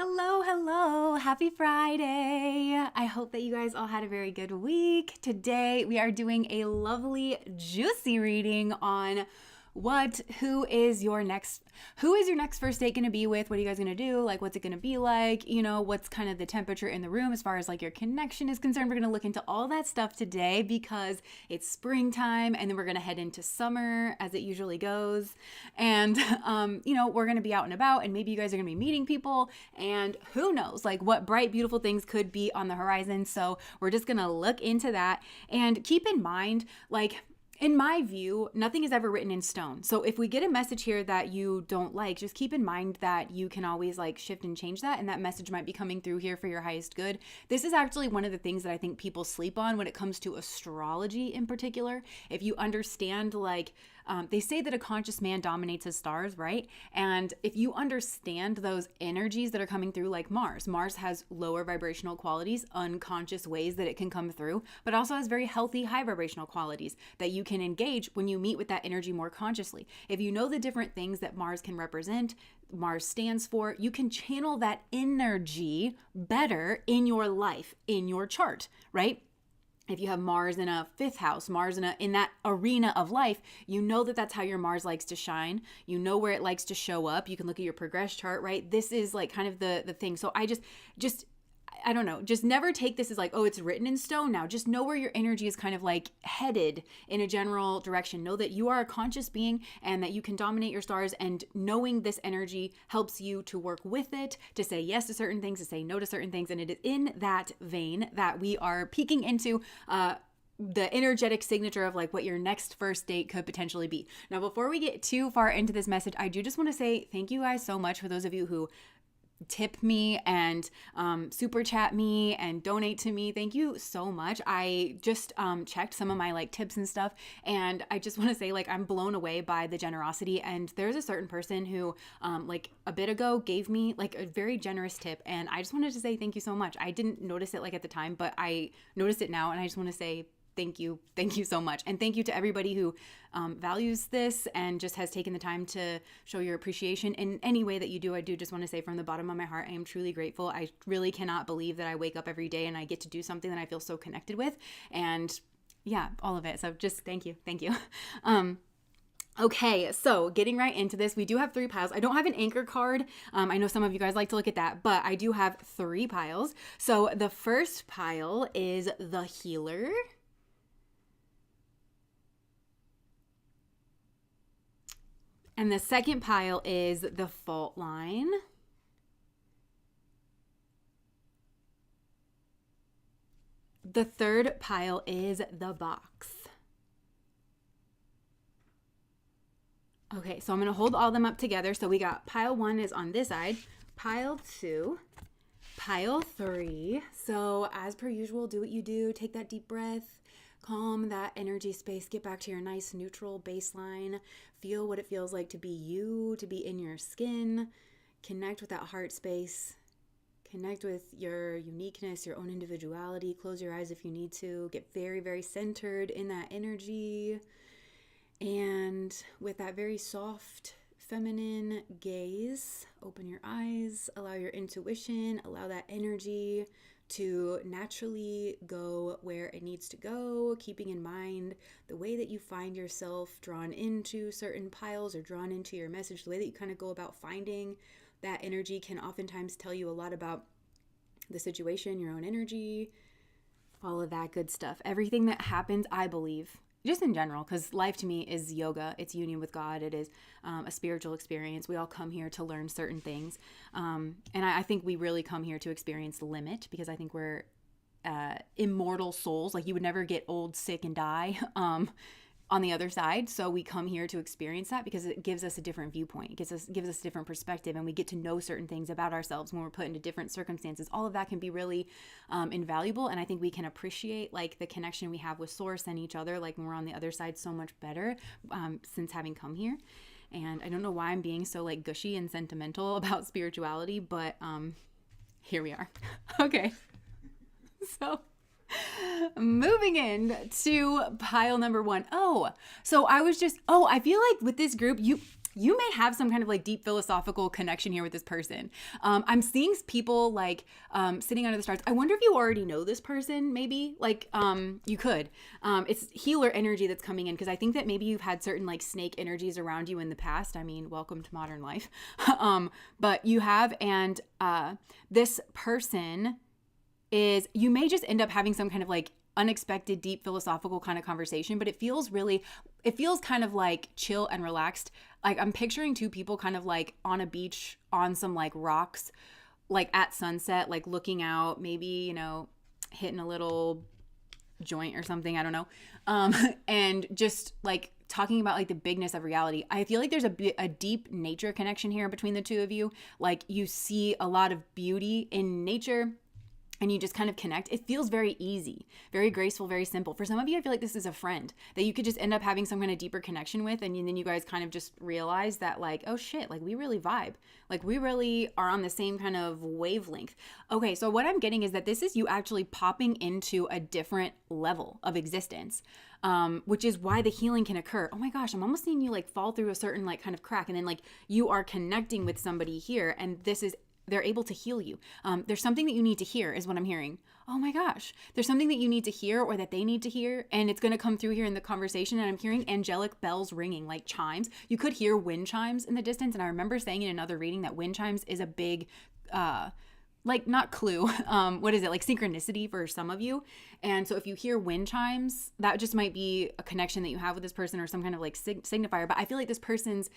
Hello, hello. Happy Friday. I hope that you guys all had a very good week. Today we are doing a lovely, juicy reading on who is your next first date going to be with? What are you guys going to do? Like, what's it going to be like? You know, what's kind of the temperature in the room as far as like your connection is concerned. We're going to look into all that stuff today because it's springtime and then we're going to head into summer as it usually goes. And, we're going to be out and about and maybe you guys are going to be meeting people and who knows, like what bright, beautiful things could be on the horizon. So we're just going to look into that and keep in mind, like, in my view, nothing is ever written in stone. So if we get a message here that you don't like, just keep in mind that you can always like shift and change that. And that message might be coming through here for your highest good. This is actually one of the things that I think people sleep on when it comes to astrology in particular. If you understand, like, they say that a conscious man dominates his stars, right? And if you understand those energies that are coming through, like Mars has lower vibrational qualities, unconscious ways that it can come through, but also has very healthy, high vibrational qualities that you can engage when you meet with that energy more consciously. If you know the different things that Mars can represent, Mars stands for, you can channel that energy better in your life, in your chart, right? If you have Mars in a fifth house, Mars in that arena of life, you know that that's how your Mars likes to shine. You know where it likes to show up. You can look at your progress chart, right? This is like kind of the thing. So I don't know, just never take this as like, oh, it's written in stone now. Just know where your energy is kind of like headed in a general direction. Know that you are a conscious being and that you can dominate your stars, and knowing this energy helps you to work with it, to say yes to certain things, to say no to certain things. And it is in that vein that we are peeking into the energetic signature of like what your next first date could potentially be. Now, before we get too far into this message, I do just want to say thank you guys so much for those of you who tip me and super chat me and donate to me. Thank you so much. I just checked some of my like tips and stuff, and I just want to say like I'm blown away by the generosity. And there's a certain person who like a bit ago gave me like a very generous tip, and I just wanted to say thank you so much. I didn't notice it like at the time, but I noticed it now, and I just want to say thank you so much. And thank you to everybody who values this and just has taken the time to show your appreciation in any way that you do. I do just want to say from the bottom of my heart, I am truly grateful. I really cannot believe that I wake up every day and I get to do something that I feel so connected with. And yeah, all of it. So just thank you. Okay, so getting right into this, we do have 3 piles. I don't have an anchor card. I know some of you guys like to look at that, but I do have 3 piles. So the first pile is the healer. And the second pile is the fault line. The third pile is the box. Okay, so I'm going to hold all them up together. So we got pile 1 is on this side, pile 2, pile 3. So as per usual, do what you do. Take that deep breath. Calm that energy space, get back to your nice neutral baseline, feel what it feels like to be you, to be in your skin, connect with that heart space, connect with your uniqueness, your own individuality, close your eyes if you need to, get very, very centered in that energy, and with that very soft, feminine gaze, open your eyes, allow your intuition, allow that energy to naturally go where it needs to go, keeping in mind the way that you find yourself drawn into certain piles or drawn into your message, the way that you kind of go about finding that energy can oftentimes tell you a lot about the situation, your own energy, all of that good stuff. Everything that happens, I believe, just in general, because life to me is yoga. It's union with God. It is a spiritual experience. We all come here to learn certain things. And I think we really come here to experience limit, because I think we're immortal souls. Like, you would never get old, sick, and die on the other side. So we come here to experience that because it gives us a different viewpoint. It gives us a different perspective, and we get to know certain things about ourselves when we're put into different circumstances. All of that can be really invaluable. And I think we can appreciate like the connection we have with Source and each other, like when we're on the other side, so much better since having come here. And I don't know why I'm being so like gushy and sentimental about spirituality, but here we are. Okay. So moving in to pile number 1. So I feel like with this group, you may have some kind of like deep philosophical connection here with this person. I'm seeing people like sitting under the stars. I wonder if you already know this person, maybe like you could. It's healer energy that's coming in, because I think that maybe you've had certain like snake energies around you in the past. I mean, welcome to modern life. But you have, and this person is, you may just end up having some kind of like unexpected, deep philosophical kind of conversation, but it feels kind of like chill and relaxed. Like I'm picturing two people kind of like on a beach on some like rocks, like at sunset, like looking out, maybe, you know, hitting a little joint or something, I don't know. And just like talking about like the bigness of reality. I feel like there's a deep nature connection here between the two of you. Like you see a lot of beauty in nature, and you just kind of connect. It feels very easy, very graceful, very simple. For some of you, I feel like this is a friend that you could just end up having some kind of deeper connection with. And then you guys kind of just realize that like, oh shit, like we really vibe. Like we really are on the same kind of wavelength. Okay, so what I'm getting is that this is you actually popping into a different level of existence. Which is why the healing can occur. Oh my gosh, I'm almost seeing you like fall through a certain like kind of crack. And then like you are connecting with somebody here, and they're able to heal you. There's something that you need to hear is what I'm hearing. Oh my gosh. There's something that you need to hear, or that they need to hear, and it's going to come through here in the conversation. And I'm hearing angelic bells ringing, like chimes. You could hear wind chimes in the distance. And I remember saying in another reading that wind chimes is a big, like not clue. What is it? Like synchronicity for some of you. And so if you hear wind chimes, that just might be a connection that you have with this person, or some kind of like signifier. But I feel like this person's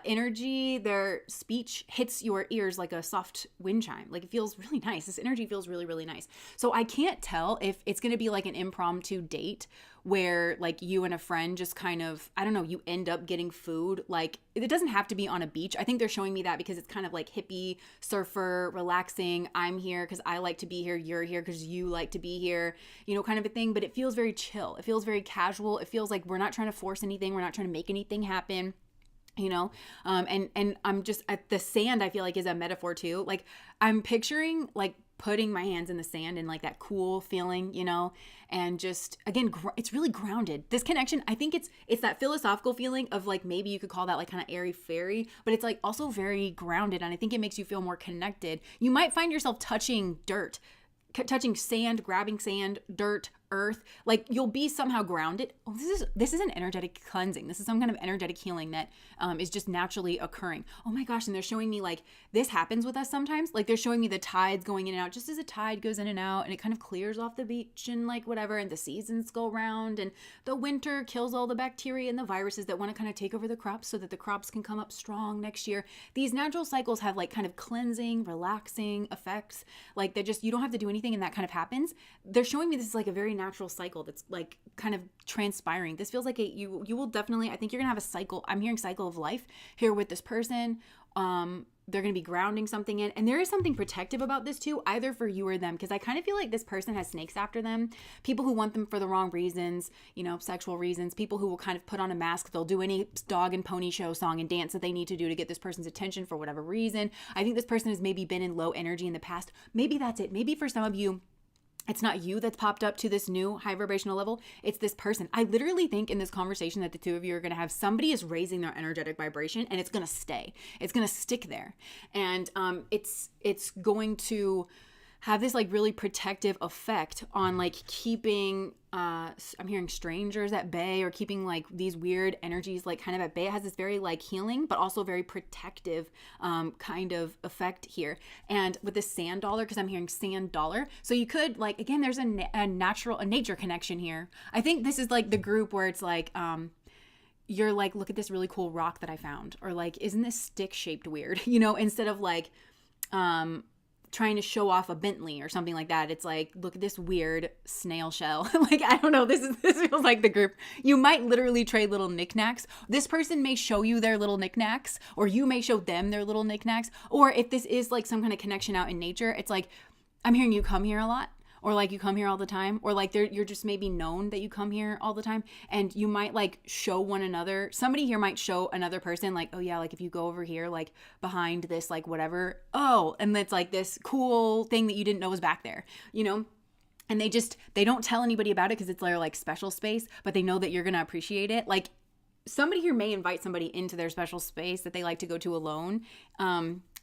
energy, their speech hits your ears like a soft wind chime. Like it feels really nice. This energy feels really, really nice. So I can't tell if it's going to be like an impromptu date where like you and a friend just kind of, I don't know, you end up getting food. Like it doesn't have to be on a beach. I think they're showing me that because it's kind of like hippie, surfer, relaxing. I'm here because I like to be here. You're here because you like to be here, you know, kind of a thing. But it feels very chill. It feels very casual. It feels like we're not trying to force anything. We're not trying to make anything happen. You know, and I'm just at the sand, I feel like is a metaphor too. Like I'm picturing like putting my hands in the sand and like that cool feeling, you know, and just again, it's really grounded. This connection, I think it's that philosophical feeling of like, maybe you could call that like kind of airy fairy, but it's like also very grounded. And I think it makes you feel more connected. You might find yourself touching dirt, touching sand, grabbing sand, dirt, earth, like you'll be somehow grounded. Oh, this is an energetic cleansing. This is some kind of energetic healing that is just naturally occurring. Oh my gosh. And they're showing me like this happens with us sometimes. Like they're showing me the tides going in and out, just as a tide goes in and out, and it kind of clears off the beach and like whatever, and the seasons go round, and the winter kills all the bacteria and the viruses that want to kind of take over the crops so that the crops can come up strong next year. These natural cycles have like kind of cleansing, relaxing effects. Like they just, you don't have to do anything, and that kind of happens. They're showing me this is like a very natural cycle that's like kind of transpiring. This feels like you will definitely, I think you're gonna have a cycle. I'm hearing cycle of life here with this person. They're going to be grounding something in, and there is something protective about this too, either for you or them, because I kind of feel like this person has snakes after them, people who want them for the wrong reasons, you know, sexual reasons, people who will kind of put on a mask. They'll do any dog and pony show song and dance that they need to do to get this person's attention for whatever reason. I think this person has maybe been in low energy in the past. Maybe that's it. Maybe for some of you, it's not you that's popped up to this new high vibrational level. It's this person. I literally think in this conversation that the two of you are going to have, somebody is raising their energetic vibration, and it's going to stay. It's going to stick there. And it's going to have this like really protective effect on like keeping, I'm hearing strangers at bay, or keeping like these weird energies like kind of at bay. It has this very like healing, but also very protective kind of effect here. And with this sand dollar, because I'm hearing sand dollar. So you could like, again, there's a nature connection here. I think this is like the group where it's like, you're like, look at this really cool rock that I found. Or like, isn't this stick shaped weird? You know, instead of like, trying to show off a Bentley or something like that. It's like, look at this weird snail shell. Like, I don't know. This feels like the group. You might literally trade little knickknacks. This person may show you their little knickknacks, or you may show them their little knickknacks. Or if this is like some kind of connection out in nature, it's like, I'm hearing you come here a lot. Or like you come here all the time, or like you're just maybe known that you come here all the time, and you might like show one another. Somebody here might show another person like, oh yeah, like if you go over here, like behind this, like whatever. Oh, and it's like this cool thing that you didn't know was back there, you know? And they don't tell anybody about it because it's their like special space, but they know that you're going to appreciate it. Like, somebody here may invite somebody into their special space that they like to go to alone.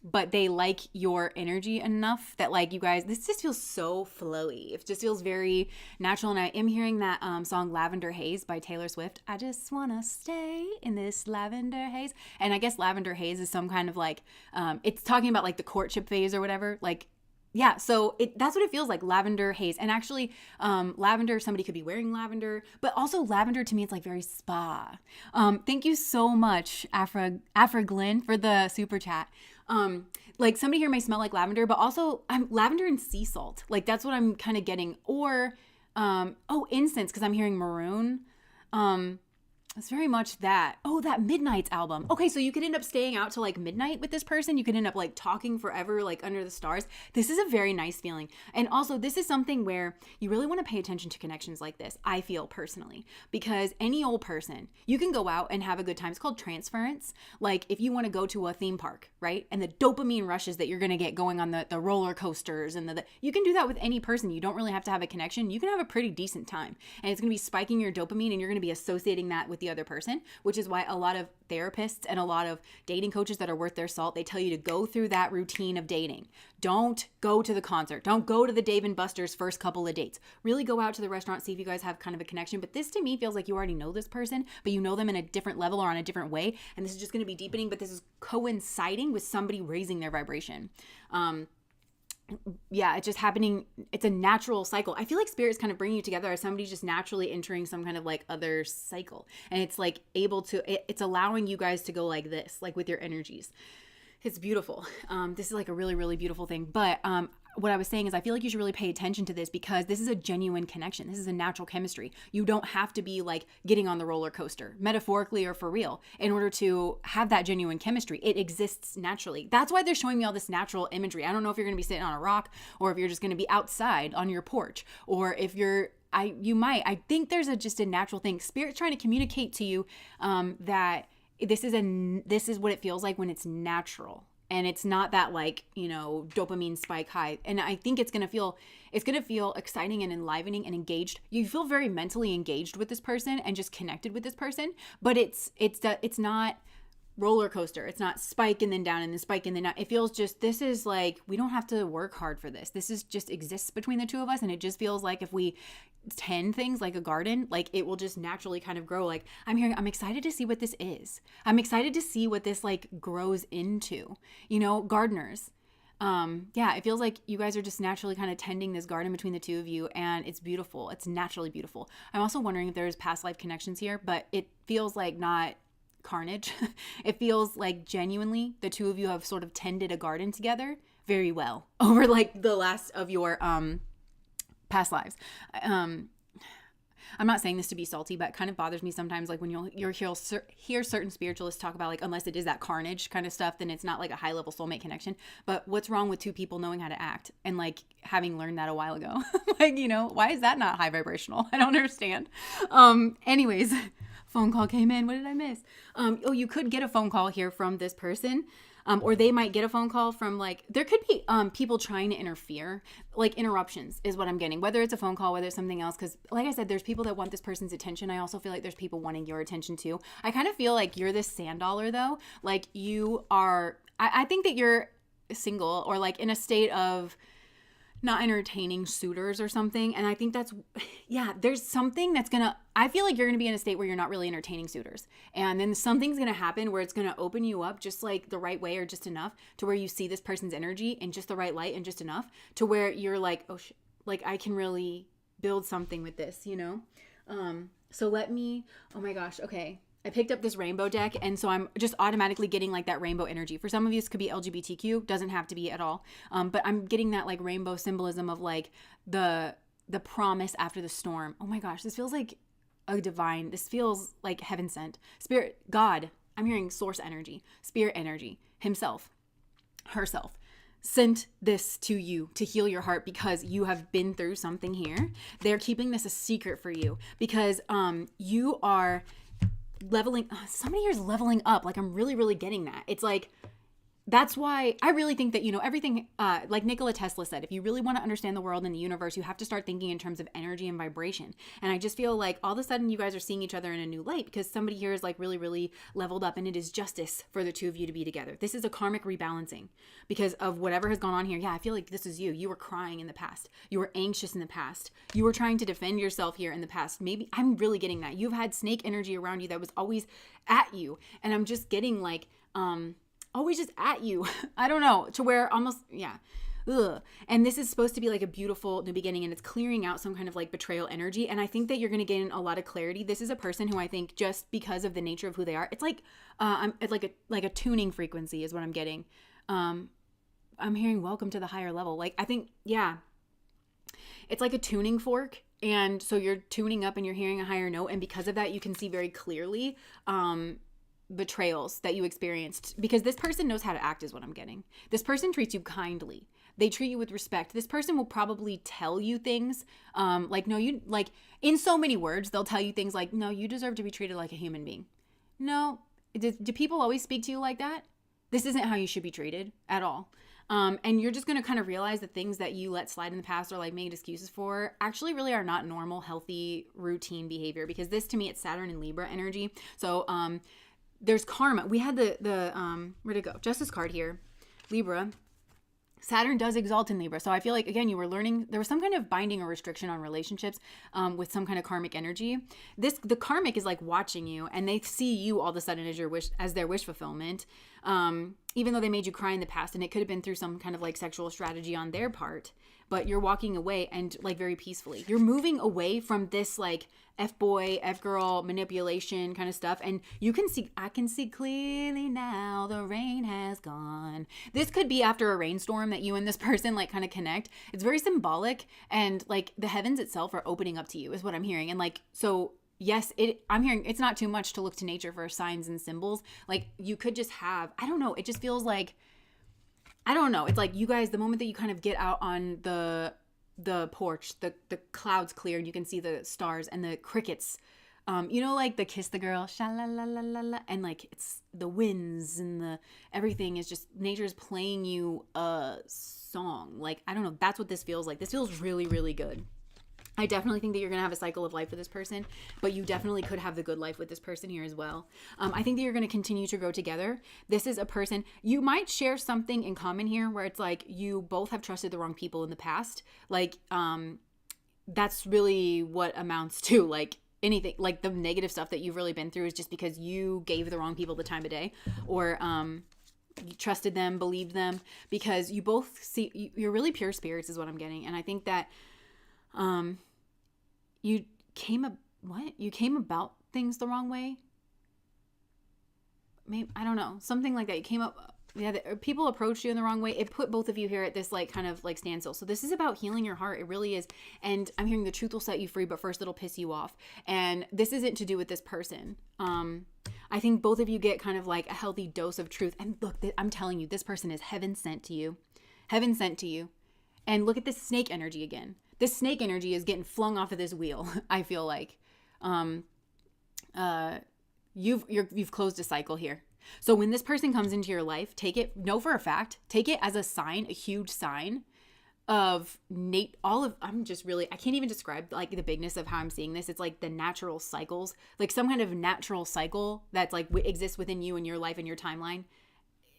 But they like your energy enough that like you guys, this just feels so flowy. It just feels very natural. And I am hearing that song Lavender Haze by Taylor Swift. I just want to stay in this lavender haze. And I guess lavender haze is some kind of like, it's talking about like the courtship phase or whatever. Like, yeah, so that's what it feels like, lavender haze. And actually, lavender, somebody could be wearing lavender, but also lavender to me, it's like very spa. Thank you so much, Afra Glenn, for the super chat. Like somebody here may smell like lavender, but also lavender and sea salt. Like that's what I'm kind of getting. Or, incense, because I'm hearing maroon. It's very much that. Oh, that Midnight's album. Okay, so you could end up staying out till like midnight with this person. You could end up like talking forever, like under the stars. This is a very nice feeling. And also, this is something where you really want to pay attention to connections like this, I feel personally. Because any old person, you can go out and have a good time. It's called transference. Like if you want to go to a theme park, right? And the dopamine rushes that you're going to get going on the roller coasters and you can do that with any person. You don't really have to have a connection. You can have a pretty decent time. And it's going to be spiking your dopamine and you're going to be associating that with the other person, which is why a lot of therapists and a lot of dating coaches that are worth their salt, they tell you to go through that routine of dating. Don't go to the concert. Don't go to the Dave & Buster's first couple of dates. Really go out to the restaurant, see if you guys have kind of a connection. But this to me feels like you already know this person, but you know them in a different level or on a different way. And this is just going to be deepening, but this is coinciding with somebody raising their vibration. Yeah, it's just happening. It's a natural cycle. I feel like spirit is kind of bringing you together as somebody just naturally entering some kind of like other cycle. And it's like it's allowing you guys to go like this, like with your energies. It's beautiful. This is like a really, really beautiful thing. But what I was saying is I feel like you should really pay attention to this because this is a genuine connection. This is a natural chemistry. You don't have to be like getting on the roller coaster, metaphorically or for real, in order to have that genuine chemistry. It exists naturally. That's why they're showing me all this natural imagery. I don't know if you're going to be sitting on a rock or if you're just going to be outside on your porch or if I think there's just a natural thing. Spirit's trying to communicate to you that this is what it feels like when it's natural. And it's not that like, dopamine spike high. And I think it's going to feel exciting and enlivening and engaged. You feel very mentally engaged with this person and just connected with this person, but it's not roller coaster. It's not spike and then down and then spike and then down. It feels just, this is like, we don't have to work hard for this. This is just exists between the two of us. And it just feels like if we tend things like a garden, like it will just naturally kind of grow. Like I'm excited to see what this is. I'm excited to see what this like grows into, gardeners. Yeah, it feels like you guys are just naturally kind of tending this garden between the two of you and it's beautiful. It's naturally beautiful. I'm also wondering if there's past life connections here, but it feels like not carnage. It feels like genuinely the two of you have sort of tended a garden together very well over like the last of your past lives. I'm not saying this to be salty, but it kind of bothers me sometimes like when you'll hear certain spiritualists talk about like unless it is that carnage kind of stuff, then it's not like a high level soulmate connection. But what's wrong with two people knowing how to act and like having learned that a while ago? Like, why is that not high vibrational? I don't understand. Anyways, phone call came in. What did I miss? You could get a phone call here from this person. Or they might get a phone call from like, there could be people trying to interfere, like interruptions is what I'm getting, whether it's a phone call, whether it's something else. Because like I said, there's people that want this person's attention. I also feel like there's people wanting your attention too. I kind of feel like you're this sand dollar though. Like you are, I think that you're single or like in a state of not entertaining suitors or something. And I think there's something that's I feel like you're going to be in a state where you're not really entertaining suitors. And then something's going to happen where it's going to open you up just like the right way or just enough to where you see this person's energy in just the right light and just enough to where you're like, oh shit, like I can really build something with this, So oh my gosh. Okay. I picked up this rainbow deck, and so I'm just automatically getting like that rainbow energy. For some of you, this could be LGBTQ, doesn't have to be at all. But I'm getting that like rainbow symbolism of like the promise after the storm. Oh my gosh, this feels like this feels like heaven sent. Spirit, God, I'm hearing source energy, spirit energy, himself, herself, sent this to you to heal your heart because you have been through something here. They're keeping this a secret for you because you are leveling. Somebody here is leveling up. Like I'm really, really getting that. It's like that's why I really think that, everything, like Nikola Tesla said, if you really want to understand the world and the universe, you have to start thinking in terms of energy and vibration. And I just feel like all of a sudden you guys are seeing each other in a new light because somebody here is like really, really leveled up, and it is justice for the two of you to be together. This is a karmic rebalancing because of whatever has gone on here. Yeah, I feel like this is you. You were crying in the past. You were anxious in the past. You were trying to defend yourself here in the past. Maybe I'm really getting that. You've had snake energy around you that was always at you. And I'm just getting like, always just at you. I don't know, to where almost, yeah. Ugh. And this is supposed to be like a beautiful new beginning, and it's clearing out some kind of like betrayal energy. And I think that you're going to gain a lot of clarity. This is a person who I think just because of the nature of who they are, it's like, it's like a tuning frequency is what I'm getting. I'm hearing welcome to the higher level. Like, I think, yeah, it's like a tuning fork. And so you're tuning up and you're hearing a higher note. And because of that, you can see very clearly, betrayals that you experienced, because this person knows how to act is what I'm getting. This person treats you kindly. They treat you with respect. This person will probably tell you things like, no, you, like, in so many words, they'll tell you things like, no, you deserve to be treated like a human being. No, do people always speak to you like that? This isn't how you should be treated at all. And you're just going to kind of realize the things that you let slide in the past or like made excuses for actually really are not normal, healthy, routine behavior, because this, to me, it's Saturn and Libra energy. So, there's karma. We had the where'd it go? Justice card here. Libra. Saturn does exalt in Libra. So I feel like, again, you were learning, there was some kind of binding or restriction on relationships with some kind of karmic energy. The karmic is like watching you, and they see you all of a sudden as their wish fulfillment. Even though they made you cry in the past, and it could have been through some kind of like sexual strategy on their part, but you're walking away and like very peacefully. You're moving away from this like F-boy, F-girl manipulation kind of stuff. And I can see clearly now the rain has gone. This could be after a rainstorm that you and this person like kind of connect. It's very symbolic, and like the heavens itself are opening up to you is what I'm hearing. And like, so yes, I'm hearing it's not too much to look to nature for signs and symbols. Like you could just have, I don't know, it just feels like, I don't know. It's like you guys, the moment that you kind of get out on the porch, the clouds clear and you can see the stars and the crickets, like the kiss the girl, sha la la la la la, and like it's the winds and the everything is just nature's playing you a song. Like, I don't know. That's what this feels like. This feels really, really good. I definitely think that you're going to have a cycle of life with this person, but you definitely could have the good life with this person here as well. I think that you're going to continue to grow together. This is a person, you might share something in common here where it's like you both have trusted the wrong people in the past. Like, that's really what amounts to like anything, like the negative stuff that you've really been through is just because you gave the wrong people the time of day, or, you trusted them, believed them, because you both you're really pure spirits is what I'm getting. And I think that, you came about things the wrong way. Maybe, I don't know, something like that. You came up, yeah, people approached you in the wrong way. It put both of you here at this like kind of like standstill. So this is about healing your heart. It really is. And I'm hearing the truth will set you free, but first it'll piss you off. And this isn't to do with this person. I think both of you get kind of like a healthy dose of truth. And look, I'm telling you, this person is heaven sent to you. Heaven sent to you. And look at this snake energy again. This snake energy is getting flung off of this wheel. I feel like you've closed a cycle here. So when this person comes into your life, know for a fact, take it as a sign, a huge sign of I can't even describe like the bigness of how I'm seeing this. It's like the natural cycles, like some kind of natural cycle that's like exists within you and your life and your timeline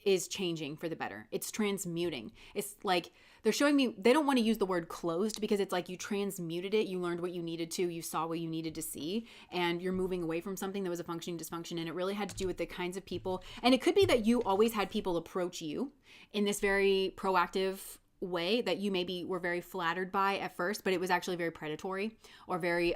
is changing for the better. It's transmuting. It's like they're showing me, they don't want to use the word closed because it's like you transmuted it. You learned what you needed to, you saw what you needed to see, and you're moving away from something that was a functioning dysfunction. And it really had to do with the kinds of people. And it could be that you always had people approach you in this very proactive way that you maybe were very flattered by at first, but it was actually very predatory or very,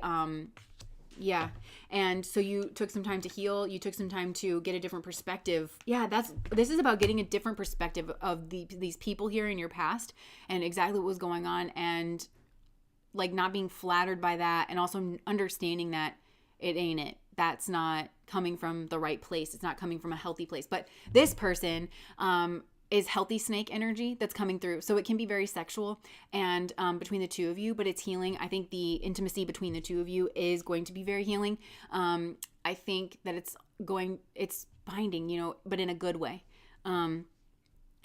yeah. And so you took some time to heal. You took some time to get a different perspective. Yeah, this is about getting a different perspective of these people here in your past and exactly what was going on, and like not being flattered by that, and also understanding that it ain't it. That's not coming from the right place. It's not coming from a healthy place. But this person, is healthy snake energy that's coming through. So it can be very sexual and between the two of you, but it's healing. I think the intimacy between the two of you is going to be very healing. I think that it's binding, but in a good way.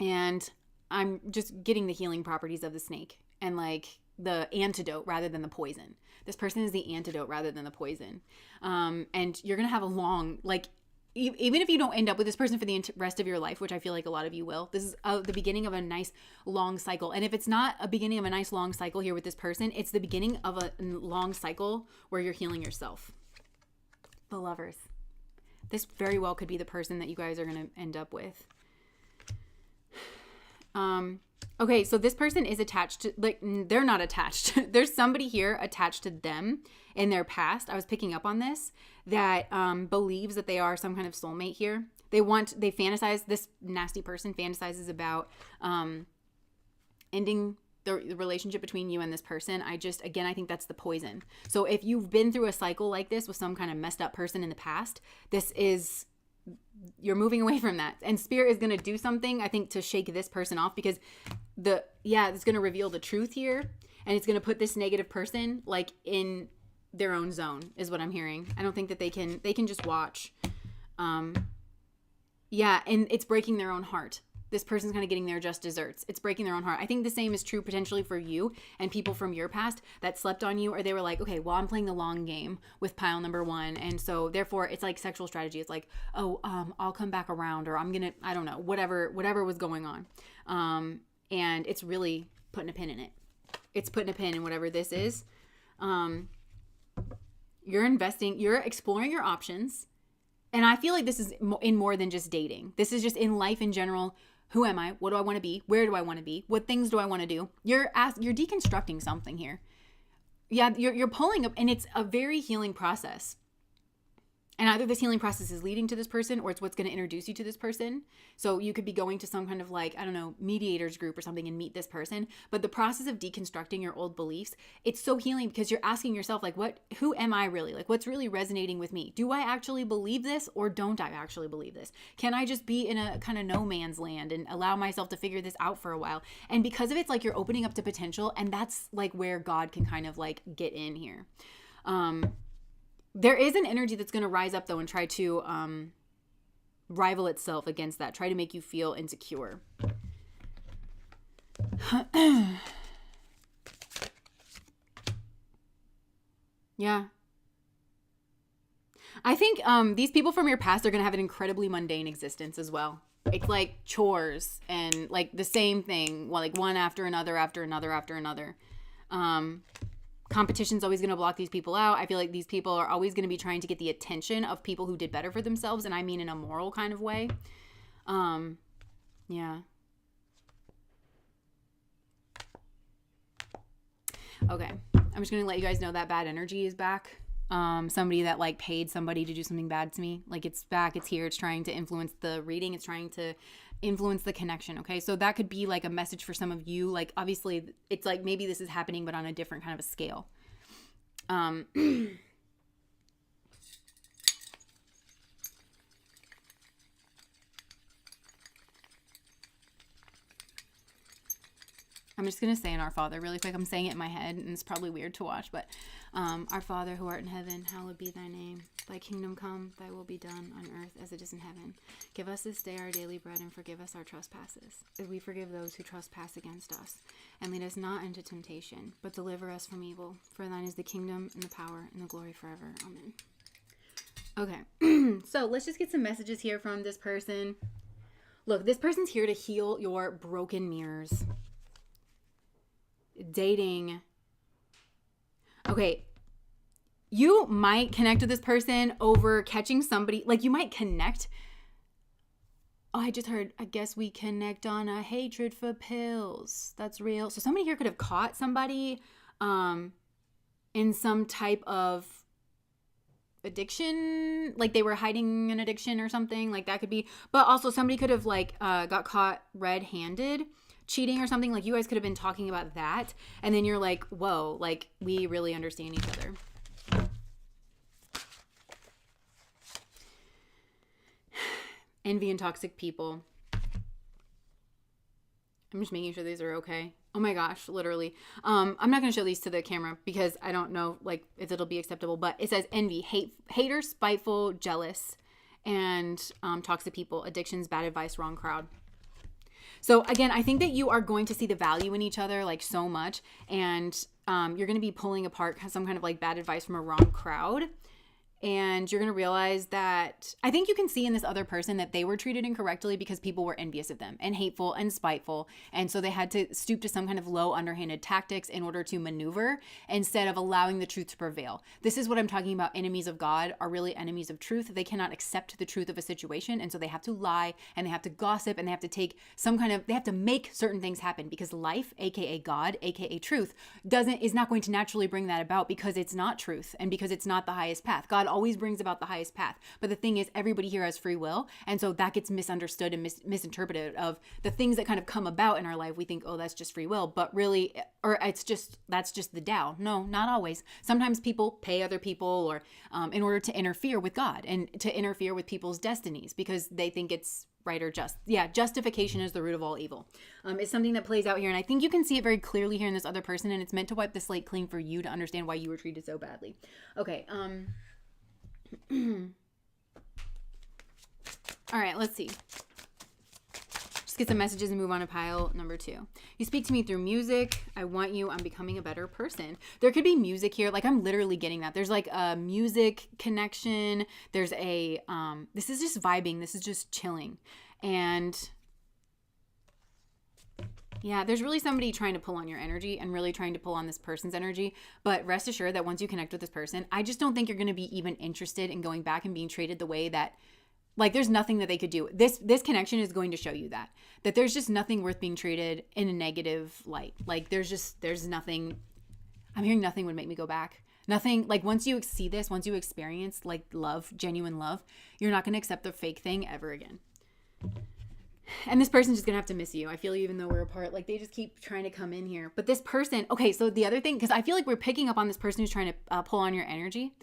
And I'm just getting the healing properties of the snake and like the antidote rather than the poison. This person is the antidote rather than the poison. And you're going to have a long, like, even if you don't end up with this person for the rest of your life, which I feel like a lot of you will, this is the beginning of a nice long cycle. And if it's not a beginning of a nice long cycle here with this person, it's the beginning of a long cycle where you're healing yourself. The Lovers. This very well could be the person that you guys are going to end up with. Okay, so this person is attached to, like, they're not attached. There's somebody here attached to them in their past. I was picking up on this, that believes that they are some kind of soulmate here. They fantasize, this nasty person fantasizes about ending the relationship between you and this person. I think that's the poison. So if you've been through a cycle like this with some kind of messed up person in the past, you're moving away from that. And Spirit is going to do something, I think, to shake this person off, because it's going to reveal the truth here. And it's going to put this negative person like in their own zone is what I'm hearing. I don't think that they can just watch. And it's breaking their own heart. This person's kind of getting their just desserts. It's breaking their own heart. I think the same is true potentially for you and people from your past that slept on you, or they were like, okay, well, I'm playing the long game with pile number one. And so therefore it's like sexual strategy. It's like, I'll come back around, or I'm going to, I don't know, whatever was going on. And it's really putting a pin in it. It's putting a pin in whatever this is. You're investing, you're exploring your options. And I feel like this is in more than just dating. This is just in life in general. Who am I? What do I want to be? Where do I want to be? What things do I want to do? You're deconstructing something here. Yeah, you're pulling up, and it's a very healing process. And either this healing process is leading to this person, or it's what's going to introduce you to this person. So you could be going to some kind of, like, I don't know, mediators group or something and meet this person. But the process of deconstructing your old beliefs, it's so healing, because you're asking yourself, like, who am I really? Like, what's really resonating with me? Do I actually believe this, or don't I actually believe this? Can I just be in a kind of no man's land and allow myself to figure this out for a while? And because of it's like you're opening up to potential, and that's like where God can kind of like get in here. There is an energy that's going to rise up, though, and try to rival itself against that. Try to make you feel insecure. Yeah. I think these people from your past are going to have an incredibly mundane existence as well. It's like chores and like the same thing, like one after another, after another, after another. Competition's always going to block these people out. I feel like these people are always going to be trying to get the attention of people who did better for themselves. And I mean in a moral kind of way. Yeah. Okay. I'm just going to let you guys know that bad energy is back. Somebody that like paid somebody to do something bad to me. Like, it's back. It's here. It's trying to influence the reading. It's trying to influence the connection. Okay. So that could be like a message for some of you. Like, obviously it's like, maybe this is happening, but on a different kind of a scale. I'm just going to say in Our Father really quick. I'm saying it in my head, and it's probably weird to watch, but Our Father who art in heaven, hallowed be thy name. Thy kingdom come, thy will be done on earth as it is in heaven. Give us this day our daily bread, and forgive us our trespasses, as we forgive those who trespass against us. And lead us not into temptation, but deliver us from evil. For thine is the kingdom, and the power, and the glory forever. Amen. Okay, so let's just get some messages here from this person. Look, this person's here to heal your broken mirrors. Dating. Okay. You might connect with this person over catching somebody. Like, you might connect. Oh, I just heard, I guess we connect on a hatred for pills. That's real. So somebody here could have caught somebody in some type of addiction. Like, they were hiding an addiction or something. Like, that could be. But also somebody could have like got caught red-handed cheating or something. Like, you guys could have been talking about that, and then you're like, whoa, like, we really understand each other. Envy and toxic people. I'm just making sure these are okay. Oh my gosh, literally. I'm not going to show these to the camera because I don't know, like, if it'll be acceptable, but it says envy, hater, spiteful, jealous, and toxic people, addictions, bad advice, wrong crowd. So again, I think that you are going to see the value in each other like so much, and you're going to be pulling apart some kind of like bad advice from a wrong crowd. And you're going to realize that I think you can see in this other person that they were treated incorrectly because people were envious of them and hateful and spiteful. And so they had to stoop to some kind of low underhanded tactics in order to maneuver instead of allowing the truth to prevail. This is what I'm talking about. Enemies of God are really enemies of truth. They cannot accept the truth of a situation. And so they have to lie and they have to gossip and they have to take they have to make certain things happen because life, AKA God, AKA truth, is not going to naturally bring that about because it's not truth and because it's not the highest path. God always brings about the highest path. But the thing is, everybody here has free will. And so that gets misunderstood and misinterpreted of the things that kind of come about in our life. We think, oh, that's just free will. But really, or that's just the Tao. No, not always. Sometimes people pay other people or in order to interfere with God and to interfere with people's destinies because they think it's right or just. Yeah, justification is the root of all evil. It's something that plays out here. And I think you can see it very clearly here in this other person. And it's meant to wipe the slate clean for you to understand why you were treated so badly. Okay. All right, let's see. Just get some messages and move on to pile number 2. You speak to me through music. I want you. I'm becoming a better person. There could be music here. Like I'm literally getting that. There's like a music connection. There's a, this is just vibing. This is just chilling. And yeah, there's really somebody trying to pull on your energy and really trying to pull on this person's energy. But rest assured that once you connect with this person, I just don't think you're going to be even interested in going back and being treated the way that, like, there's nothing that they could do. This connection is going to show you that there's just nothing worth being treated in a negative light. Like, there's nothing. I'm hearing nothing would make me go back. Nothing, like once you see this, once you experience like love, genuine love, you're not going to accept the fake thing ever again. And this person's just going to have to miss you. I feel even though we're apart, like they just keep trying to come in here. But this person, okay, so the other thing, because I feel like we're picking up on this person who's trying to pull on your energy.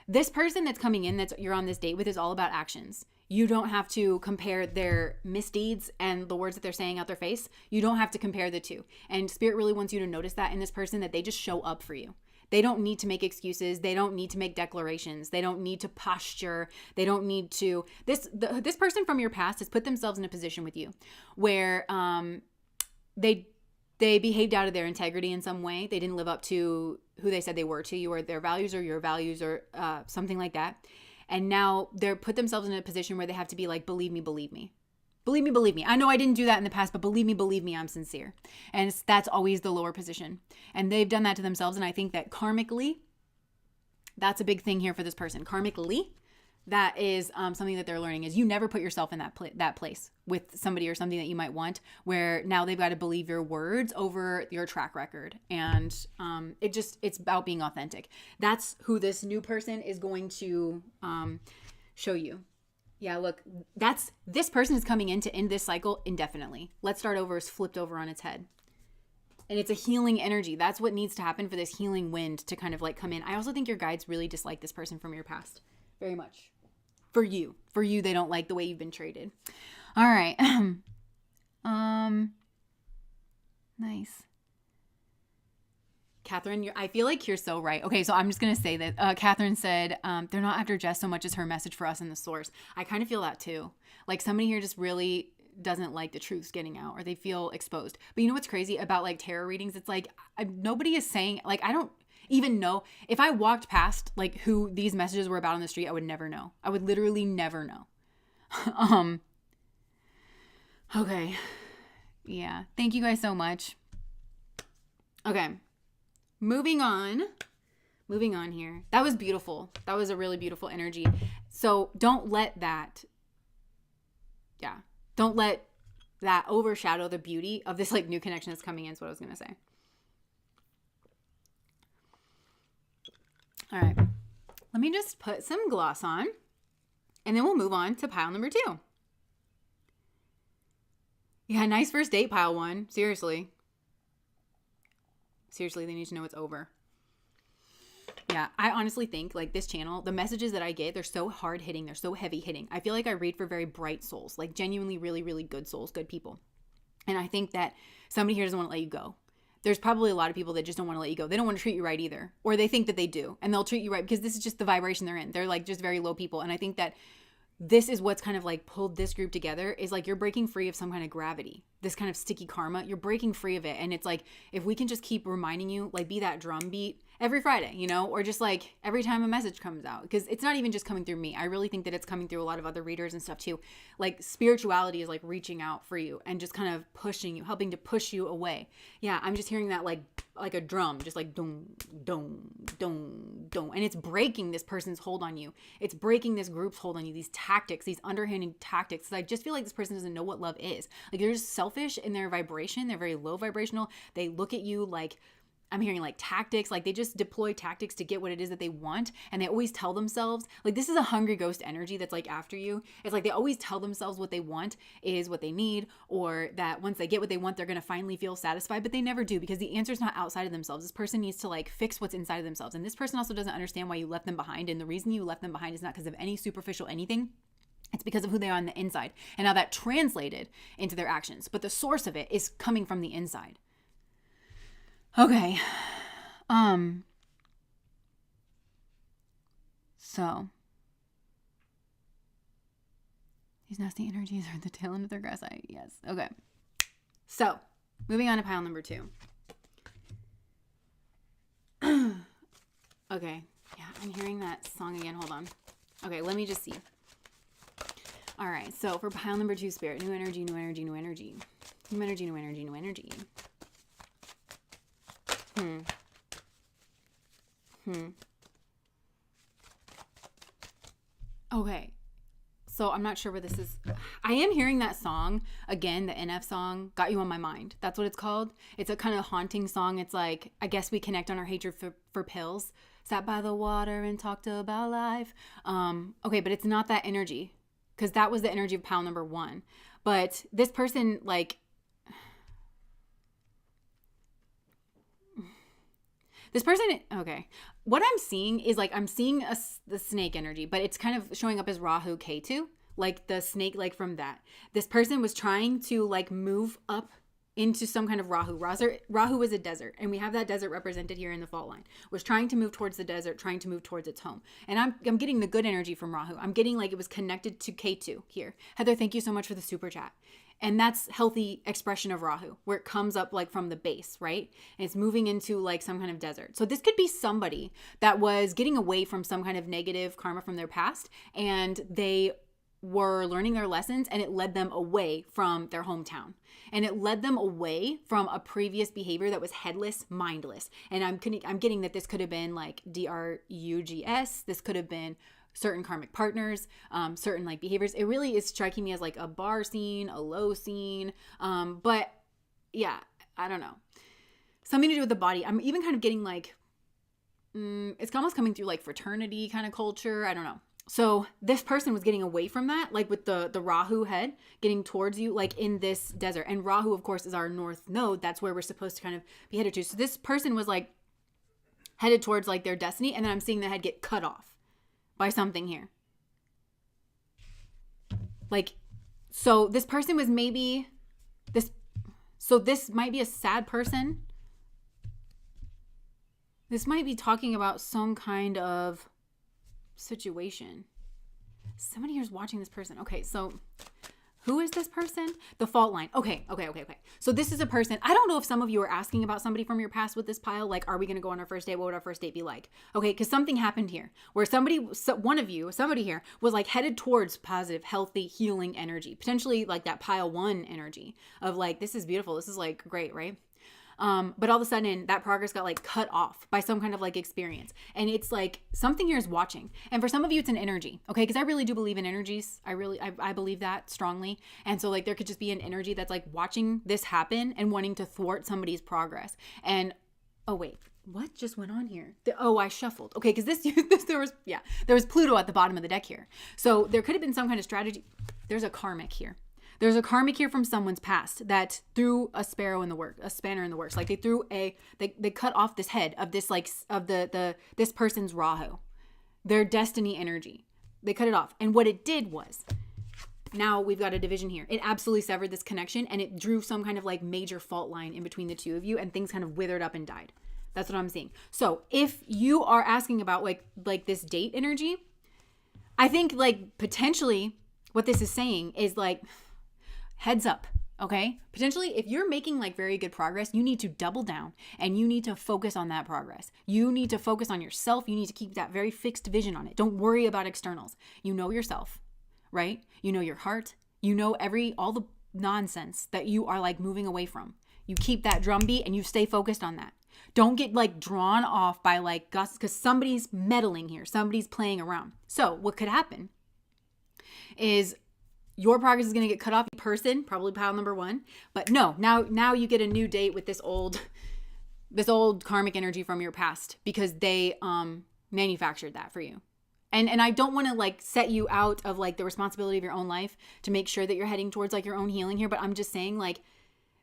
This person that's coming in, that's you're on this date with, is all about actions. You don't have to compare their misdeeds and the words that they're saying out their face. You don't have to compare the two. And Spirit really wants you to notice that in this person, that they just show up for you. They don't need to make excuses. They don't need to make declarations. They don't need to posture. They don't need to. This person from your past has put themselves in a position with you where they behaved out of their integrity in some way. They didn't live up to who they said they were to you, or their values or your values, or something like that. And now they're put themselves in a position where they have to be like, believe me, believe me. Believe me, believe me. I know I didn't do that in the past, but believe me, I'm sincere. And that's always the lower position. And they've done that to themselves. And I think that karmically, that's a big thing here for this person. Karmically, that is something that they're learning, is you never put yourself in that place with somebody or something that you might want, where now they've got to believe your words over your track record. And it's about being authentic. That's who this new person is going to show you. Yeah, look, this person is coming in to end this cycle indefinitely. Let's start over is flipped over on its head. And it's a healing energy. That's what needs to happen for this healing wind to kind of like come in. I also think your guides really dislike this person from your past very much. For you, they don't like the way you've been treated. All right. Nice. Catherine, I feel like you're so right. Okay, so I'm just going to say that Catherine said, they're not after Jess so much as her message for us in the source. I kind of feel that too. Like somebody here just really doesn't like the truths getting out, or they feel exposed. But you know what's crazy about like tarot readings? It's like nobody is saying, like, I don't even know. If I walked past like who these messages were about on the street, I would never know. I would literally never know. Okay. Yeah. Thank you guys so much. Okay. Moving on here. That was beautiful. That was a really beautiful energy. So don't let that overshadow the beauty of this like new connection that's coming in, is what I was going to say. All right. Let me just put some gloss on, and then we'll move on to pile number 2. Yeah, nice first date, pile 1. Seriously, they need to know it's over. Yeah, I honestly think like this channel, the messages that I get, they're so hard hitting. They're so heavy hitting. I feel like I read for very bright souls, like genuinely really, really good souls, good people. And I think that somebody here doesn't want to let you go. There's probably a lot of people that just don't want to let you go. They don't want to treat you right either. Or they think that they do. And they'll treat you right because this is just the vibration they're in. They're like just very low people. And I think that this is what's kind of like pulled this group together, is like you're breaking free of some kind of gravity. this kind of sticky karma, you're breaking free of it. And it's like, if we can just keep reminding you, like be that drum beat every Friday, you know, or just like every time a message comes out, because it's not even just coming through me. I really think that it's coming through a lot of other readers and stuff too. Like spirituality is like reaching out for you and just kind of pushing you, helping to push you away. Yeah, I'm just hearing that like a drum, just like dong, dong, dong, dong. And it's breaking this person's hold on you. It's breaking this group's hold on you, these tactics, these underhanded tactics. I just feel like this person doesn't know what love is. Like they're just selfish in their vibration. They're very low vibrational. They look at you like, I'm hearing like tactics, like they just deploy tactics to get what it is that they want. And they always tell themselves, like this is a hungry ghost energy that's like after you. It's like they always tell themselves what they want is what they need, or that once they get what they want, they're going to finally feel satisfied, but they never do, because the answer is not outside of themselves. This person needs to like fix what's inside of themselves. And this person also doesn't understand why you left them behind. And the reason you left them behind is not because of any superficial anything. It's because of who they are on the inside and how that translated into their actions. But the source of it is coming from the inside. Okay. So these nasty energies are the tail end of their grass eye. Yes. Okay. So moving on to pile number 2. Okay. Yeah, I'm hearing that song again. Hold on. Okay, let me just see. All right. So for pile number 2, spirit, new energy, new energy, new energy, new energy, new energy, new energy. Okay. So I'm not sure where this is. I am hearing that song again, the NF song, Got You on My Mind. That's what it's called. It's a kind of haunting song. It's like, I guess we connect on our hatred for pills. Sat by the water and talked about life. Okay, but it's not that energy, because that was the energy of pile number 1. But this person, like, this person, okay, what I'm seeing is like, I'm seeing the snake energy, but it's kind of showing up as Rahu Ketu, like the snake, like from that. This person was trying to like move up into some kind of Rahu. Rahu is a desert, and we have that desert represented here in the fault line. Was trying to move towards the desert, trying to move towards its home. And I'm getting the good energy from Rahu. I'm getting like it was connected to Ketu here. Heather, thank you so much for the super chat. And that's healthy expression of Rahu, where it comes up like from the base, right? And it's moving into like some kind of desert. So this could be somebody that was getting away from some kind of negative karma from their past, and they were learning their lessons, and it led them away from their hometown. And it led them away from a previous behavior that was headless, mindless. And I'm getting that this could have been like drugs. This could have been certain karmic partners, certain like behaviors. It really is striking me as like a bar scene, a low scene. But yeah, I don't know. Something to do with the body. I'm even kind of getting like, it's almost coming through like fraternity kind of culture. I don't know. So this person was getting away from that, like with the Rahu head getting towards you, like in this desert. And Rahu, of course, is our north node. That's where we're supposed to kind of be headed to. So this person was like headed towards like their destiny. And then I'm seeing the head get cut off by something here. Like, so this person was maybe this. So this might be a sad person. This might be talking about some kind of situation. Somebody here's watching this person. Okay, so who is this person? The fault line. Okay. So this is a person. I don't know if some of you are asking about somebody from your past with this pile. Like, are we going to go on our first date? What would our first date be like? Okay, because something happened here where somebody here was like headed towards positive, healthy, healing energy. Potentially like that pile 1 energy of like, this is beautiful. This is like great, right? But all of a sudden that progress got like cut off by some kind of like experience. And it's like something here is watching. And for some of you, it's an energy. Okay. Cause I really do believe in energies. I believe that strongly. And so like, there could just be an energy that's like watching this happen and wanting to thwart somebody's progress. And, oh wait, what just went on here? I shuffled. Okay. Cause there was Pluto at the bottom of the deck here. So there could have been some kind of strategy. There's a karmic here. There's a karmic here from someone's past that threw a spanner in the works. Like they cut off this head of this, like of this person's Rahu, their destiny energy. They cut it off. And what it did was, now we've got a division here. It absolutely severed this connection, and it drew some kind of like major fault line in between the two of you, and things kind of withered up and died. That's what I'm seeing. So if you are asking about like this date energy, I think like potentially what this is saying is like, heads up, Okay. Potentially, if you're making like very good progress, you need to double down and you need to focus on that progress. You need to focus on yourself. You need to keep that very fixed vision on it. Don't worry about externals. You know yourself, right? You know your heart. You know all the nonsense that you are like moving away from. You keep that drumbeat and you stay focused on that. Don't get like drawn off by like gusts because somebody's meddling here. Somebody's playing around. So what could happen is your progress is going to get cut off in person, probably pile number one. But no, now you get a new date with this old karmic energy from your past because they manufactured that for you. And I don't want to like set you out of like the responsibility of your own life to make sure that you're heading towards like your own healing here. But I'm just saying like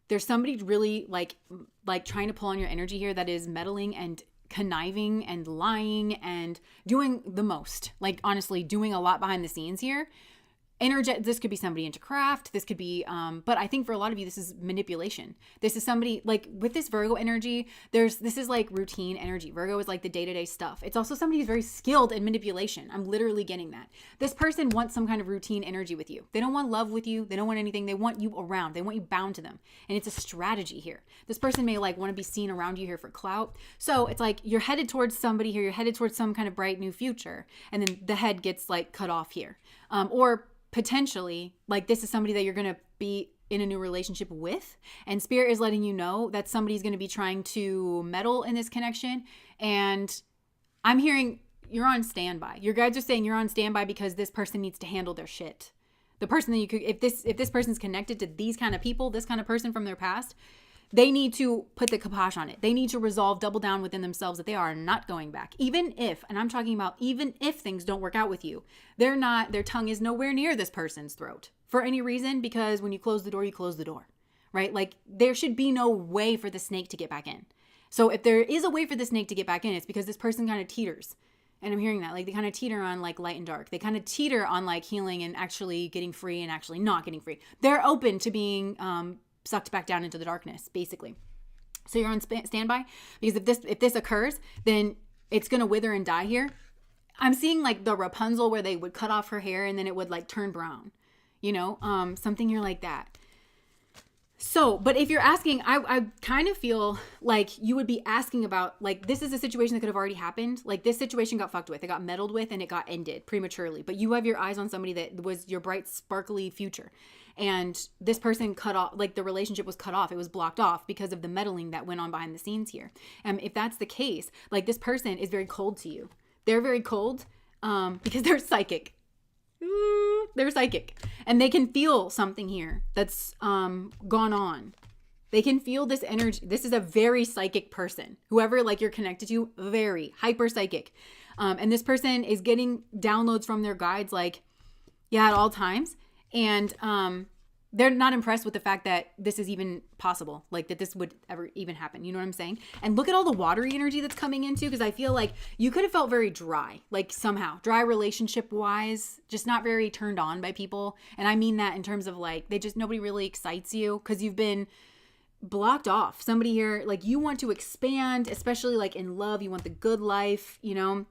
there's somebody really like trying to pull on your energy here that is meddling and conniving and lying and doing the most. Like honestly, doing a lot behind the scenes here. This could be somebody into craft. This could be, but I think for a lot of you, this is manipulation. This is somebody like with this Virgo energy, this is like routine energy. Virgo is like the day-to-day stuff. It's also somebody who's very skilled in manipulation. I'm literally getting that. This person wants some kind of routine energy with you. They don't want love with you. They don't want anything. They want you around. They want you bound to them. And it's a strategy here. This person may like want to be seen around you here for clout. So it's like you're headed towards somebody here. You're headed towards some kind of bright new future. And then the head gets like cut off here. Or potentially, like this is somebody that you're going to be in a new relationship with, and spirit is letting you know that somebody's going to be trying to meddle in this connection. And I'm hearing you're on standby. Your guides are saying you're on standby because this person needs to handle their shit. The person that you could, if this person's connected to these kind of people, this kind of person from their past, they need to put the kibosh on it. They need to resolve, double down within themselves that they are not going back. Even if, and I'm talking about even if things don't work out with you, their tongue is nowhere near this person's throat for any reason, because when you close the door, you close the door, right? Like there should be no way for the snake to get back in. So if there is a way for the snake to get back in, it's because this person kind of teeters. And I'm hearing that, like they kind of teeter on like light and dark. They kind of teeter on like healing and actually getting free and actually not getting free. They're open to being, sucked back down into the darkness, basically. So you're on standby because if this occurs, then it's going to wither and die here. I'm seeing like the Rapunzel where they would cut off her hair and then it would like turn brown, something here like that. So, but if you're asking, I kind of feel like you would be asking about, like, this is a situation that could have already happened. Like, this situation got fucked with. It got meddled with and it got ended prematurely. But you have your eyes on somebody that was your bright, sparkly future. And this person cut off, like, the relationship was cut off. It was blocked off because of the meddling that went on behind the scenes here. If that's the case, like, this person is very cold to you. They're very cold because they're psychic. They're psychic and they can feel something here that's gone on. They can feel this energy. This is a very psychic person. Whoever like you're connected to, very hyper psychic. And this person is getting downloads from their guides like, yeah, at all times. And they're not impressed with the fact that this is even possible, like that this would ever even happen. You know what I'm saying? And look at all the watery energy that's coming into, because I feel like you could have felt very dry, like somehow dry relationship wise, just not very turned on by people. And I mean that in terms of like, nobody really excites you because you've been blocked off. Somebody here, like you want to expand, especially like in love, you want the good life, and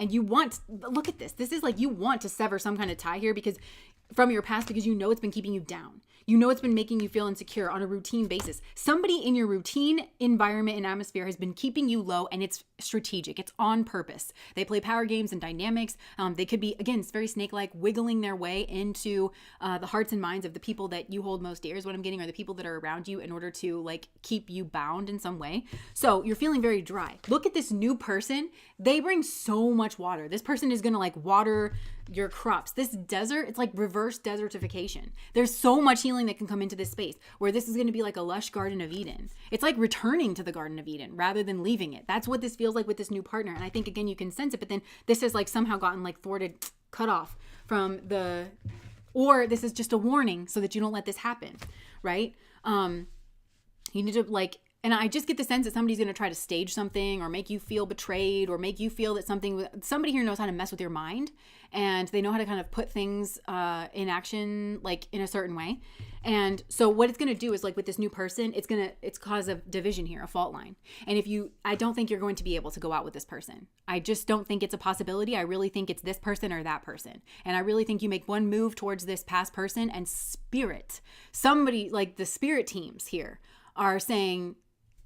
you want, look at this. This is like, you want to sever some kind of tie here because from your past, because it's been keeping you down. It's been making you feel insecure on a routine basis. Somebody in your routine environment and atmosphere has been keeping you low, and it's strategic. It's on purpose. They play power games and dynamics. They could be, again, it's very snake-like, wiggling their way into the hearts and minds of the people that you hold most dear is what I'm getting, or the people that are around you in order to like keep you bound in some way. So you're feeling very dry. Look at this new person. They bring so much water. This person is going to like water your crops. This desert, it's like reverse desertification. There's so much healing that can come into this space where this is going to be like a lush Garden of Eden. It's like returning to the Garden of Eden rather than leaving it. That's what this feels like with this new partner. And I think, again, you can sense it, but then this has like somehow gotten like thwarted, cut off from or this is just a warning so that you don't let this happen, right? You need to like And I just get the sense that somebody's going to try to stage something or make you feel betrayed or make you feel that somebody here knows how to mess with your mind, and they know how to kind of put things in action, like in a certain way. And so what it's going to do is, like with this new person, it's cause a division here, a fault line. And I don't think you're going to be able to go out with this person. I just don't think it's a possibility. I really think it's this person or that person. And I really think you make one move towards this past person, and somebody like the spirit teams here are saying,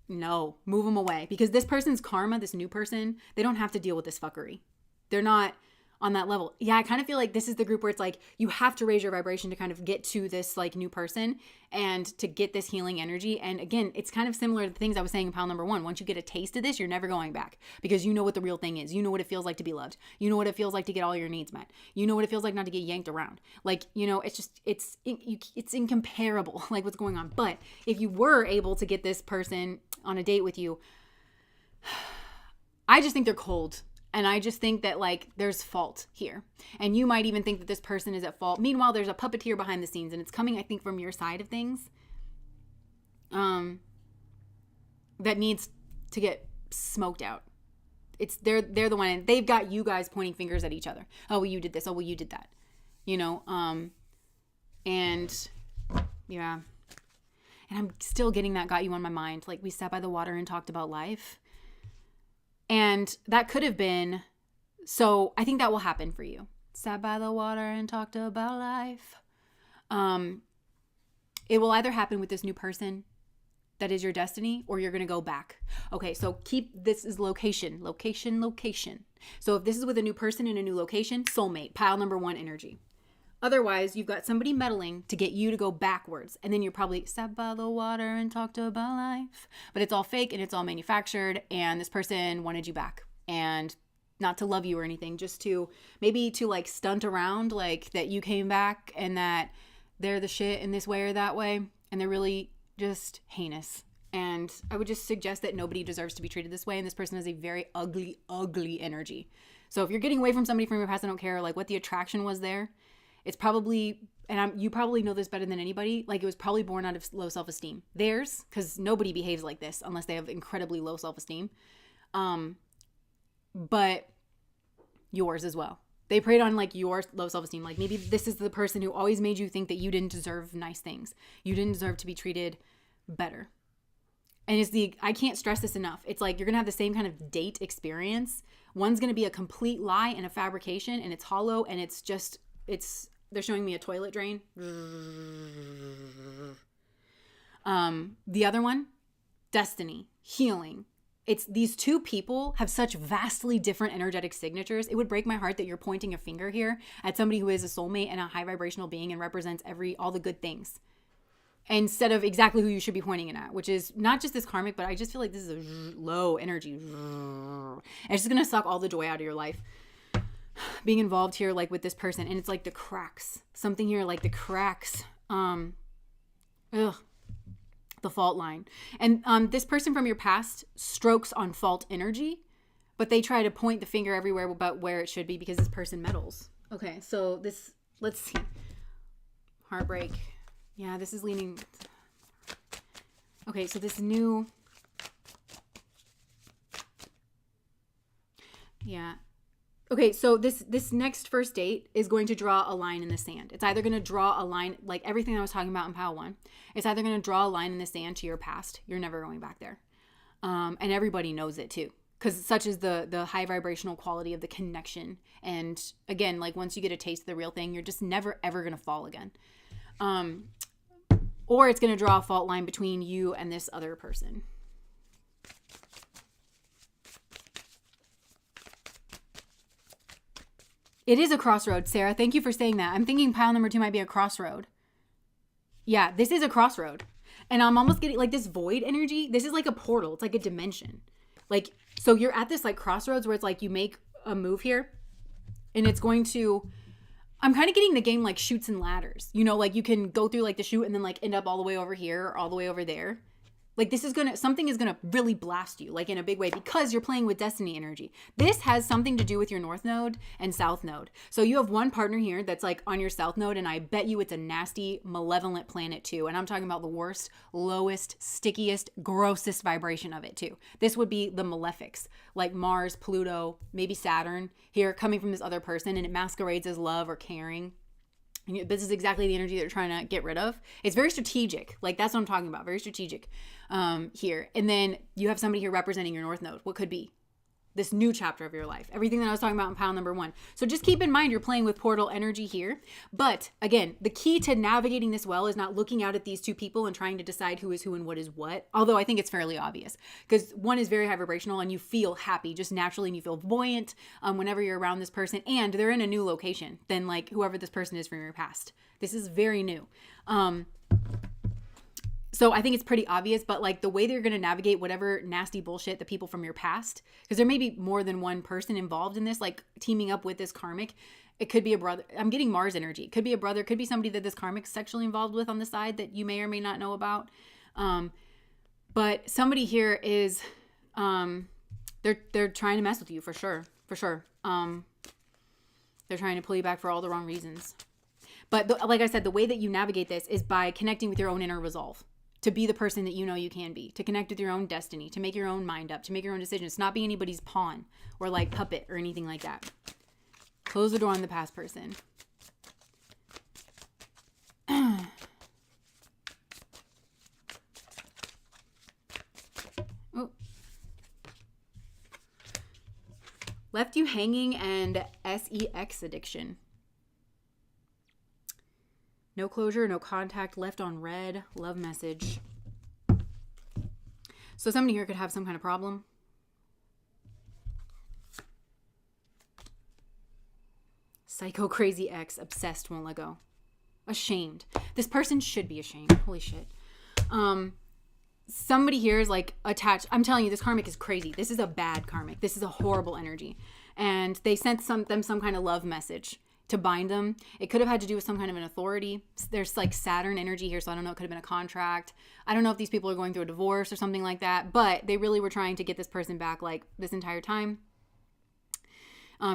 no, move them away, because this person's karma, this new person, they don't have to deal with this fuckery. They're not on that level. Yeah, I kind of feel like this is the group where it's like you have to raise your vibration to kind of get to this like new person and to get this healing energy. And again, it's kind of similar to the things I was saying in pile number 1. Once you get a taste of this, you're never going back, because you know what the real thing is. You know what it feels like to be loved. You know what it feels like to get all your needs met. You know what it feels like not to get yanked around. Like, you know, it's incomparable, like what's going on. But if you were able to get this person on a date with you, I just think they're cold. And I just think that like there's fault here. And you might even think that this person is at fault. Meanwhile, there's a puppeteer behind the scenes, and it's coming, I think, from your side of things. That needs to get smoked out. They're the one, and they've got you guys pointing fingers at each other. Oh, well, you did this. Oh, well, you did that. You know, and yeah. And I'm still getting that got you on my mind. Like, we sat by the water and talked about life. And that could have been, so I think that will happen for you. Sat by the water and talked about life. It will either happen with this new person that is your destiny, or you're going to go back. Okay, so this is location. So if this is with a new person in a new location, soulmate, pile number 1 energy. Otherwise, you've got somebody meddling to get you to go backwards. And then you're probably sat by the water and talked about life. But it's all fake and it's all manufactured. And this person wanted you back. And not to love you or anything, just to maybe to like stunt around, like that you came back and that they're the shit in this way or that way. And they're really just heinous. And I would just suggest that nobody deserves to be treated this way. And this person has a very ugly, ugly energy. So if you're getting away from somebody from your past, I don't care like what the attraction was there. It's probably, and you probably know this better than anybody, like it was probably born out of low self-esteem. Theirs, because nobody behaves like this unless they have incredibly low self-esteem. But yours as well. They preyed on like your low self-esteem. Like maybe this is the person who always made you think that you didn't deserve nice things. You didn't deserve to be treated better. And I can't stress this enough. It's like you're going to have the same kind of date experience. One's going to be a complete lie and a fabrication, and it's hollow, and they're showing me a toilet drain. The other one, destiny, healing. It's these two people have such vastly different energetic signatures. It would break my heart that you're pointing a finger here at somebody who is a soulmate and a high vibrational being and represents all the good things, instead of exactly who you should be pointing it at, which is not just this karmic, but I just feel like this is a low energy. And it's just going to suck all the joy out of your life. Being involved here, like with this person, and it's like the cracks. Something here, like the cracks. The fault line. And this person from your past strokes on fault energy, but they try to point the finger everywhere about where it should be because this person meddles. Okay, so let's see. Heartbreak. Yeah, this is leaning. Okay, so this new. Yeah. Okay, so this next first date is going to draw a line in the sand. It's either going to draw a line, like everything I was talking about in pile 1. It's either going to draw a line in the sand to your past. You're never going back there. And everybody knows it too, because such is the high vibrational quality of the connection. And again, like once you get a taste of the real thing, you're just never, ever going to fall again. Or it's going to draw a fault line between you and this other person. It is a crossroad, Sarah. Thank you for saying that. I'm thinking pile number 2 might be a crossroad. Yeah, this is a crossroad. And I'm almost getting like this void energy. This is like a portal. It's like a dimension. Like, so you're at this like crossroads where it's like you make a move here and it's going to, I'm kind of getting the game like chutes and ladders. You know, like you can go through like the chute and then like end up all the way over here or all the way over there. Like something is gonna really blast you, like in a big way, because you're playing with destiny energy. This has something to do with your north node and south node. So you have one partner here that's like on your south node, and I bet you it's a nasty, malevolent planet too. And I'm talking about the worst, lowest, stickiest, grossest vibration of it too. This would be the malefics, like Mars, Pluto, maybe Saturn here coming from this other person, and it masquerades as love or caring. This is exactly the energy they're trying to get rid of. It's very strategic. Like, that's what I'm talking about. Very strategic here. And then you have somebody here representing your north node. What could be this new chapter of your life? Everything that I was talking about in pile number 1. So just keep in mind you're playing with portal energy here. But again, the key to navigating this well is not looking out at these two people and trying to decide who is who and what is what. Although I think it's fairly obvious, because one is very high vibrational and you feel happy just naturally, and you feel buoyant whenever you're around this person, and they're in a new location than like whoever this person is from your past. This is very new. So I think it's pretty obvious, but like the way they're going to navigate whatever nasty bullshit the people from your past, because there may be more than one person involved in this, like teaming up with this karmic. It could be a brother. I'm getting Mars energy. It could be a brother. It could be somebody that this karmic's sexually involved with on the side that you may or may not know about. But somebody here is, they're trying to mess with you for sure. For sure. They're trying to pull you back for all the wrong reasons. But like I said, the way that you navigate this is by connecting with your own inner resolve. To be the person that you know you can be, to connect with your own destiny, to make your own mind up, to make your own decisions, not be anybody's pawn or like puppet or anything like that. Close the door on the past person. Oh. Left you hanging and sex addiction. No closure, no contact, left on red, love message. So somebody here could have some kind of problem. Psycho crazy ex, obsessed, won't let go. Ashamed. This person should be ashamed. Holy shit. Somebody here is like attached. I'm telling you, this karmic is crazy. This is a bad karmic. This is a horrible energy. And they sent them some kind of love message to bind them. It could have had to do with some kind of an authority. There's like Saturn energy here, so I don't know. It could have been a contract. I don't know if these people are going through a divorce or something like that, but they really were trying to get this person back like this entire time.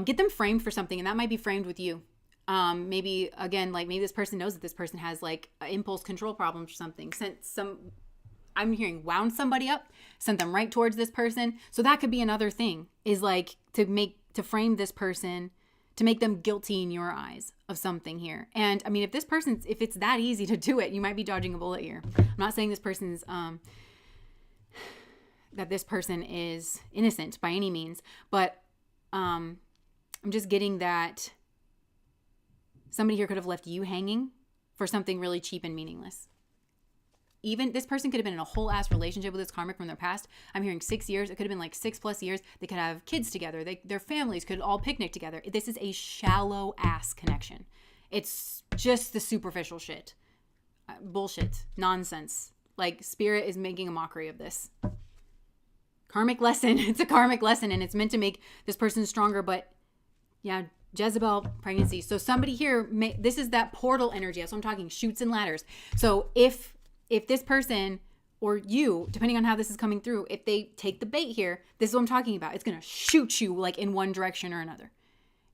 Get them framed for something, and that might be framed with you. Maybe again, like maybe this person knows that this person has like impulse control problems or something. I'm hearing wound somebody up, sent them right towards this person. So that could be another thing, is like to frame this person, to make them guilty in your eyes of something here. And I mean, if it's that easy to do it, you might be dodging a bullet here. I'm not saying this person's, that this person is innocent by any means, but I'm just getting that somebody here could have left you hanging for something really cheap and meaningless. Even this person could have been in a whole ass relationship with this karmic from their past. I'm hearing 6 years. It could have been like 6+ years. They could have kids together. Their families could all picnic together. This is a shallow ass connection. It's just the superficial shit. Bullshit. Nonsense. Like, spirit is making a mockery of this. Karmic lesson. It's a karmic lesson, and it's meant to make this person stronger. But yeah, Jezebel pregnancy. So somebody here, this is that portal energy. That's what I'm talking. Chutes and ladders. So if this person or you, depending on how this is coming through, if they take the bait here, this is what I'm talking about. It's going to shoot you like in one direction or another.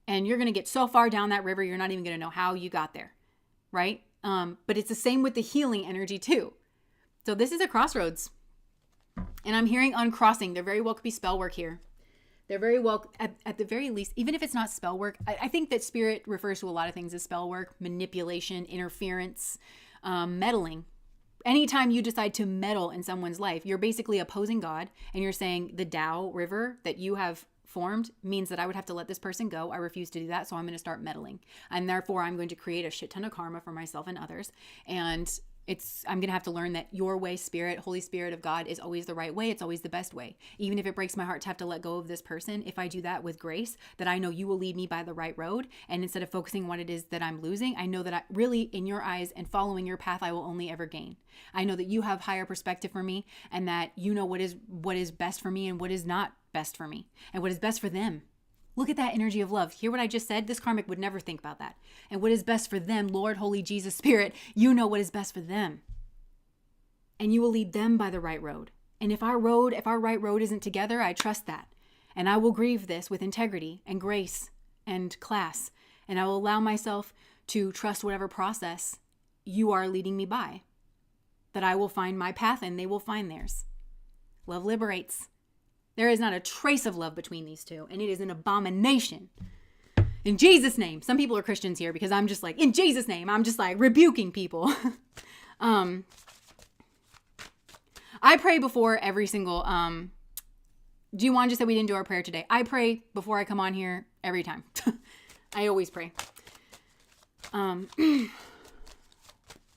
And you're going to get so far down that river, you're not even going to know how you got there. Right? But it's the same with the healing energy too. So this is a crossroads. And I'm hearing uncrossing. There very well could be spell work here. They're very well, at the very least, even if it's not spell work, I think that spirit refers to a lot of things as spell work, manipulation, interference, meddling. Anytime you decide to meddle in someone's life, you're basically opposing God, and you're saying the Tao river that you have formed means that I would have to let this person go. I refuse to do that, so I'm going to start meddling. And therefore, I'm going to create a shit ton of karma for myself and others. And I'm going to have to learn that your way, Spirit, Holy Spirit of God, is always the right way. It's always the best way. Even if it breaks my heart to have to let go of this person, if I do that with grace, that I know you will lead me by the right road. And instead of focusing on what it is that I'm losing, I know that I really, in your eyes and following your path, I will only ever gain. I know that you have higher perspective for me, and that you know what is best for me and what is not best for me, and what is best for them. Look at that energy of love. Hear what I just said? This karmic would never think about that. And what is best for them, Lord, Holy Jesus, Spirit, you know what is best for them. and you will lead them by the right road. And if our right road isn't together, I trust that. And I will grieve this with integrity and grace and class. And I will allow myself to trust whatever process you are leading me by. That I will find my path and they will find theirs. Love liberates. There is not a trace of love between these two, and it is an abomination. In Jesus' name. Some people are Christians here because I'm just like, in Jesus' name, I'm just like rebuking people. I pray before every single, Juwan just said we didn't do our prayer today. I pray before I come on here every time. I always pray.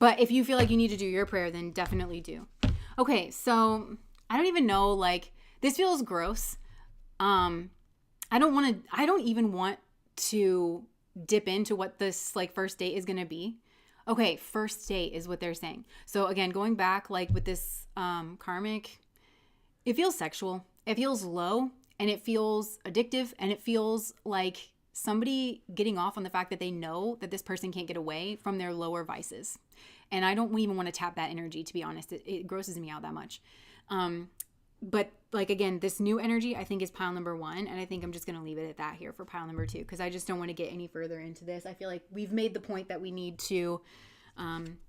But if you feel like you need to do your prayer, then definitely do. Okay, so I don't even know, like, this feels gross. I don't even want to dip into what this, like, first date is going to be. Okay, first date is what they're saying. So again, going back, like, with this karmic, it feels sexual. It feels low, and it feels addictive, and it feels like somebody getting off on the fact that they know that this person can't get away from their lower vices. And I don't even want to tap that energy, to be honest. It grosses me out that much. But like, again, this new energy, I think, is pile number 1. And I think I'm just going to leave it at that here for pile number 2, because I just don't want to get any further into this. I feel like we've made the point that we need to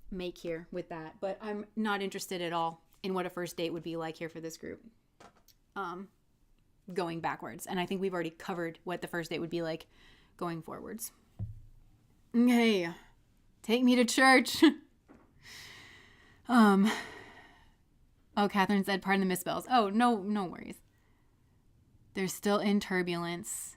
make here with that. But I'm not interested at all in what a first date would be like here for this group. Going backwards. And I think we've already covered what the first date would be like going forwards. Okay. Take me to church. Oh, Catherine said, pardon the misspells. Oh, no worries. They're still in turbulence.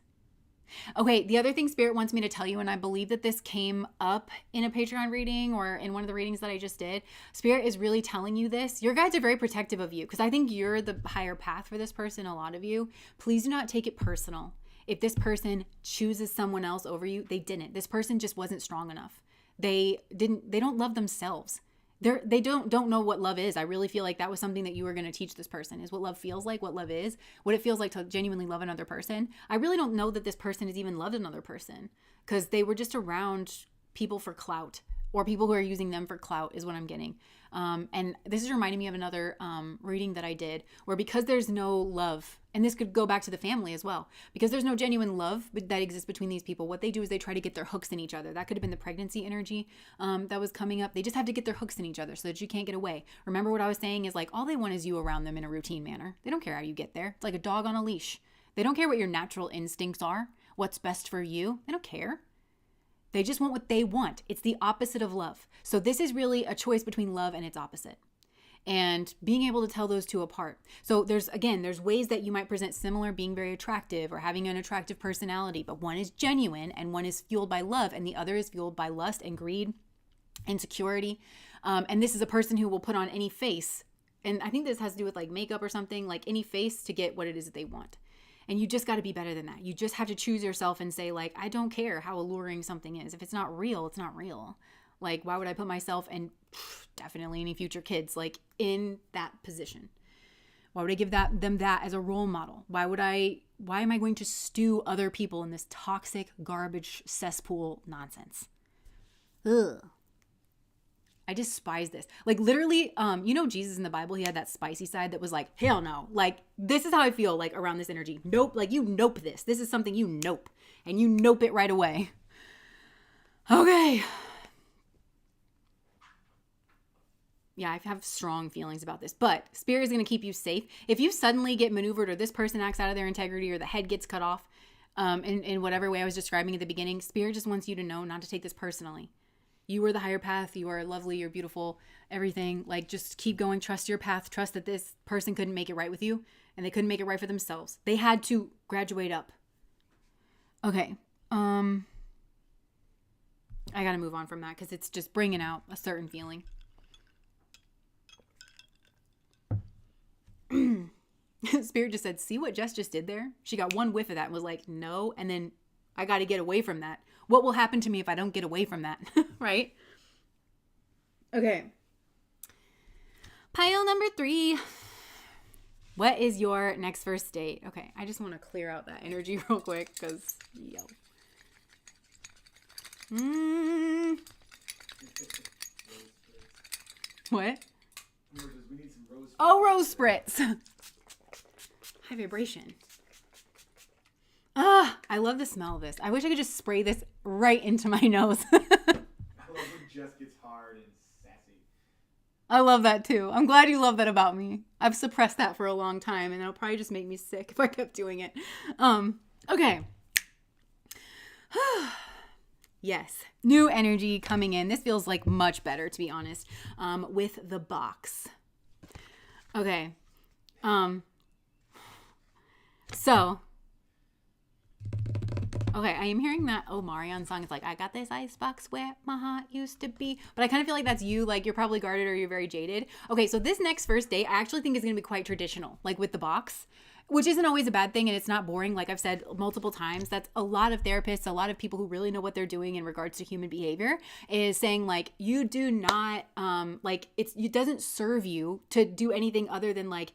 Okay, the other thing Spirit wants me to tell you, and I believe that this came up in a Patreon reading or in one of the readings that I just did. Spirit is really telling you this. Your guides are very protective of you because I think you're the higher path for this person, a lot of you. Please do not take it personal. If this person chooses someone else over you, they didn't. This person just wasn't strong enough. They don't love themselves. They don't know what love is. I really feel like that was something that you were going to teach this person, is what love feels like, what love is, what it feels like to genuinely love another person. I really don't know that this person has even loved another person because they were just around people for clout, or people who are using them for clout is what I'm getting. And this is reminding me of another reading that I did where, because there's no love, and this could go back to the family as well, because there's no genuine love that exists between these people, what they do is they try to get their hooks in each other. That could have been the pregnancy energy that was coming up. They just have to get their hooks in each other so that you can't get away. Remember what I was saying is, like, all they want is you around them in a routine manner. They don't care how you get there. It's like a dog on a leash. They don't care what your natural instincts are, what's best for you. They don't care. They just want what they want. It's the opposite of love. So this is really a choice between love and its opposite, and being able to tell those two apart. So there's ways that you might present similar, being very attractive or having an attractive personality, but one is genuine and one is fueled by love, and the other is fueled by lust and greed, insecurity. And this is a person who will put on any face. And I think this has to do with like makeup or something, like any face to get what it is that they want. And you just got to be better than that. You just have to choose yourself and say, like, I don't care how alluring something is. If it's not real, it's not real. Like, why would I put myself, and definitely any future kids, like, in that position? Why would I give them that as a role model? Why am I going to stew other people in this toxic garbage cesspool nonsense? Ugh. I despise this. Like, literally, Jesus in the Bible, he had that spicy side that was like, hell no. Like, this is how I feel like around this energy. Nope. Like, you nope this. This is something you nope. And you nope it right away. Okay. Yeah, I have strong feelings about this, but Spirit is going to keep you safe. If you suddenly get maneuvered, or this person acts out of their integrity, or the head gets cut off, in whatever way I was describing at the beginning, Spirit just wants you to know not to take this personally. You are the higher path. You are lovely. You're beautiful. Everything. Like, just keep going. Trust your path. Trust that this person couldn't make it right with you, and they couldn't make it right for themselves. They had to graduate up. Okay. I got to move on from that because it's just bringing out a certain feeling. Spirit just said, see what Jess just did there? She got one whiff of that and was like, no. And then I got to get away from that. What will happen to me if I don't get away from that? Right? Okay. Pile number 3. What is your next first date? Okay. I just want to clear out that energy real quick because, yo. What? Oh, rose spritz. High vibration. Ah, I love the smell of this. I wish I could just spray this right into my nose. I love when Jess gets hard and sassy. I love that too. I'm glad you love that about me. I've suppressed that for a long time, and it'll probably just make me sick if I kept doing it. Okay. Yes, new energy coming in. This feels like much better, to be honest, with the box. Okay. So, okay, I am hearing that Omarion song. It's like, I got this icebox where my heart used to be. But I kind of feel like that's you. Like, you're probably guarded or you're very jaded. Okay, so this next first date, I actually think is going to be quite traditional, like with the box, which isn't always a bad thing. And it's not boring. Like I've said multiple times, that's a lot of therapists, a lot of people who really know what they're doing in regards to human behavior is saying like, you do not, it doesn't serve you to do anything other than like,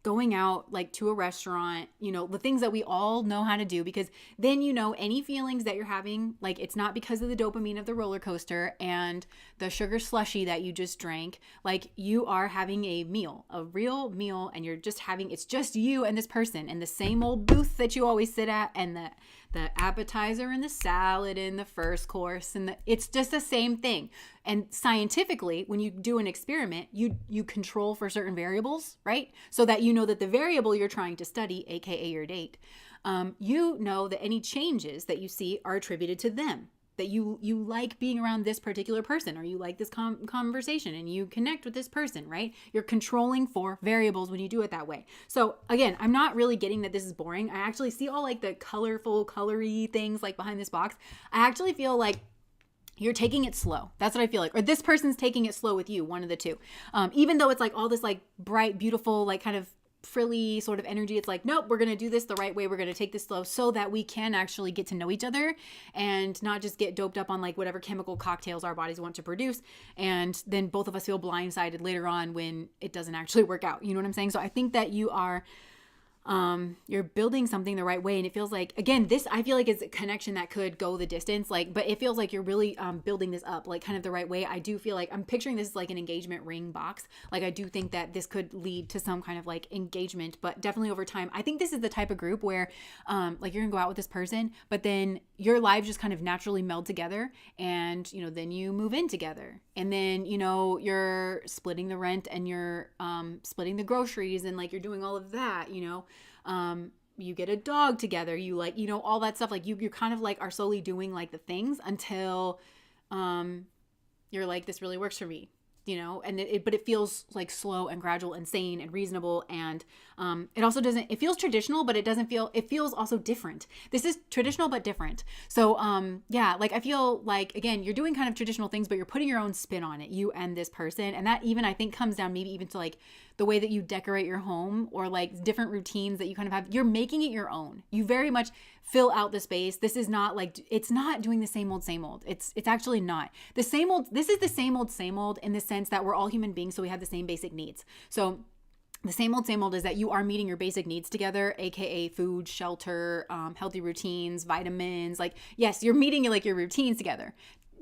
going out like to a restaurant, the things that we all know how to do, because then, any feelings that you're having, like it's not because of the dopamine of the roller coaster and the sugar slushy that you just drank. Like you are having a meal, a real meal, and you're just it's just you and this person and the same old booth that you always sit at, and the appetizer and the salad and the first course, and it's just the same thing. And scientifically, when you do an experiment, you control for certain variables, right? So that you know that the variable you're trying to study, aka your date, you know that any changes that you see are attributed to them. That you like being around this particular person, or you like this conversation and you connect with this person, right? You're controlling for variables when you do it that way. So again, I'm not really getting that this is boring. I actually see all like the colorful, colory things like behind this box. I actually feel like you're taking it slow. That's what I feel like. Or this person's taking it slow with you, one of the two. Even though it's like all this like bright, beautiful, like kind of frilly sort of energy, it's like, nope, we're going to do this the right way. We're going to take this slow so that we can actually get to know each other and not just get doped up on like whatever chemical cocktails our bodies want to produce. And then both of us feel blindsided later on when it doesn't actually work out. You know what I'm saying? So I think that you're building something the right way. And it feels like, again, this, I feel like is a connection that could go the distance, like, but it feels like you're really building this up like kind of the right way. I do feel like I'm picturing this as like an engagement ring box. Like I do think that this could lead to some kind of like engagement, but definitely over time. I think this is the type of group where like you're gonna go out with this person, but then your lives just kind of naturally meld together, and then you move in together, and then you're splitting the rent, and you're splitting the groceries, and like you're doing all of that, you get a dog together, you like, all that stuff. Like you kind of like are slowly doing like the things until you're like, this really works for me, but it feels like slow and gradual and sane and reasonable. And it feels traditional, but it feels also different. This is traditional, but different. So, like I feel like, again, you're doing kind of traditional things, but you're putting your own spin on it, you and this person. And that even, I think, comes down maybe even to like the way that you decorate your home, or like different routines that you kind of have. You're making it your own. You very much fill out the space. This is not like, it's not doing the same old. It's actually not the same old. This is the same old in the sense that we're all human beings. So we have the same basic needs. So the same old is that you are meeting your basic needs together, aka food, shelter, healthy routines, vitamins. Like, yes, you're meeting like your routines together,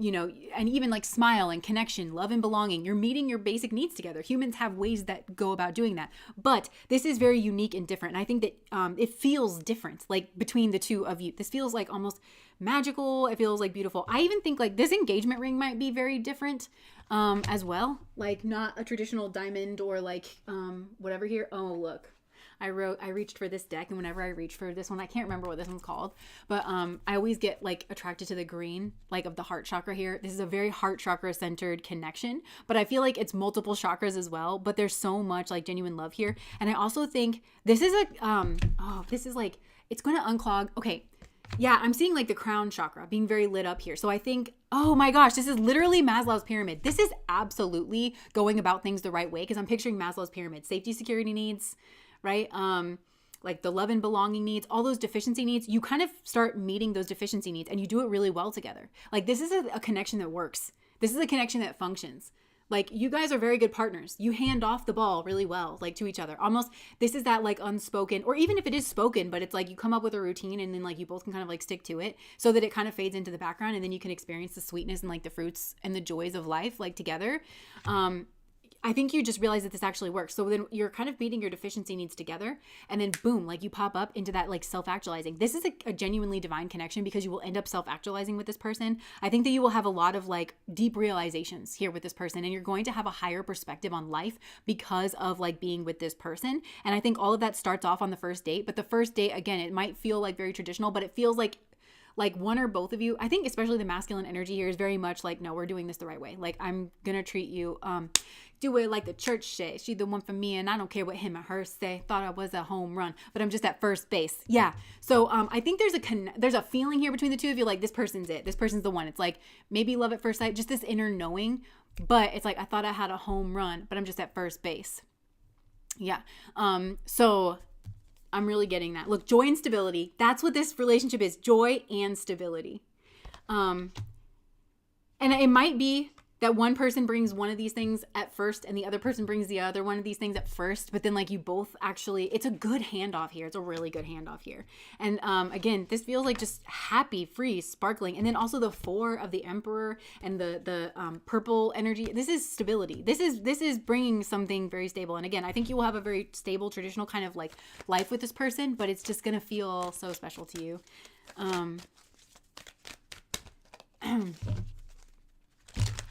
and even like smile and connection, love and belonging. You're meeting your basic needs together. Humans have ways that go about doing that, but this is very unique and different. And I think that it feels different, like between the two of you. This feels like almost magical. It feels like beautiful. I even think like this engagement ring might be very different as well. Like not a traditional diamond or like whatever here. Oh, look. I reached for this deck, and whenever I reach for this one, I can't remember what this one's called, but I always get like attracted to the green, like of the heart chakra here. This is a very heart chakra centered connection, but I feel like it's multiple chakras as well, but there's so much like genuine love here. And I also think this is this is like, it's going to unclog. Okay. Yeah, I'm seeing like the crown chakra being very lit up here. So I think, oh my gosh, this is literally Maslow's pyramid. This is absolutely going about things the right way, because I'm picturing Maslow's pyramid, safety, security needs, right? Like the love and belonging needs, all those deficiency needs, you kind of start meeting those deficiency needs, and you do it really well together. Like this is a connection that works. This is a connection that functions. Like you guys are very good partners. You hand off the ball really well, like to each other. Almost, this is that like unspoken, or even if it is spoken, but it's like you come up with a routine, and then like you both can kind of like stick to it so that it kind of fades into the background, and then you can experience the sweetness and like the fruits and the joys of life like together. I think you just realize that this actually works. So then you're kind of meeting your deficiency needs together, and then boom, like you pop up into that like self-actualizing. This is a genuinely divine connection because you will end up self-actualizing with this person. I think that you will have a lot of like deep realizations here with this person, and you're going to have a higher perspective on life because of like being with this person. And I think all of that starts off on the first date, but the first date, again, it might feel like very traditional, but it feels like one or both of you, I think especially the masculine energy here is very much like, no, we're doing this the right way. Like, I'm gonna treat you, do it like the church say. She's the one for me, and I don't care what him or her say. Thought I was a home run, but I'm just at first base. Yeah. So I think there's a feeling here between the two of you, like this person's it. This person's the one. It's like maybe love at first sight, just this inner knowing. But it's like, I thought I had a home run, but I'm just at first base. Yeah. So I'm really getting that. Look, joy and stability. That's what this relationship is. Joy and stability. And it might be that one person brings one of these things at first and the other person brings the other one of these things at first, but then like you both actually, it's a good handoff here. It's a really good handoff here. And again, this feels like just happy, free, sparkling. And then also the 4 of the Emperor and the purple energy. This is stability. This is bringing something very stable. And again, I think you will have a very stable, traditional kind of like life with this person, but it's just going to feel so special to you.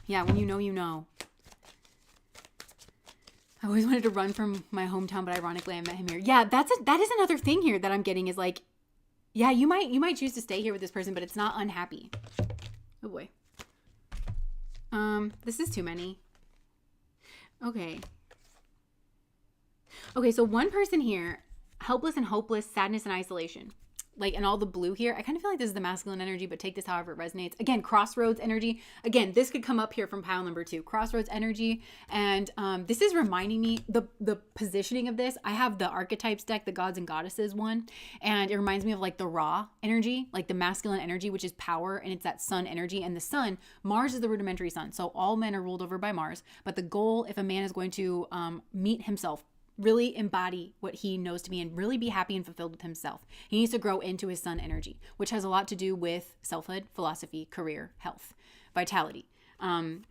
Yeah, when you know, you know. I always wanted to run from my hometown, but ironically, I met him here. Yeah, that is another thing here that I'm getting is like, yeah, you might choose to stay here with this person, but it's not unhappy. Oh boy. This is too many. Okay. Okay, so one person here, helpless and hopeless, sadness and isolation. Like, and all the blue here, I kind of feel like this is the masculine energy, but take this however it resonates. Again, crossroads energy. Again, this could come up here from pile number 2, crossroads energy. And this is reminding me, the positioning of this, I have the archetypes deck, the gods and goddesses one, and it reminds me of like the raw energy, like the masculine energy, which is power, and it's that sun energy. And the sun, Mars is the rudimentary sun. So all men are ruled over by Mars. But the goal, if a man is going to meet himself, really embody what he knows to be and really be happy and fulfilled with himself, he needs to grow into his sun energy, which has a lot to do with selfhood, philosophy, career, health, vitality,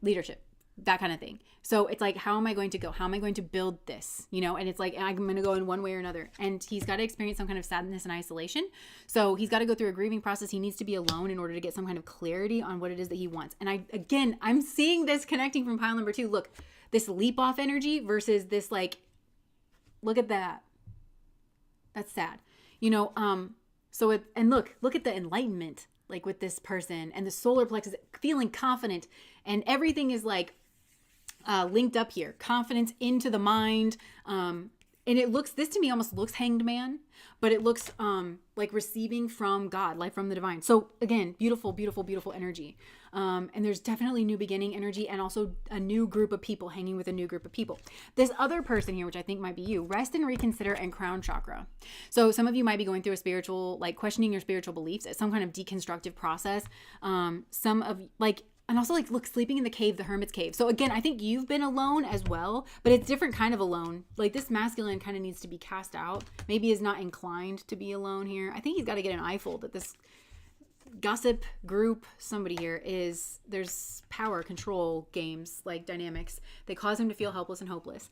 leadership, that kind of thing. So it's like, how am I going to go? How am I going to build this? You know, and it's like, I'm going to go in one way or another. And he's got to experience some kind of sadness and isolation. So he's got to go through a grieving process. He needs to be alone in order to get some kind of clarity on what it is that he wants. And I'm seeing this connecting from pile number 2. Look, this leap off energy versus this like, look at that. That's sad. You know, and look at the enlightenment, like with this person and the solar plexus, feeling confident, and everything is like linked up here. Confidence into the mind. And it looks, this to me almost looks hanged man, but it looks like receiving from God, like from the divine. So again, beautiful, beautiful, beautiful energy. And there's definitely new beginning energy and also a new group of people hanging with a new group of people. This other person here, which I think might be you, rest and reconsider and crown chakra. So some of you might be going through a spiritual, like questioning your spiritual beliefs. It's some kind of deconstructive process. Some of like, and also like, look, sleeping in the cave, the hermit's cave. So again, I think you've been alone as well, but it's different kind of alone. Like this masculine kind of needs to be cast out. Maybe is not inclined to be alone here. I think he's got to get an eyeful that this gossip group, somebody here is, there's power, control games, like dynamics. They cause him to feel helpless and hopeless.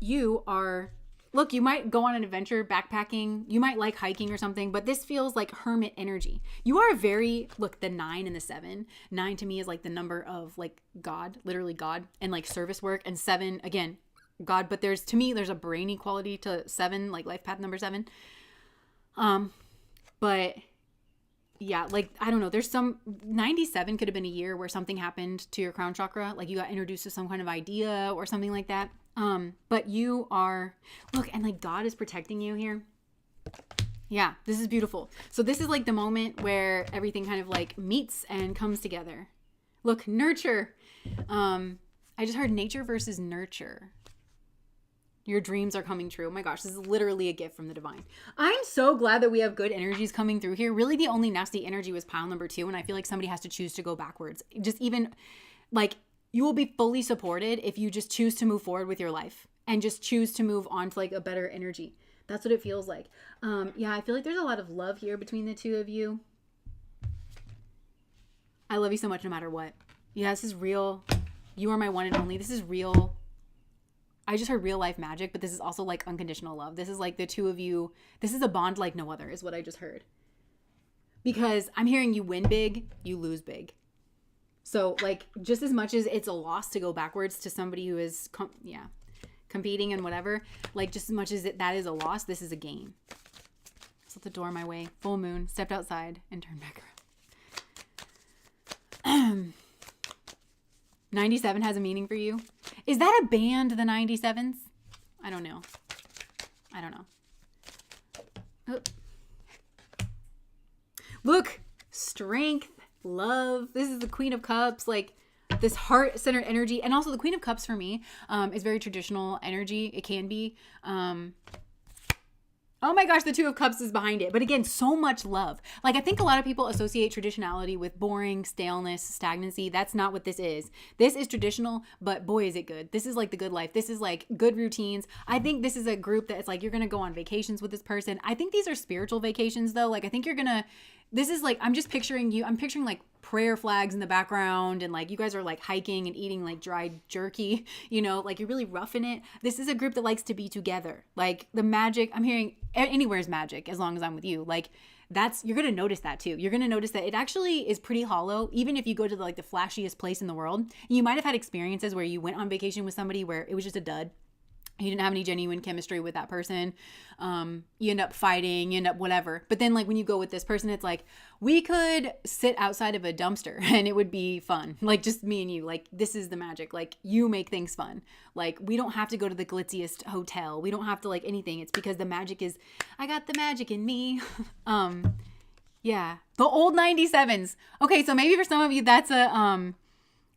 You are, look, you might go on an adventure, backpacking. You might like hiking or something, but this feels like hermit energy. You are very, look, the 9 and the 7. 9 to me is like the number of like God, literally God, and like service work. And 7, again, God. But there's a brainy quality to 7, like life path number 7. But yeah, like, I don't know. There's 97 could have been a year where something happened to your crown chakra. Like you got introduced to some kind of idea or something like that. But you are, look, and like God is protecting you here. Yeah, this is beautiful. So this is like the moment where everything kind of like meets and comes together. Look, nurture. I just heard nature versus nurture. Your dreams are coming true. Oh my gosh, this is literally a gift from the divine. I'm so glad that we have good energies coming through here. Really, the only nasty energy was pile number 2, and I feel like somebody has to choose to go backwards. Just even, like, you will be fully supported if you just choose to move forward with your life and just choose to move on to, like, a better energy. That's what it feels like. Yeah, I feel like there's a lot of love here between the two of you. I love you so much no matter what. Yeah, this is real. You are my one and only. This is real. I just heard real life magic, but this is also like unconditional love. This is like the two of you. This is a bond like no other is what I just heard. Because I'm hearing you win big, you lose big. So like just as much as it's a loss to go backwards to somebody who is, competing and whatever, like just as much as that is a loss, this is a gain. Set the door my way. Full moon. Stepped outside and turned back around. 97 has a meaning for you. Is that a band, the 97s? I don't know. Oh. Look, strength, love. This is the Queen of Cups, like this heart-centered energy. And also the Queen of Cups for me is very traditional energy. It can be. Oh my gosh, the Two of Cups is behind it. But again, so much love. Like I think a lot of people associate traditionality with boring, staleness, stagnancy. That's not what this is. This is traditional, but boy, is it good. This is like the good life. This is like good routines. I think this is a group that it's like you're going to go on vacations with this person. I think these are spiritual vacations though. Like I think you're going to, this is like, I'm just picturing you, I'm picturing like prayer flags in the background and like you guys are like hiking and eating like dried jerky, like you're really roughing it. This is a group that likes to be together. Like the magic, I'm hearing anywhere is magic as long as I'm with you. Like you're going to notice that too. You're going to notice that it actually is pretty hollow. Even if you go to the flashiest place in the world, you might've had experiences where you went on vacation with somebody where it was just a dud. You didn't have any genuine chemistry with that person. You end up fighting, you end up whatever. But then like when you go with this person, it's like, we could sit outside of a dumpster and it would be fun. Like just me and you, like this is the magic. Like you make things fun. Like we don't have to go to the glitziest hotel. We don't have to like anything. It's because the magic is, I got the magic in me. Yeah. The old 97s. Okay. So maybe for some of you, that's a,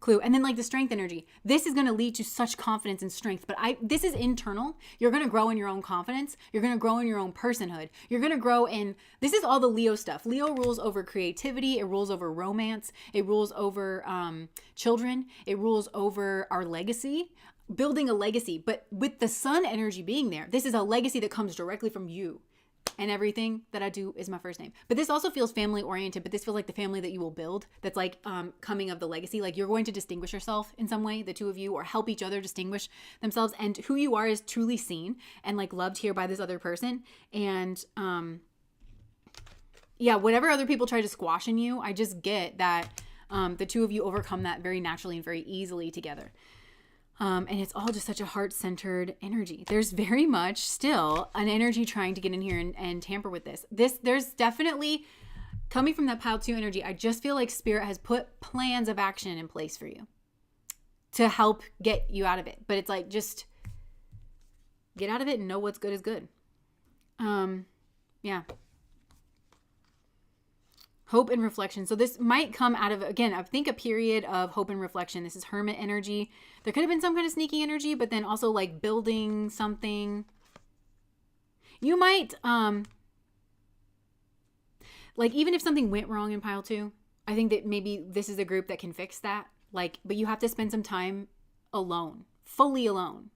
clue. And then like the strength energy, this is going to lead to such confidence and strength, but this is internal. You're going to grow in your own confidence. You're going to grow in your own personhood. You're going to grow in, this is all the Leo stuff. Leo rules over creativity. It rules over romance. It rules over children. It rules over our legacy, building a legacy. But with the sun energy being there, this is a legacy that comes directly from you. And everything that I do is my first name. But this also feels family oriented, but this feels like the family that you will build. That's like coming of the legacy. Like you're going to distinguish yourself in some way, the two of you, or help each other distinguish themselves. And who you are is truly seen and like loved here by this other person. And whatever other people try to squash in you, I just get that the two of you overcome that very naturally and very easily together. And it's all just such a heart-centered energy. There's very much still an energy trying to get in here and tamper with this. There's definitely, coming from that pile 2 energy, I just feel like Spirit has put plans of action in place for you to help get you out of it. But it's like, just get out of it and know what's good is good. Yeah. Hope and reflection. So this might come out of, again, I think a period of hope and reflection. This is Hermit energy. There could have been some kind of sneaky energy, but then also like building something. You might, like even if something went wrong in pile 2, I think that maybe this is a group that can fix that. Like, but you have to spend some time alone, fully alone,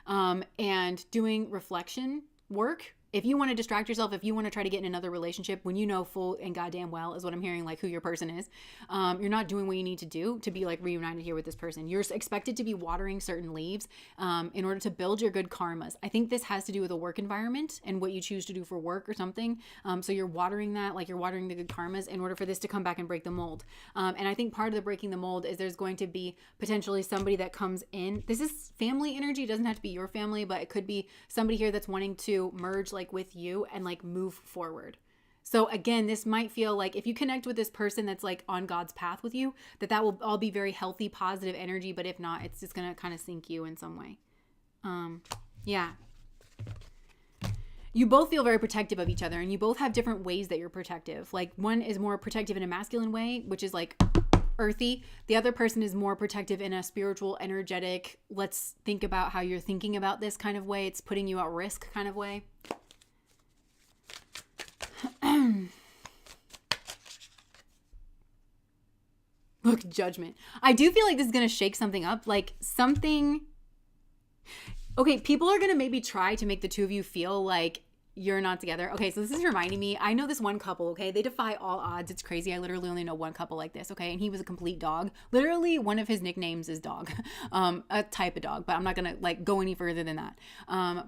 and doing reflection work. If you want to distract yourself, if you want to try to get in another relationship when you know full and goddamn well is what I'm hearing, like who your person is, you're not doing what you need to do to be like reunited here with this person. You're expected to be watering certain leaves in order to build your good karmas. I think this has to do with a work environment and what you choose to do for work or something. So you're watering that, like you're watering the good karmas in order for this to come back and break the mold. And I think part of the breaking the mold is there's going to be potentially somebody that comes in. This is family energy. It doesn't have to be your family, but it could be somebody here that's wanting to merge like with you and like move forward. So again, this might feel like if you connect with this person that's like on God's path with you, that will all be very healthy, positive energy. But if not, it's just going to kind of sink you in some way. Yeah. You both feel very protective of each other and you both have different ways that you're protective. Like one is more protective in a masculine way, which is like earthy. The other person is more protective in a spiritual, energetic, let's think about how you're thinking about this kind of way. It's putting you at risk kind of way. Look, judgment. I do feel like this is going to shake something up, like something. Okay, people are going to maybe try to make the two of you feel like you're not together. Okay, so this is reminding me. I know this one couple, okay? They defy all odds. It's crazy. I literally only know one couple like this, okay? And he was a complete dog. Literally, one of his nicknames is dog, a type of dog, but I'm not gonna like go any further than that.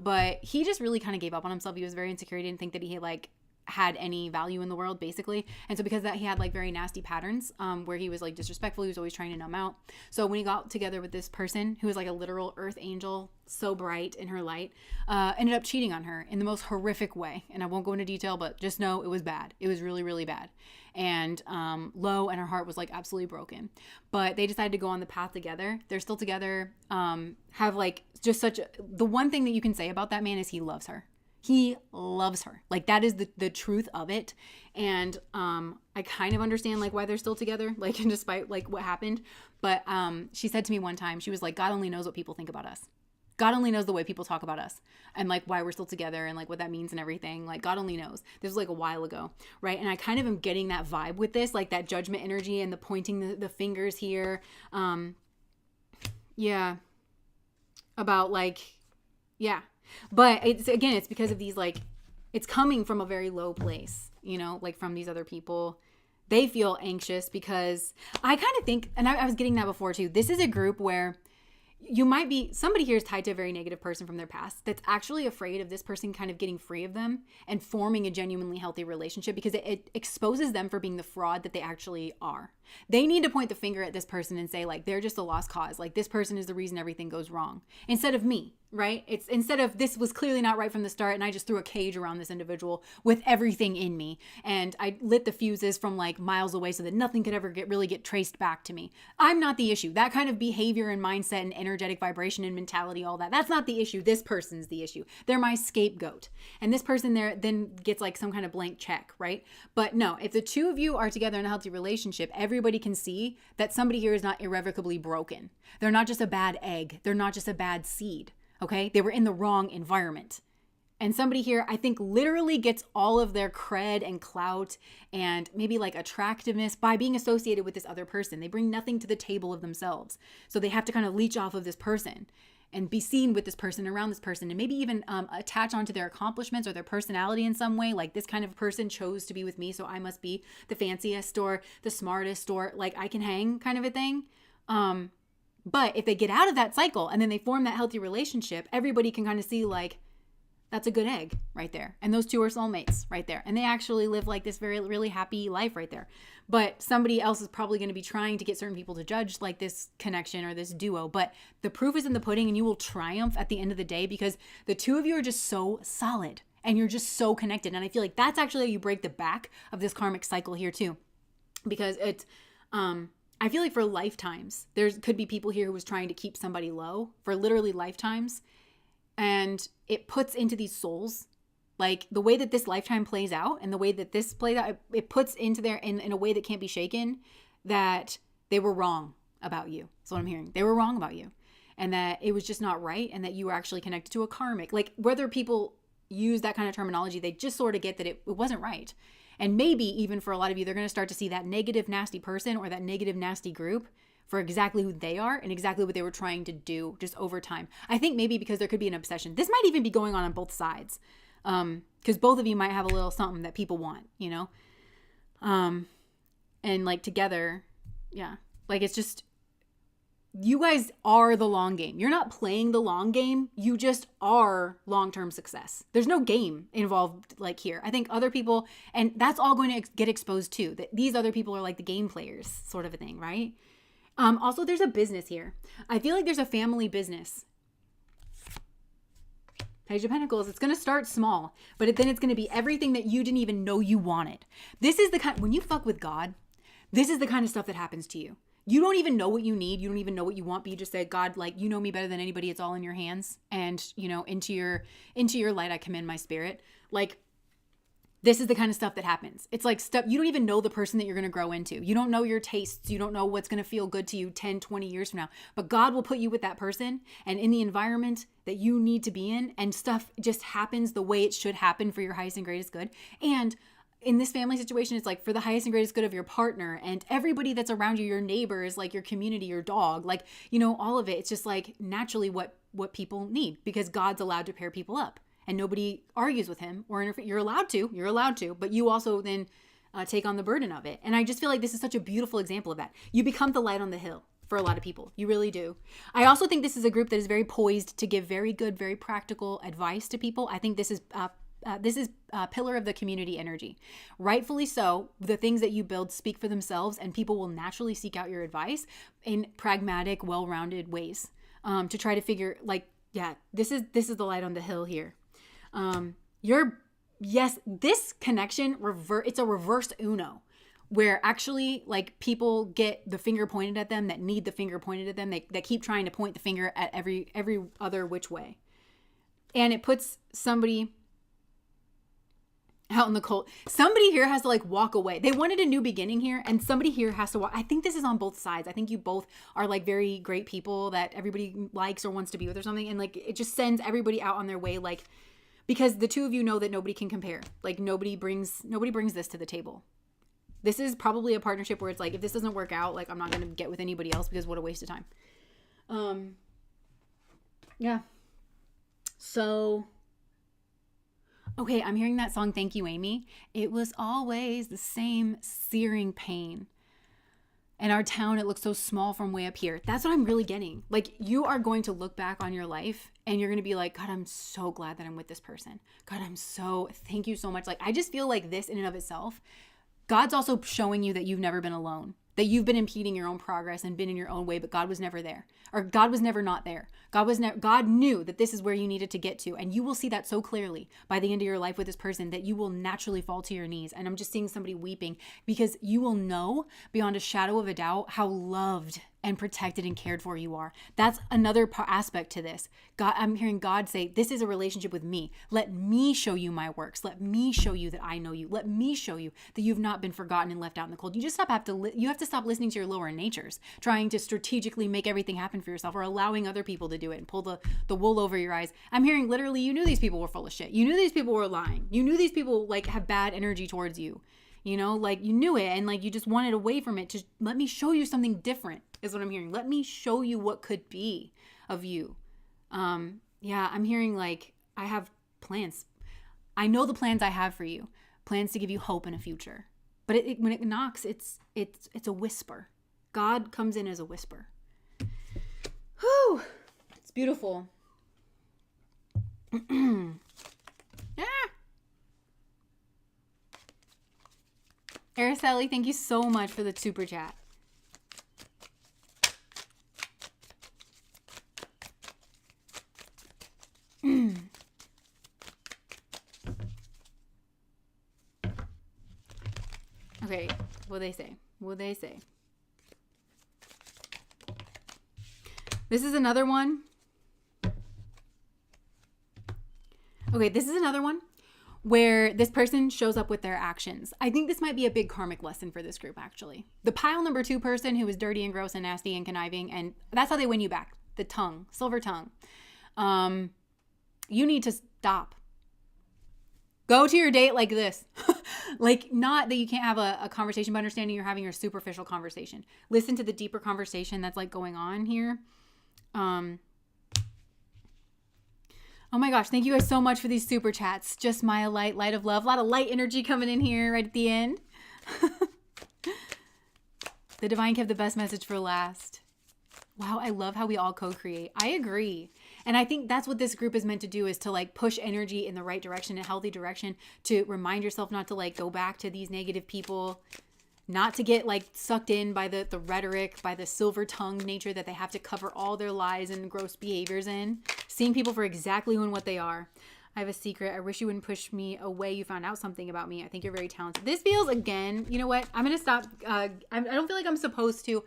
But he just really kind of gave up on himself. He was very insecure. He didn't think that he had any value in the world, basically. And so because of that, he had like very nasty patterns where he was like disrespectful. He was always trying to numb out. So when he got together with this person who was like a literal earth angel, so bright in her light, ended up cheating on her in the most horrific way. And I won't go into detail, but just know it was bad. It was really, really bad. And low, and her heart was like absolutely broken. But they decided to go on the path together. They're still together. Have like just the one thing that you can say about that man is he loves her. He loves her. Like that is the truth of it. And I kind of understand like why they're still together, like despite like what happened. But she said to me one time, she was like, God only knows what people think about us. God only knows the way people talk about us and like why we're still together and like what that means and everything. Like God only knows. This was like a while ago, right? And I kind of am getting that vibe with this, like that judgment energy and the pointing the fingers here. Yeah. About like, yeah. But it's because of these, like, it's coming from a very low place, you know, like from these other people. They feel anxious because I kind of think, and I was getting that before too, this is a group where somebody here is tied to a very negative person from their past that's actually afraid of this person kind of getting free of them and forming a genuinely healthy relationship because it exposes them for being the fraud that they actually are. They need to point the finger at this person and say like, they're just a lost cause. Like this person is the reason everything goes wrong instead of me, right? It's instead of this was clearly not right from the start and I just threw a cage around this individual with everything in me. And I lit the fuses from like miles away so that nothing could ever really get traced back to me. I'm not the issue. That kind of behavior and mindset and energetic vibration and mentality, all that's not the issue. This person's the issue. They're my scapegoat. And this person there then gets like some kind of blank check, right? But no, if the two of you are together in a healthy relationship, everybody can see that somebody here is not irrevocably broken. They're not just a bad egg. They're not just a bad seed. Okay. They were in the wrong environment. And somebody here, I think, literally gets all of their cred and clout and maybe like attractiveness by being associated with this other person. They bring nothing to the table of themselves. So they have to kind of leech off of this person and be seen with this person, around this person, and maybe even attach onto their accomplishments or their personality in some way. Like this kind of person chose to be with me, so I must be the fanciest or the smartest or like I can hang kind of a thing. But if they get out of that cycle and then they form that healthy relationship, everybody can kind of see like, that's a good egg right there. And those two are soulmates right there. And they actually live like this very, really happy life right there. But somebody else is probably going to be trying to get certain people to judge like this connection or this duo. But the proof is in the pudding and you will triumph at the end of the day because the two of you are just so solid and you're just so connected. And I feel like that's actually how you break the back of this karmic cycle here too. Because it's, I feel like for lifetimes, there could be people here who was trying to keep somebody low for literally lifetimes. And it puts into these souls, like the way that this lifetime plays out and the way that this plays out, it puts into there in a way that can't be shaken, that they were wrong about you. That's what I'm hearing. They were wrong about you and that it was just not right. And that you were actually connected to a karmic, like whether people use that kind of terminology, they just sort of get that it wasn't right. And maybe even for a lot of you, they're going to start to see that negative, nasty person or that negative, nasty group for exactly who they are and exactly what they were trying to do just over time. I think maybe because there could be an obsession. This might even be going on both sides. Because both of you might have a little something that people want, you know? And like together, yeah. Like it's just, you guys are the long game. You're not playing the long game. You just are long-term success. There's no game involved like here. I think other people, and that's all going to get exposed too. That these other people are like the game players sort of a thing, right? Also, there's a business here. I feel like there's a family business. Page of Pentacles, it's going to start small, but then it's going to be everything that you didn't even know you wanted. This is the kind, when you fuck with God, this is the kind of stuff that happens to you. You don't even know what you need. You don't even know what you want, but you just say, God, like, you know me better than anybody. It's all in your hands. And, you know, into your light, I commend my spirit. Like, this is the kind of stuff that happens. It's like stuff, you don't even know the person that you're going to grow into. You don't know your tastes. You don't know what's going to feel good to you 10, 20 years from now. But God will put you with that person and in the environment that you need to be in, and stuff just happens the way it should happen for your highest and greatest good. And in this family situation, it's like for the highest and greatest good of your partner and everybody that's around you, your neighbors, like your community, your dog, like, you know, all of it. It's just like naturally what people need because God's allowed to pair people up. and nobody argues with him or interfere. You're allowed to, but you also then take on the burden of it. And I just feel like this is such a beautiful example of that. You become the light on the hill for a lot of people. You really do. I also think this is a group that is very poised to give very good, very practical advice to people. I think this is a pillar of the community energy. Rightfully so, the things that you build speak for themselves, and people will naturally seek out your advice in pragmatic, well-rounded ways to try to figure, like, yeah, this is the light on the hill here. This connection, it's a reverse Uno, where actually, like, people get the finger pointed at them that need the finger pointed at them. They keep trying to point the finger at every other which way. And it puts somebody out in the cold. Somebody here has to like walk away. They wanted a new beginning here, and somebody here has to walk. I think this is on both sides. I think you both are like very great people that everybody likes or wants to be with or something. And like, it just sends everybody out on their way. Like, because the two of you know that nobody can compare. Like nobody brings this to the table. This is probably a partnership where it's like, if this doesn't work out, like I'm not going to get with anybody else because what a waste of time. Yeah. So, okay, I'm hearing that song, Thank You, Amy. It was always the same searing pain. In our town, it looks so small from way up here. That's what I'm really getting. Like, you are going to look back on your life and you're going to be like, God, I'm so glad that I'm with this person. God, thank you so much. Like, I just feel like this in and of itself, God's also showing you that you've never been alone, that you've been impeding your own progress and been in your own way, but God was never there, or God was never not there. God knew that this is where you needed to get to. And you will see that so clearly by the end of your life with this person that you will naturally fall to your knees. And I'm just seeing somebody weeping because you will know beyond a shadow of a doubt how loved and protected and cared for you are. That's another aspect to this. God, I'm hearing God say, this is a relationship with me. Let me show you my works. Let me show you that I know you. Let me show you that you've not been forgotten and left out in the cold. You just have to stop listening to your lower natures, trying to strategically make everything happen for yourself or allowing other people to do it and pull the wool over your eyes. I'm hearing literally, you knew these people were full of shit. You knew these people were lying. You knew these people like have bad energy towards you. You know, like you knew it and like you just wanted away from it. Just let me show you something different is what I'm hearing. Let me show you what could be of you. Yeah, I'm hearing like I have plans. I know the plans I have for you. Plans to give you hope in a future. But when it knocks, it's a whisper. God comes in as a whisper. Whew. It's beautiful. Araceli, thank you so much for the super chat. Okay, what they say? This is another one. Okay, this is another one where this person shows up with their actions. I think this might be a big karmic lesson for this group, actually. The pile number 2 person who is dirty and gross and nasty and conniving, and that's how they win you back. The tongue, silver tongue. You need to stop. Go to your date like this. Like, not that you can't have a conversation, but understanding you're having your superficial conversation. Listen to the deeper conversation that's like going on here. Oh my gosh, thank you guys so much for these super chats. Just Maya light of love. A lot of light energy coming in here right at the end. The divine kept the best message for last. Wow, I love how we all co-create. I agree. And I think that's what this group is meant to do, is to like push energy in the right direction, a healthy direction, to remind yourself not to like go back to these negative people, not to get like sucked in by the rhetoric, by the silver tongue nature that they have to cover all their lies and gross behaviors in. Seeing people for exactly who and what they are. I have a secret. I wish you wouldn't push me away. You found out something about me. I think you're very talented. This feels, again, you know what? I'm going to stop. I don't feel like I'm supposed to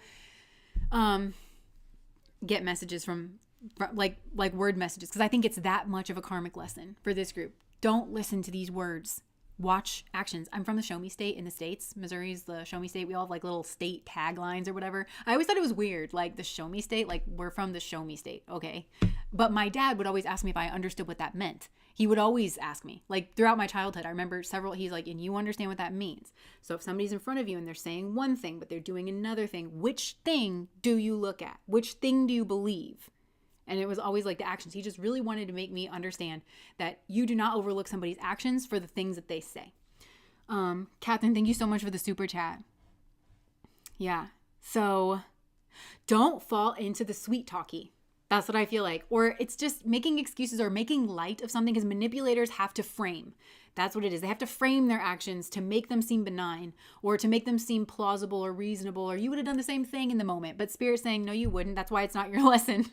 get messages from like word messages, because I think it's that much of a karmic lesson for this group. Don't listen to these words. Watch actions. I'm from the show me state in the States. Missouri's the show me state. We all have like little state taglines or whatever. I always thought it was weird, like the show me state, like we're from the show me state. Okay. But my dad would always ask me if I understood what that meant. He would always ask me, like throughout my childhood. I remember he's like, and you understand what that means. So if somebody's in front of you and they're saying one thing, but they're doing another thing, which thing do you look at? Which thing do you believe? And it was always like the actions. He just really wanted to make me understand that you do not overlook somebody's actions for the things that they say. Catherine, thank you so much for the super chat. Yeah. So don't fall into the sweet talky. That's what I feel like. Or it's just making excuses or making light of something, because manipulators have to frame. That's what it is. They have to frame their actions to make them seem benign or to make them seem plausible or reasonable, or you would have done the same thing in the moment. But Spirit's saying, no, you wouldn't. That's why it's not your lesson.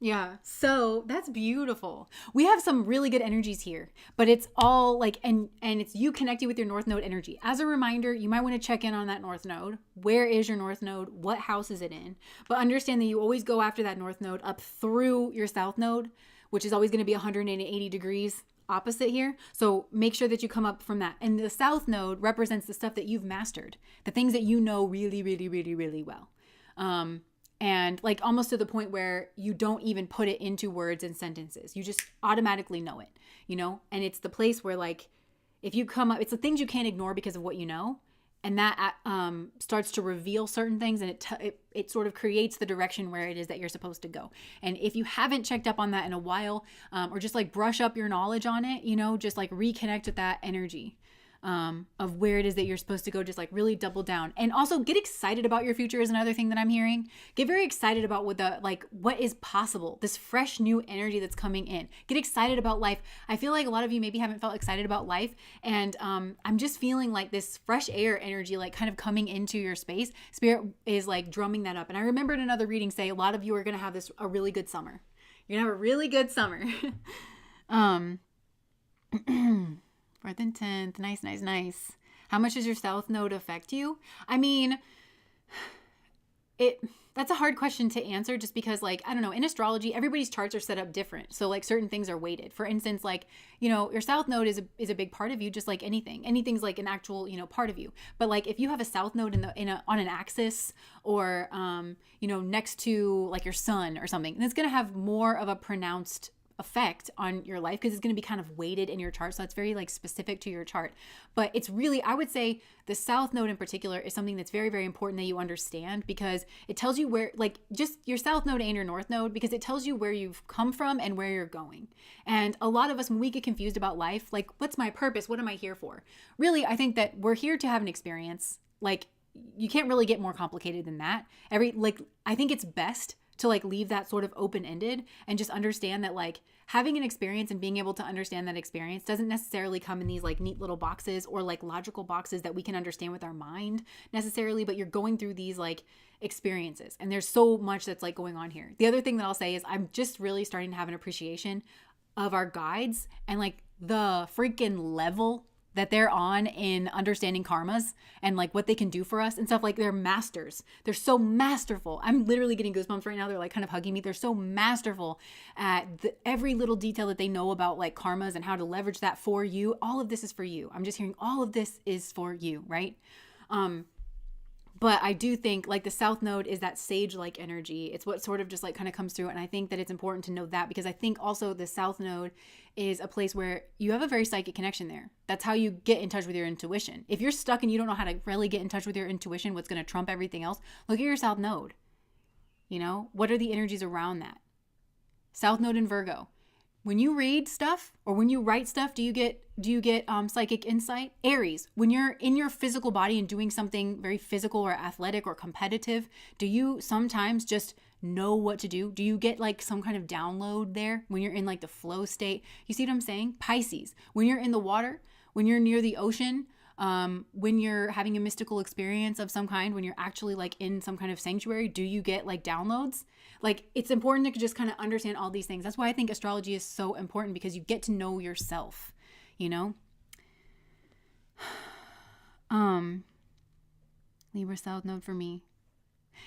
Yeah, so that's beautiful. We have some really good energies here, but it's all like, and it's you connecting with your North Node energy. As a reminder, you might want to check in on that North Node. Where is your North Node? What house is it in? But understand that you always go after that North Node up through your South Node, which is always going to be 180 degrees opposite here. So make sure that you come up from that. And the South Node represents the stuff that you've mastered, the things that you know really, really, really, really well. And like almost to the point where you don't even put it into words and sentences. You just automatically know it, you know? And it's the place where like, if you come up, it's the things you can't ignore because of what you know. And that starts to reveal certain things, and it sort of creates the direction where it is that you're supposed to go. And if you haven't checked up on that in a while, or just like brush up your knowledge on it, you know, just like reconnect with that energy. Of where it is that you're supposed to go, just like really double down. And also get excited about your future is another thing that I'm hearing. Get very excited about what is possible, this fresh new energy that's coming in. Get excited about life. I feel like a lot of you maybe haven't felt excited about life, and I'm just feeling like this fresh air energy like kind of coming into your space. Spirit is like drumming that up. And I remembered another reading say a lot of you are going to have a really good summer. You're going to have a really good summer. 4th and 10th. Nice. How much does your South Node affect you? I mean, that's a hard question to answer, just because like, I don't know, in astrology, everybody's charts are set up different. So like certain things are weighted. For instance, like, you know, your South Node is a big part of you, just like anything. Anything's like an actual, you know, part of you. But like if you have a South Node on an axis, or you know, next to like your sun or something, then it's going to have more of a pronounced effect on your life, because it's going to be kind of weighted in your chart. So it's very like specific to your chart. But it's really, I would say the South Node in particular is something that's very, very important that you understand, because it tells you where, like just your South Node and your North Node, because it tells you where you've come from and where you're going. And a lot of us, when we get confused about life, like what's my purpose? What am I here for? Really, I think that we're here to have an experience. Like you can't really get more complicated than that. I think it's best to like leave that sort of open-ended and just understand that like having an experience and being able to understand that experience doesn't necessarily come in these like neat little boxes or like logical boxes that we can understand with our mind necessarily, but you're going through these like experiences, and there's so much that's like going on here. The other thing that I'll say is I'm just really starting to have an appreciation of our guides and like the freaking level that they're on in understanding karmas and like what they can do for us and stuff. Like they're masters. They're so masterful. I'm literally getting goosebumps right now. They're like kind of hugging me. They're so masterful at every little detail that they know about like karmas and how to leverage that for you. All of this is for you. I'm just hearing all of this is for you, right? But I do think like the South Node is that sage-like energy. It's what sort of just like kind of comes through. And I think that it's important to know that, because I think also the South Node is a place where you have a very psychic connection there. That's how you get in touch with your intuition. If you're stuck and you don't know how to really get in touch with your intuition, what's going to trump everything else, look at your South Node. You know, what are the energies around that? South Node in Virgo. When you read stuff or when you write stuff, do you get psychic insight? Aries, when you're in your physical body and doing something very physical or athletic or competitive, do you sometimes just know what to do? Do you get like some kind of download there when you're in like the flow state? You see what I'm saying? Pisces, when you're in the water, when you're near the ocean, when you're having a mystical experience of some kind, when you're actually like in some kind of sanctuary, do you get like downloads? Like it's important to just kind of understand all these things. That's why I think astrology is so important, because you get to know yourself, you know? Libra South Node for me.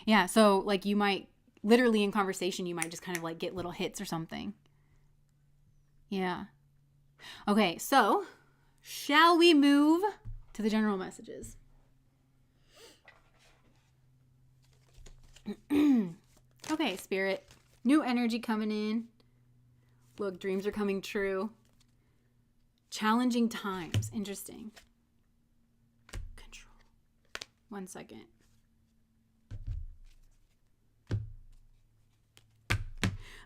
Yeah, so like you might literally in conversation, you might just kind of like get little hits or something. Yeah. Okay, so shall we move to the general messages? Okay, Spirit. New energy coming in. Look, dreams are coming true. Challenging times. Interesting. Control. 1 second.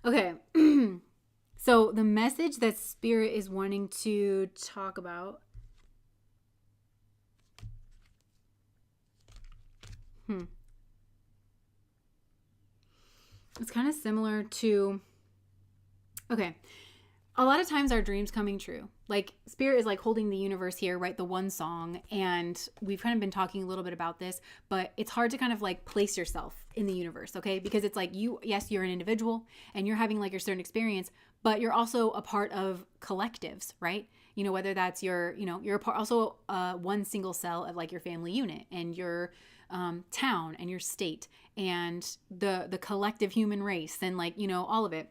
Okay. So the message that Spirit is wanting to talk about. It's kind of similar to, okay, a lot of times our dreams coming true. Like Spirit is like holding the universe here, right? The one song. And we've kind of been talking a little bit about this, but it's hard to kind of like place yourself in the universe, okay? Because it's like yes, you're an individual and you're having like your certain experience, but you're also a part of collectives, right? You know, whether that's you're a part, also one single cell of like your family unit and your town and your state and the collective human race and like, all of it.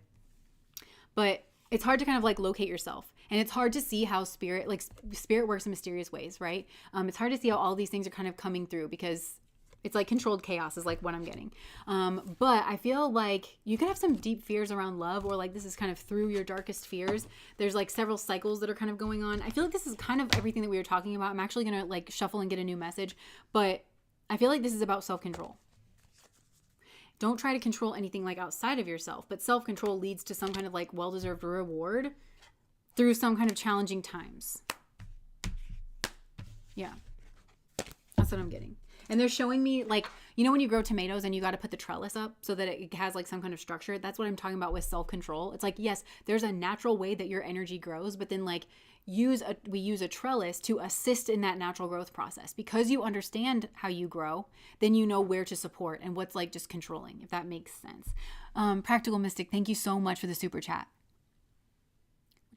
But it's hard to kind of like locate yourself, and it's hard to see how spirit works in mysterious ways, right? It's hard to see how all these things are kind of coming through because it's like controlled chaos is like what I'm getting. But I feel like you could have some deep fears around love, or like this is kind of through your darkest fears. There's like several cycles that are kind of going on. I feel like this is kind of everything that we were talking about. I'm actually going to like shuffle and get a new message, but I feel like this is about self-control. Don't try to control anything like outside of yourself, but self-control leads to some kind of like well-deserved reward through some kind of challenging times. Yeah, that's what I'm getting. And they're showing me like, when you grow tomatoes and you got to put the trellis up so that it has like some kind of structure. That's what I'm talking about with self-control. It's like, yes, there's a natural way that your energy grows, but then like we use a trellis to assist in that natural growth process. Because you understand how you grow, then you know where to support and what's like just controlling, if that makes sense. Practical Mystic, thank you so much for the super chat.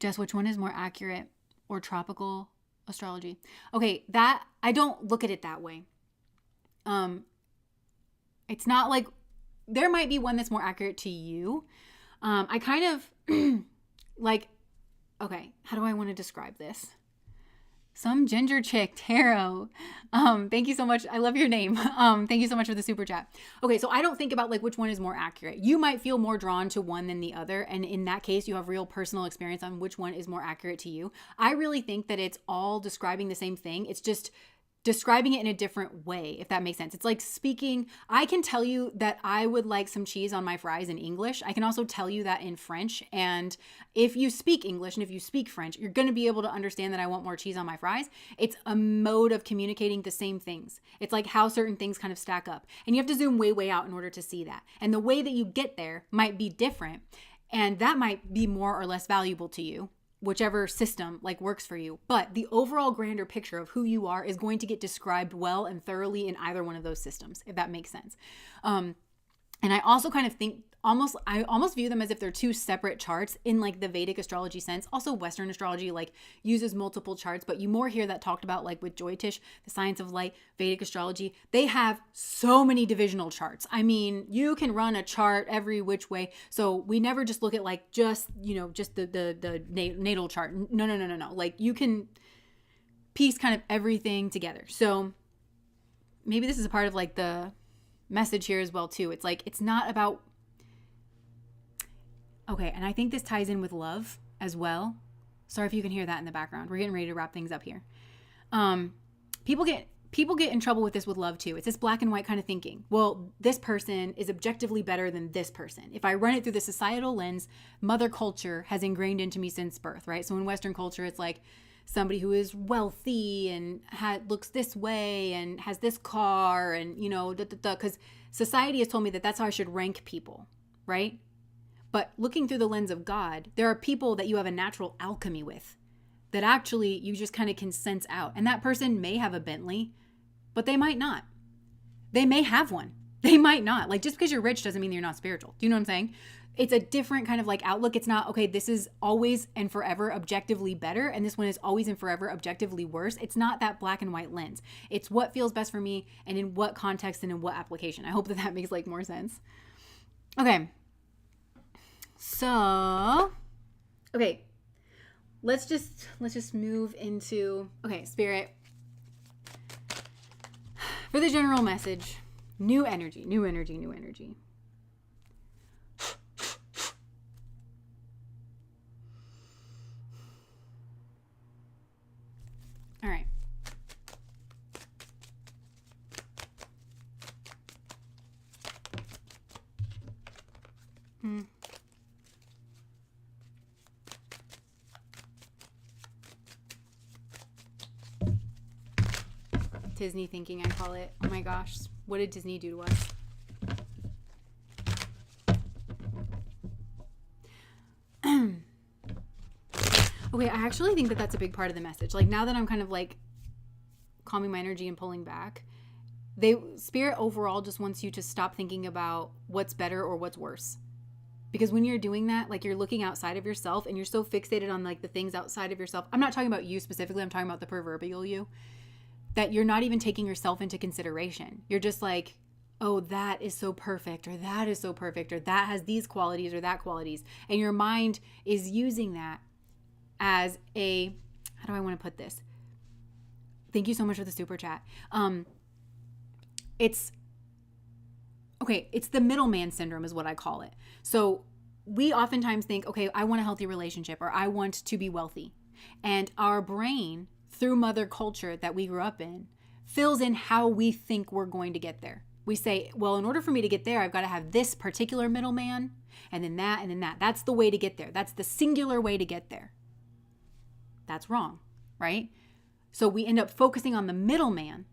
Jess, which one is more accurate, or tropical astrology? Okay, that I don't look at it that way. It's not like there might be one that's more accurate to you. I kind of like, okay, how do I want to describe this? Some ginger chick tarot. Thank you so much. I love your name. Thank you so much for the super chat. Okay, so I don't think about like which one is more accurate. You might feel more drawn to one than the other, and in that case, you have real personal experience on which one is more accurate to you. I really think that it's all describing the same thing. It's just describing it in a different way, if that makes sense. It's like speaking, I can tell you that I would like some cheese on my fries in English. I can also tell you that in French. And if you speak English and if you speak French, you're going to be able to understand that I want more cheese on my fries. It's a mode of communicating the same things. It's like how certain things kind of stack up. And you have to zoom way, way out in order to see that. And the way that you get there might be different. And that might be more or less valuable to you, whichever system like works for you. But the overall grander picture of who you are is going to get described well and thoroughly in either one of those systems, if that makes sense. And I also kind of think I almost view them as if they're two separate charts in like the Vedic astrology sense. Also Western astrology like uses multiple charts, but you more hear that talked about like with Jyotish, the science of light, Vedic astrology. They have so many divisional charts. I mean, you can run a chart every which way. So we never just look at like just the natal chart. No. Like you can piece kind of everything together. So maybe this is a part of like the message here as well too. It's like, it's not about, okay, and I think this ties in with love as well. Sorry if you can hear that in the background. We're getting ready to wrap things up here. People get in trouble with this with love too. It's this black and white kind of thinking. Well, this person is objectively better than this person. If I run it through the societal lens, mother culture has ingrained into me since birth, right? So in Western culture, it's like somebody who is wealthy and looks this way and has this car and, because society has told me that that's how I should rank people, right? But looking through the lens of God, there are people that you have a natural alchemy with that actually you just kind of can sense out. And that person may have a Bentley, but they might not. They may have one. They might not. Like just because you're rich doesn't mean that you're not spiritual. Do you know what I'm saying? It's a different kind of like outlook. It's not, okay, this is always and forever objectively better, and this one is always and forever objectively worse. It's not that black and white lens. It's what feels best for me and in what context and in what application. I hope that makes like more sense. Okay. So, okay, let's just move into, okay, Spirit, for the general message, new energy. All right. Disney thinking, I call it. Oh my gosh. What did Disney do to us? Okay, I actually think that that's a big part of the message. Like, now that I'm kind of like calming my energy and pulling back, Spirit overall just wants you to stop thinking about what's better or what's worse. Because when you're doing that, like, you're looking outside of yourself and you're so fixated on like the things outside of yourself. I'm not talking about you specifically. I'm talking about the proverbial you, that you're not even taking yourself into consideration. You're just like, oh, that is so perfect, or that is so perfect, or that has these qualities or that qualities. And your mind is using that as a, how do I want to put this? Thank you so much for the super chat. It's the middleman syndrome is what I call it. So we oftentimes think, okay, I want a healthy relationship, or I want to be wealthy. And our brain, through mother culture that we grew up in, fills in how we think we're going to get there. We say, well, in order for me to get there, I've got to have this particular middleman, and then that, and then that. That's the way to get there. That's the singular way to get there. That's wrong, right? So we end up focusing on the middleman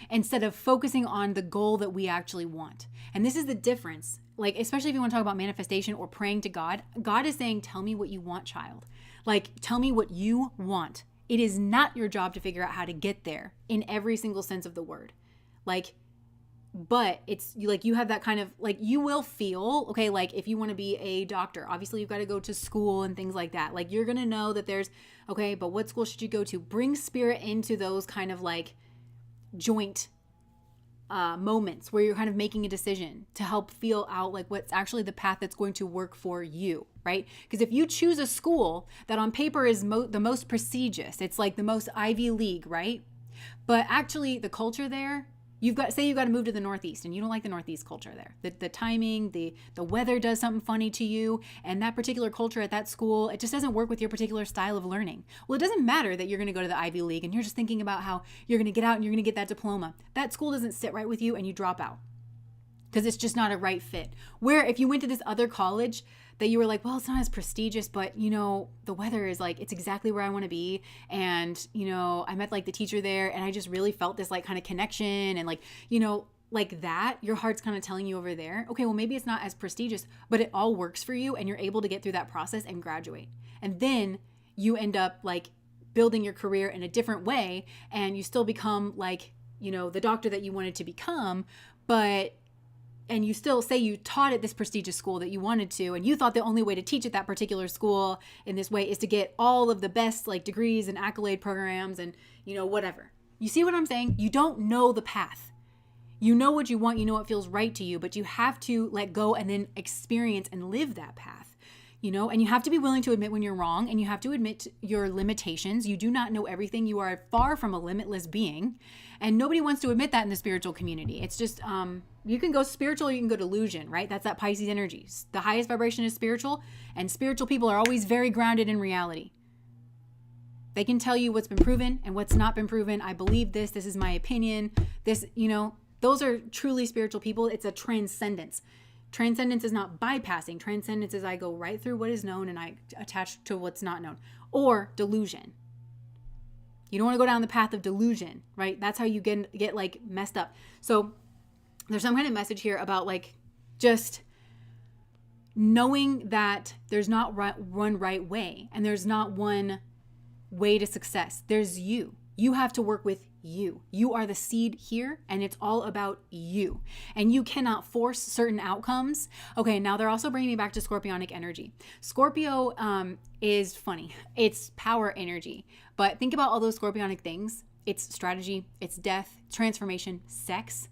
instead of focusing on the goal that we actually want. And this is the difference. Like, especially if you want to talk about manifestation or praying to God, God is saying, tell me what you want, child. Like, tell me what you want. It is not your job to figure out how to get there in every single sense of the word. Like, but it's like, you have that kind of, like, you will feel, okay, like if you want to be a doctor, obviously you've got to go to school and things like that. Like, you're going to know that there's, okay, but what school should you go to? Bring spirit into those kind of like joint moments where you're kind of making a decision to help feel out like what's actually the path that's going to work for you, right? Because if you choose a school that on paper is the most prestigious, it's like the most Ivy League, right? But actually the culture there, you've got to move to the Northeast and you don't like the Northeast culture there. The timing, the weather does something funny to you, and that particular culture at that school, it just doesn't work with your particular style of learning. Well, it doesn't matter that you're going to go to the Ivy League and you're just thinking about how you're going to get out and you're going to get that diploma. That school doesn't sit right with you and you drop out because it's just not a right fit. Where if you went to this other college that you were like, well, it's not as prestigious, but you know, the weather is like, it's exactly where I want to be. And, you know, I met like the teacher there and I just really felt this like kind of connection and like, you know, like that, your heart's kind of telling you over there, okay, well, maybe it's not as prestigious, but it all works for you and you're able to get through that process and graduate. And then you end up like building your career in a different way and you still become like, you know, the doctor that you wanted to become, and you still say you taught at this prestigious school that you wanted to, and you thought the only way to teach at that particular school in this way is to get all of the best like degrees and accolade programs and, you know, whatever. You see what I'm saying? You don't know the path. You know what you want, you know what feels right to you, but you have to let go and then experience and live that path, you know, and you have to be willing to admit when you're wrong, and you have to admit your limitations. You do not know everything. You are far from a limitless being, and nobody wants to admit that in the spiritual community. It's just, you can go spiritual, you can go delusion, right? That's that Pisces energy. The highest vibration is spiritual, and spiritual people are always very grounded in reality. They can tell you what's been proven and what's not been proven. I believe this. This is my opinion. This, you know, those are truly spiritual people. It's a transcendence. Transcendence is not bypassing. Transcendence is I go right through what is known and I attach to what's not known. Or delusion. You don't want to go down the path of delusion, right? That's how you get like messed up. So there's some kind of message here about like just knowing that there's not one right way and there's not one way to success. There's you. You have to work with you. You are the seed here, and it's all about you. And you cannot force certain outcomes. Okay, now they're also bringing me back to Scorpionic energy. Scorpio is funny. It's power energy. But think about all those Scorpionic things. It's strategy, it's death, transformation, sex.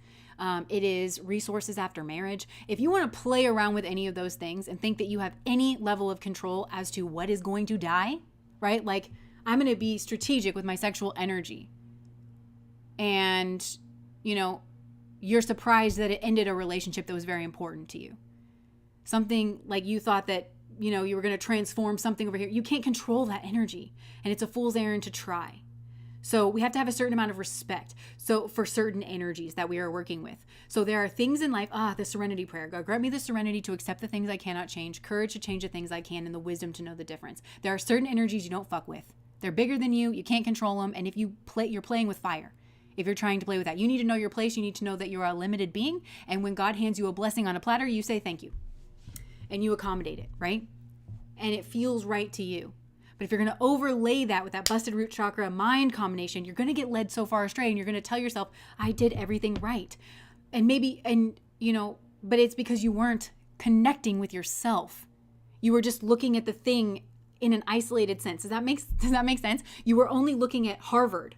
It is resources after marriage. If you want to play around with any of those things and think that you have any level of control as to what is going to die, right? Like, I'm going to be strategic with my sexual energy. And, you know, you're surprised that it ended a relationship that was very important to you. Something like you thought that, you know, you were going to transform something over here. You can't control that energy. And it's a fool's errand to try. So we have to have a certain amount of respect. So for certain energies that we are working with. So there are things in life, the serenity prayer. God, grant me the serenity to accept the things I cannot change, courage to change the things I can, and the wisdom to know the difference. There are certain energies you don't fuck with. They're bigger than you. You can't control them. And if you're playing with fire. if you're trying to play with that. You need to know your place. You need to know that you're a limited being. And when God hands you a blessing on a platter, you say thank you. And you accommodate it, right? And it feels right to you. But if you're going to overlay that with that busted root chakra mind combination, you're going to get led so far astray, and you're going to tell yourself, I did everything right. And but it's because you weren't connecting with yourself. You were just looking at the thing in an isolated sense. Does that make sense? You were only looking at Harvard.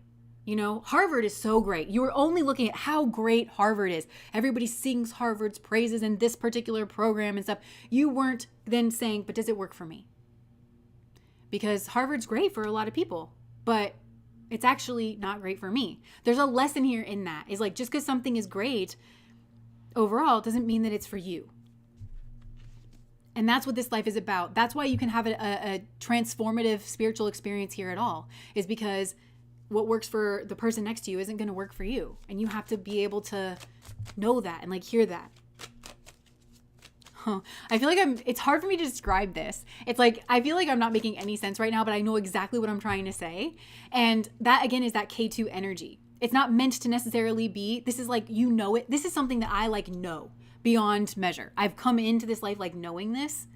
Harvard is so great. You were only looking at how great Harvard is. Everybody sings Harvard's praises in this particular program and stuff. You weren't then saying, but does it work for me? Because Harvard's great for a lot of people, but it's actually not great for me. There's a lesson here in that. Is like, just because something is great overall doesn't mean that it's for you. And that's what this life is about. That's why you can have a transformative spiritual experience here at all, is because what works for the person next to you isn't going to work for you. And you have to be able to know that and like hear that. I feel like it's hard for me to describe this. It's like, I feel like I'm not making any sense right now, but I know exactly what I'm trying to say. And that again is that K2 energy. It's not meant to necessarily be, this is like, it. This is something that I like know beyond measure. I've come into this life like knowing this.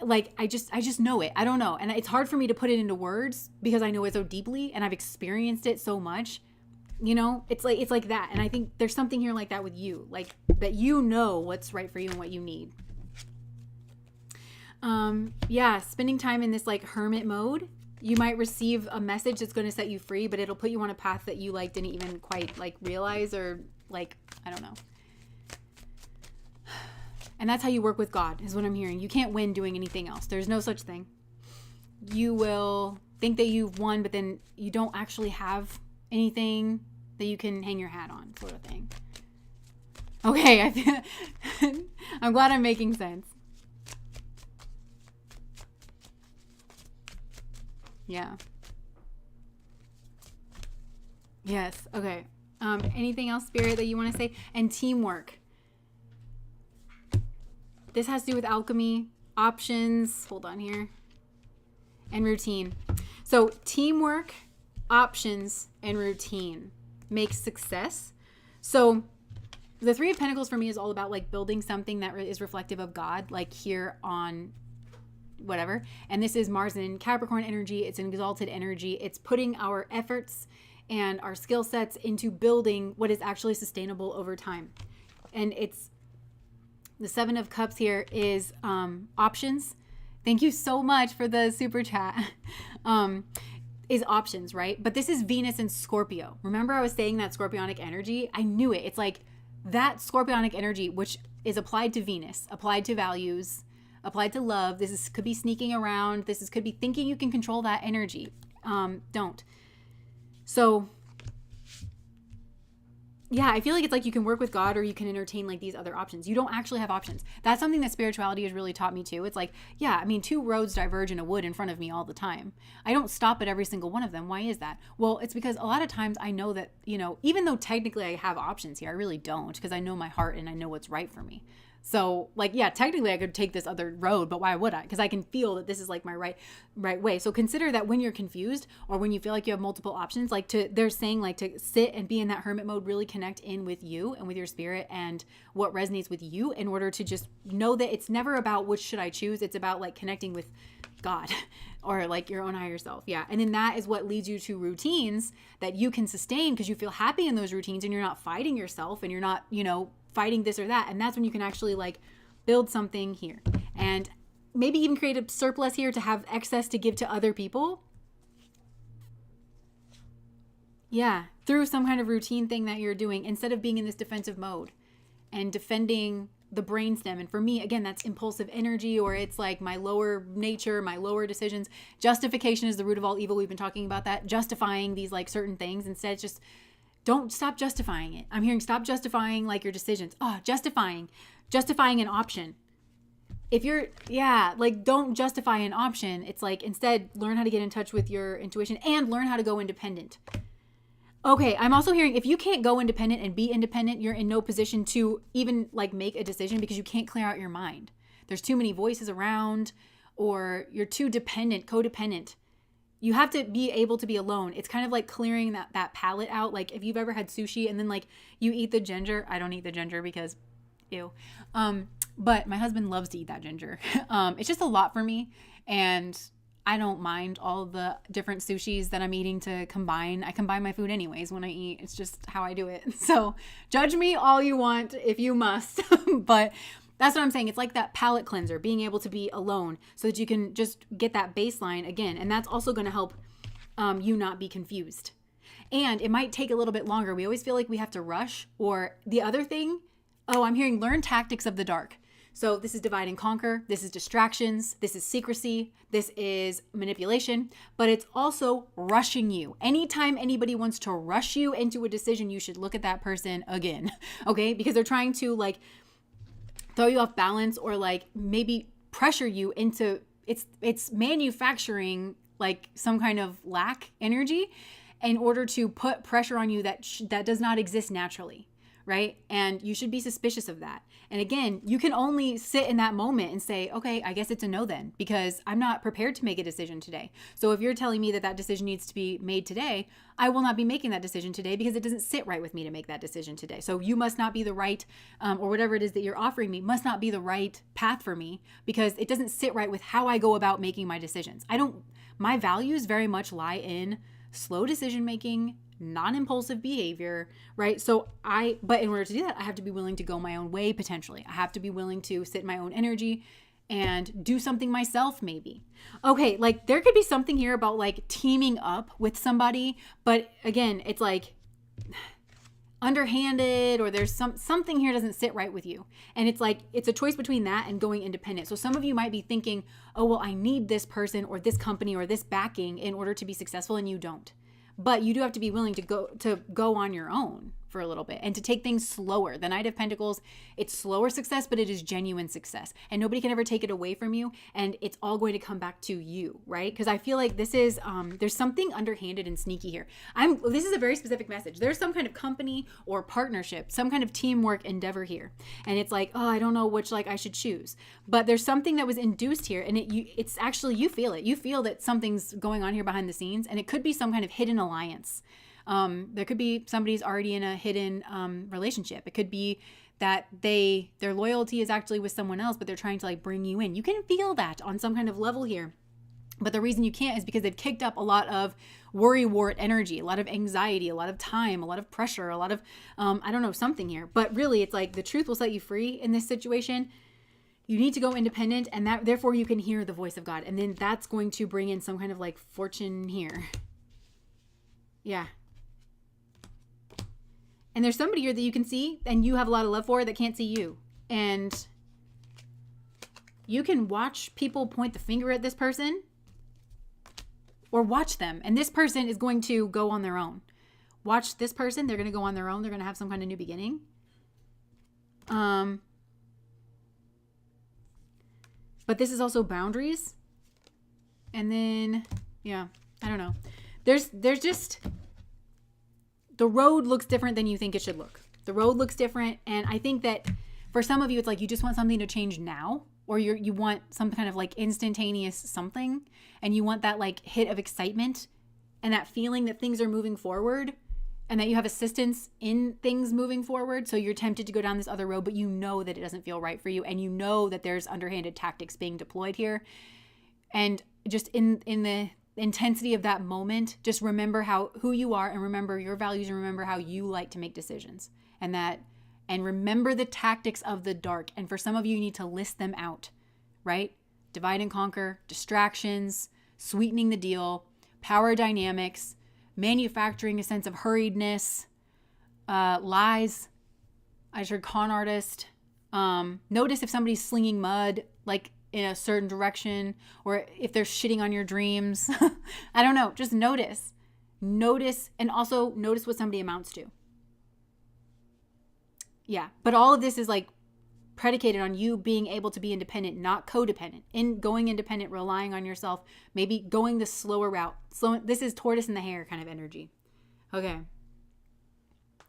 Like, I just know it. I don't know. And it's hard for me to put it into words because I know it so deeply and I've experienced it so much. It's like that. And I think there's something here like that with you, like that what's right for you and what you need. Spending time in this like hermit mode, you might receive a message that's going to set you free, but it'll put you on a path that you like didn't even quite like realize, or like, I don't know. And that's how you work with God, is what I'm hearing. You can't win doing anything else. There's no such thing. You will think that you've won, but then you don't actually have anything that you can hang your hat on, sort of thing. Okay, I'm glad I'm making sense. Yeah. Yes. Okay. Anything else, Spirit, that you want to say? And teamwork. This has to do with alchemy, options. Hold on here. And routine. So teamwork, options, and routine makes success. So the Three of Pentacles for me is all about like building something that is reflective of God, like here on whatever. And this is Mars in Capricorn energy. It's an exalted energy. It's putting our efforts and our skill sets into building what is actually sustainable over time. And it's the Seven of Cups here is options. Thank you so much for the super chat. Is options, right? But this is Venus and Scorpio. Remember I was saying that Scorpionic energy? I knew it. It's like that Scorpionic energy, which is applied to Venus, applied to values, applied to love. Could be sneaking around. Could be thinking you can control that energy. Don't. So yeah, I feel like it's like you can work with God or you can entertain like these other options. You don't actually have options. That's something that spirituality has really taught me too. It's like, yeah, I mean, two roads diverge in a wood in front of me all the time. I don't stop at every single one of them. Why is that? Well, it's because a lot of times I know that, even though technically I have options here, I really don't, because I know my heart and I know what's right for me. So like, yeah, technically I could take this other road, but why would I? Because I can feel that this is like my right way. So consider that when you're confused or when you feel like you have multiple options, they're saying like to sit and be in that hermit mode, really connect in with you and with your spirit and what resonates with you, in order to just know that it's never about which should I choose. It's about like connecting with God or like your own higher self. Yeah. And then that is what leads you to routines that you can sustain because you feel happy in those routines and you're not fighting yourself and you're not, fighting this or that. And that's when you can actually like build something here and maybe even create a surplus here to have excess to give to other people. Yeah. Through some kind of routine thing that you're doing, instead of being in this defensive mode and defending the brainstem. And for me, again, that's impulsive energy, or it's like my lower nature, my lower decisions. Justification is the root of all evil. We've been talking about that, justifying these like certain things. Instead, it's just don't stop justifying it. I'm hearing stop justifying like your decisions. Justifying an option. Don't justify an option. It's like, instead learn how to get in touch with your intuition and learn how to go independent. Okay, I'm also hearing if you can't go independent and be independent, you're in no position to even like make a decision because you can't clear out your mind. There's too many voices around, or you're too codependent. You have to be able to be alone. It's kind of like clearing that palate out. Like if you've ever had sushi and then like you eat the ginger. I don't eat the ginger because ew. But my husband loves to eat that ginger. It's just a lot for me. And I don't mind all the different sushis that I'm eating to combine. I combine my food anyways when I eat. It's just how I do it. So judge me all you want if you must. But that's what I'm saying. It's like that palate cleanser, being able to be alone so that you can just get that baseline again. And that's also going to help you not be confused. And it might take a little bit longer. We always feel like we have to rush. Or the other thing, I'm hearing learn tactics of the dark. So this is divide and conquer. This is distractions. This is secrecy. This is manipulation. But it's also rushing you. Anytime anybody wants to rush you into a decision, you should look at that person again. Okay? Because they're trying to like throw you off balance or like maybe pressure you into it's manufacturing like some kind of lack energy in order to put pressure on you that does not exist naturally, right? And you should be suspicious of that. And again, you can only sit in that moment and say, okay, I guess it's a no then, because I'm not prepared to make a decision today. So if you're telling me that decision needs to be made today, I will not be making that decision today because it doesn't sit right with me to make that decision today. So you must not be the right, or whatever it is that you're offering me must not be the right path for me because it doesn't sit right with how I go about making my decisions. My values very much lie in slow decision making, non-impulsive behavior, right? But in order to do that, I have to be willing to go my own way potentially. I have to be willing to sit in my own energy and do something myself maybe. Okay, like there could be something here about like teaming up with somebody, but again, it's like underhanded or there's something here doesn't sit right with you. And it's like, it's a choice between that and going independent. So some of you might be thinking, oh, well, I need this person or this company or this backing in order to be successful, and you don't. But you do have to be willing to go on your own for a little bit and to take things slower. The Knight of Pentacles, it's slower success, but it is genuine success. And nobody can ever take it away from you. And it's all going to come back to you, right? Because I feel like this is, there's something underhanded and sneaky here. This is a very specific message. There's some kind of company or partnership, some kind of teamwork endeavor here. And it's like, I don't know which I should choose. But there's something that was induced here. And it's actually, you feel it. You feel that something's going on here behind the scenes. And it could be some kind of hidden alliance. There could be somebody's already in a hidden relationship. It could be that their loyalty is actually with someone else, but they're trying to bring you in. You can feel that on some kind of level here. But the reason you can't is because they've kicked up a lot of worrywart energy, a lot of anxiety, a lot of time, a lot of pressure, a lot of, something here. But really, it's like the truth will set you free in this situation. You need to go independent, and that therefore you can hear the voice of God. And then that's going to bring in some kind of fortune here. Yeah. And there's somebody here that you can see and you have a lot of love for that can't see you. And you can watch people point the finger at this person or watch them. And this person is going to go on their own. Watch this person. They're going to go on their own. They're going to have some kind of new beginning. But this is also boundaries. And then, yeah, I don't know. There's just... The road looks different than you think it should look. The road looks different. And I think that for some of you, it's you just want something to change now, or you want some kind of instantaneous something. And you want that hit of excitement and that feeling that things are moving forward and that you have assistance in things moving forward. So you're tempted to go down this other road, but you know that it doesn't feel right for you. And you know that there's underhanded tactics being deployed here. And just in the intensity of that moment, just remember who you are and remember your values and remember how you like to make decisions and remember the tactics of the dark. And for some of you need to list them out, right? Divide and conquer, distractions, sweetening the deal, power dynamics, manufacturing a sense of hurriedness, lies. I just heard con artist. Notice if somebody's slinging mud, in a certain direction, or if they're shitting on your dreams. I don't know. Just notice, and also notice what somebody amounts to. Yeah. But all of this is predicated on you being able to be independent, not codependent. In going independent, relying on yourself, maybe going the slower route. This is tortoise in the hare kind of energy. Okay.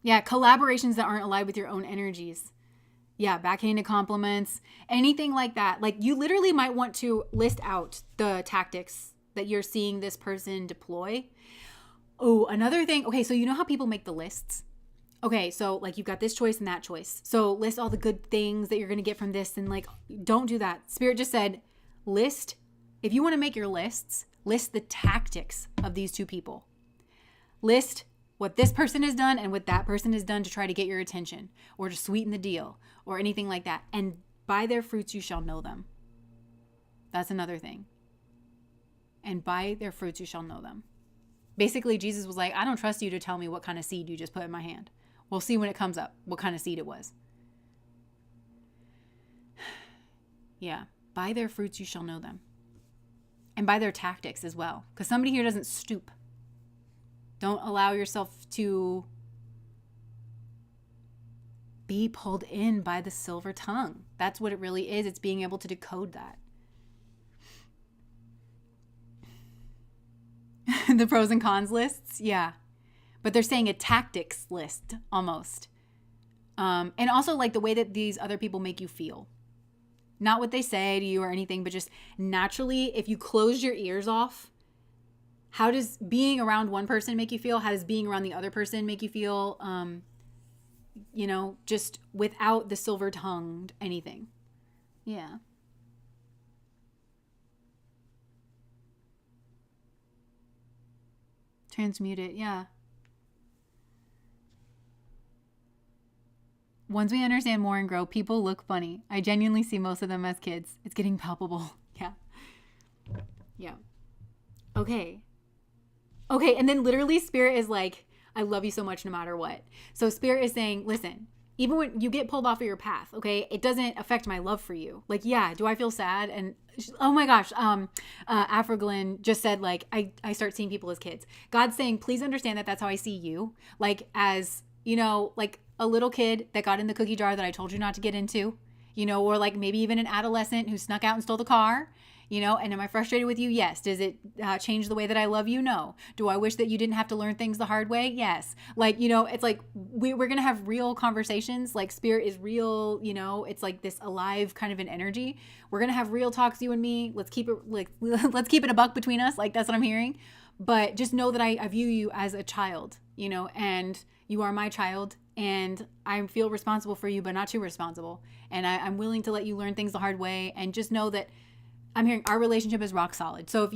Yeah. Collaborations that aren't aligned with your own energies. Yeah, backhanded compliments, anything like that. You literally might want to list out the tactics that you're seeing this person deploy. Oh, another thing. Okay, so you know how people make the lists? Okay, so like you've got this choice and that choice. So list all the good things that you're going to get from this, and like don't do that. Spirit just said list. If you want to make your lists, list the tactics of these two people. List what this person has done and what that person has done to try to get your attention or to sweeten the deal or anything like that. And by their fruits you shall know them. That's another thing. And by their fruits you shall know them. Basically, Jesus was like, I don't trust you to tell me what kind of seed you just put in my hand. We'll see when it comes up what kind of seed it was. Yeah. By their fruits you shall know them. And by their tactics as well. Because somebody here doesn't stoop. Don't allow yourself to be pulled in by the silver tongue. That's what it really is. It's being able to decode that. The pros and cons lists, yeah. But they're saying a tactics list almost. And also like the way that these other people make you feel. Not what they say to you or anything, but just naturally, if you close your ears off, how does being around one person make you feel? How does being around the other person make you feel? Just without the silver-tongued anything. Yeah. Transmute it, yeah. Once we understand more and grow, people look funny. I genuinely see most of them as kids. It's getting palpable. Yeah. Yeah. Okay. Okay, and then literally Spirit is like, I love you so much no matter what. So Spirit is saying, listen, even when you get pulled off of your path, okay, it doesn't affect my love for you. Like, yeah, do I feel sad? And oh my gosh, Afroglen just said, like, I start seeing people as kids. God's saying, please understand that that's how I see you. Like, as, like a little kid that got in the cookie jar that I told you not to get into, or like maybe even an adolescent who snuck out and stole the car. And am I frustrated with you? Yes. Does it change the way that I love you? No. Do I wish that you didn't have to learn things the hard way? Yes. Like, it's like we're going to have real conversations. Like Spirit is real, it's like this alive kind of an energy. We're going to have real talks, you and me. Let's keep it a buck between us. Like that's what I'm hearing. But just know that I view you as a child, and you are my child. And I feel responsible for you, but not too responsible. And I'm willing to let you learn things the hard way. And just know that I'm hearing our relationship is rock solid. So